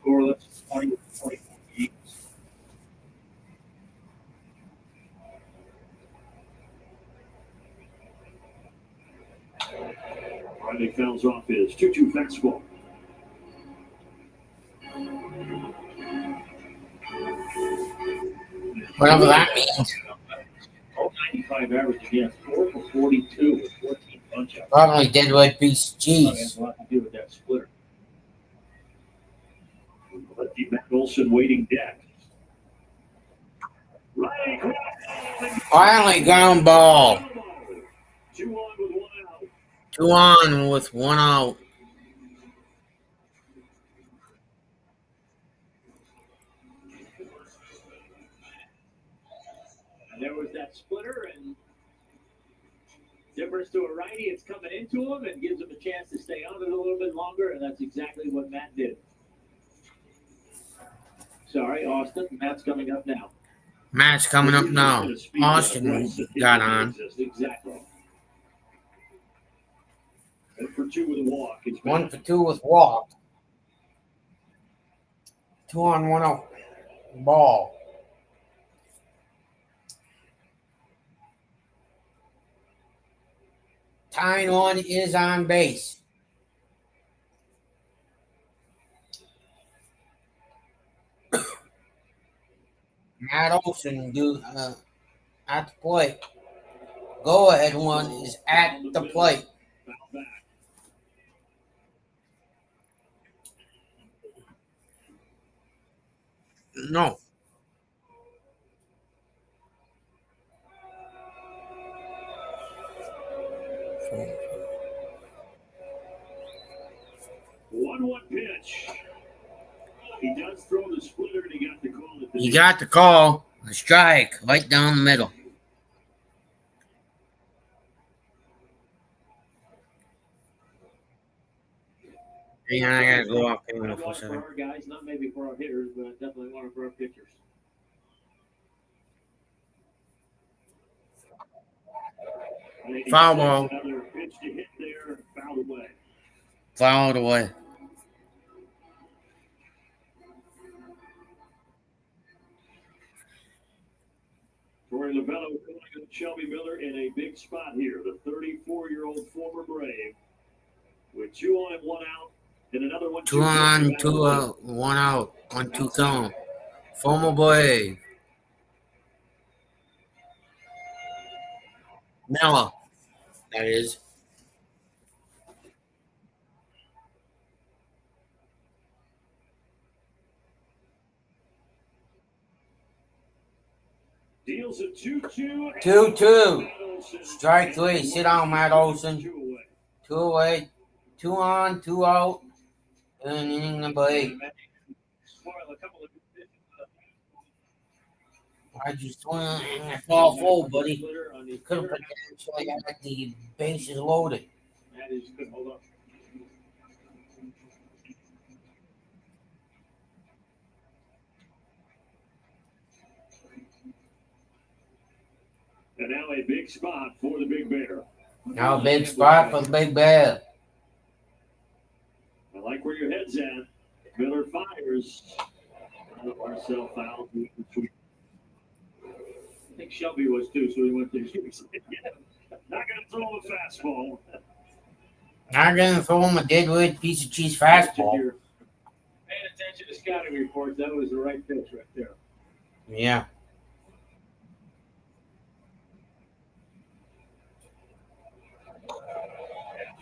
Scoreless, 20-24. Riley fouls off his 2-2 fastball. Whatever that means. 95 average, yes. 4 for 42 with 14 punch-outs. Probably deadwood piece of cheese. Has a lot to do with that splitter. Lefty Matt Olson waiting deck. Finally, ground ball. 2 on with 1 out. 2 on with 1 out. And there was that splitter, and difference to a righty, it's coming into him and gives him a chance to stay on it a little bit longer, and that's exactly what Matt did. Sorry, Austin. Matt's coming up now. Matt's coming up now. Austin got on. Exactly. 1 for 2 with a walk. It's 1 for 2 with walk. 2 on 1 out. Ball. Tying one is on base. Matt Olson at the plate. Go ahead one is at the plate. No. One pitch. He does throw the splitter, and he got the call. He got the call. A strike right down the middle. Yeah, I gotta go off camera for a For second. our guys, not maybe for our hitters, but definitely one for our pitchers. Foul ball. Another pitch to hit there, fouled away. Fouled away. Torrey Lovello calling on Shelby Miller in a big spot here. The 34-year-old former Brave with 2 on and 1 out, and another 1. 2 on, 2 out, 1 out, 1-2 count. Former Brave. Miller. That is. Deals a 2-2. 2-2. Strike 3. Sit down, Matt Olson. 2 away. 2 on, 2 out. And inning number 8. Why'd you swing and fall full, buddy? Could have potentially had the bases loaded. That is good. Hold on. And now a big spot for the Big Bear. Now a big spot for the Big Bear. I like where your head's at. Miller fires. Marcel foul. I think Shelby was too, so he went there. Not going to throw him a fastball. Not gonna throw him a deadwood piece of cheese fastball. Paying attention to scouting reports, that was the right pitch right there. Yeah.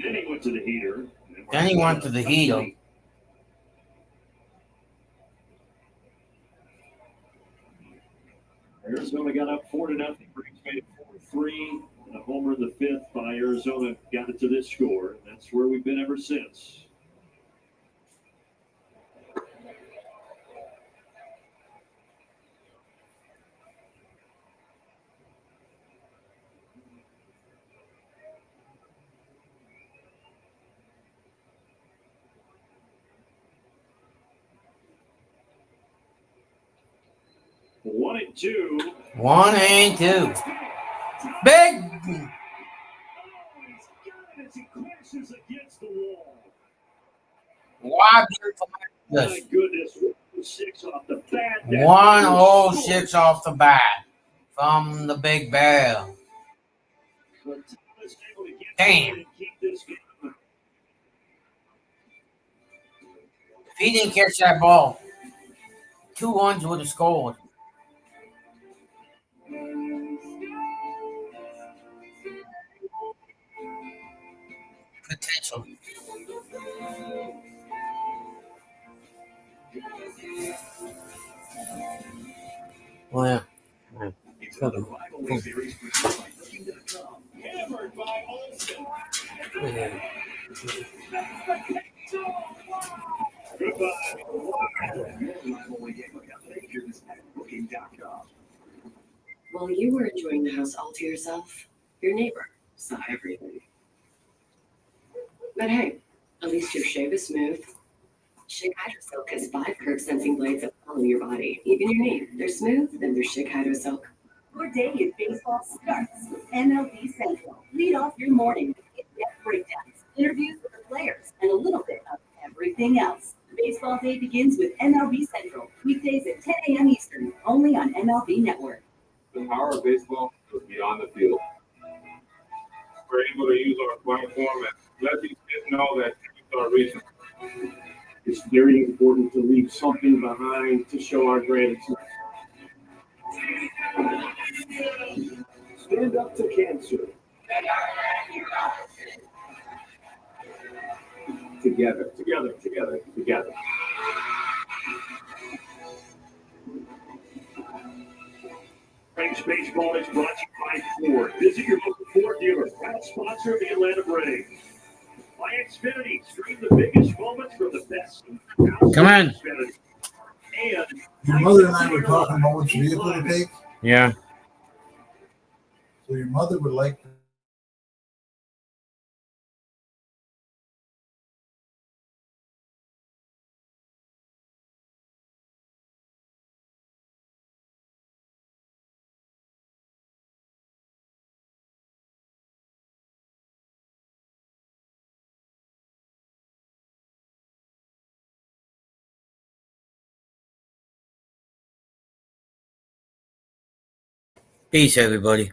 Then he went to the heater. Then he went to the heater. Arizona got up 4-0. Braves made it 4-3. And a homer in the 5th by Arizona got it to this score. That's where we've been ever since. One and two. 1-2. Big. Why My goodness, 106 off the bat. 106 off the bat from the Big Bear. Damn. If he didn't catch that ball, 2 runs would have scored. Potential. Oh, yeah. While you were enjoying the house all to yourself, your neighbor saw everything. But hey, at least your shave is smooth. Schick Hydro Silk has 5 curve sensing blades that follow your body, even your knee. They're smooth, then they're Schick Hydro Silk. Your day in baseball starts with MLB Central. Lead off your morning with in-depth breakdowns, interviews with the players, and a little bit of everything else. Baseball Day begins with MLB Central, weekdays at 10 a.m. Eastern, only on MLB Network. The power of baseball goes beyond the field. We're able to use our platform and let these kids know that dreams are reachable. It's very important to leave something behind to show our gratitude. Stand up to cancer. Together, together, together, together. Braves Baseball is brought to you by Ford. Visit your local Ford dealer, proud sponsor of the Atlanta Braves. By Xfinity, stream the biggest moments from the best. Come on. And Your mother and I were talking about which vehicle to take. Yeah. So your mother would like. Peace, everybody.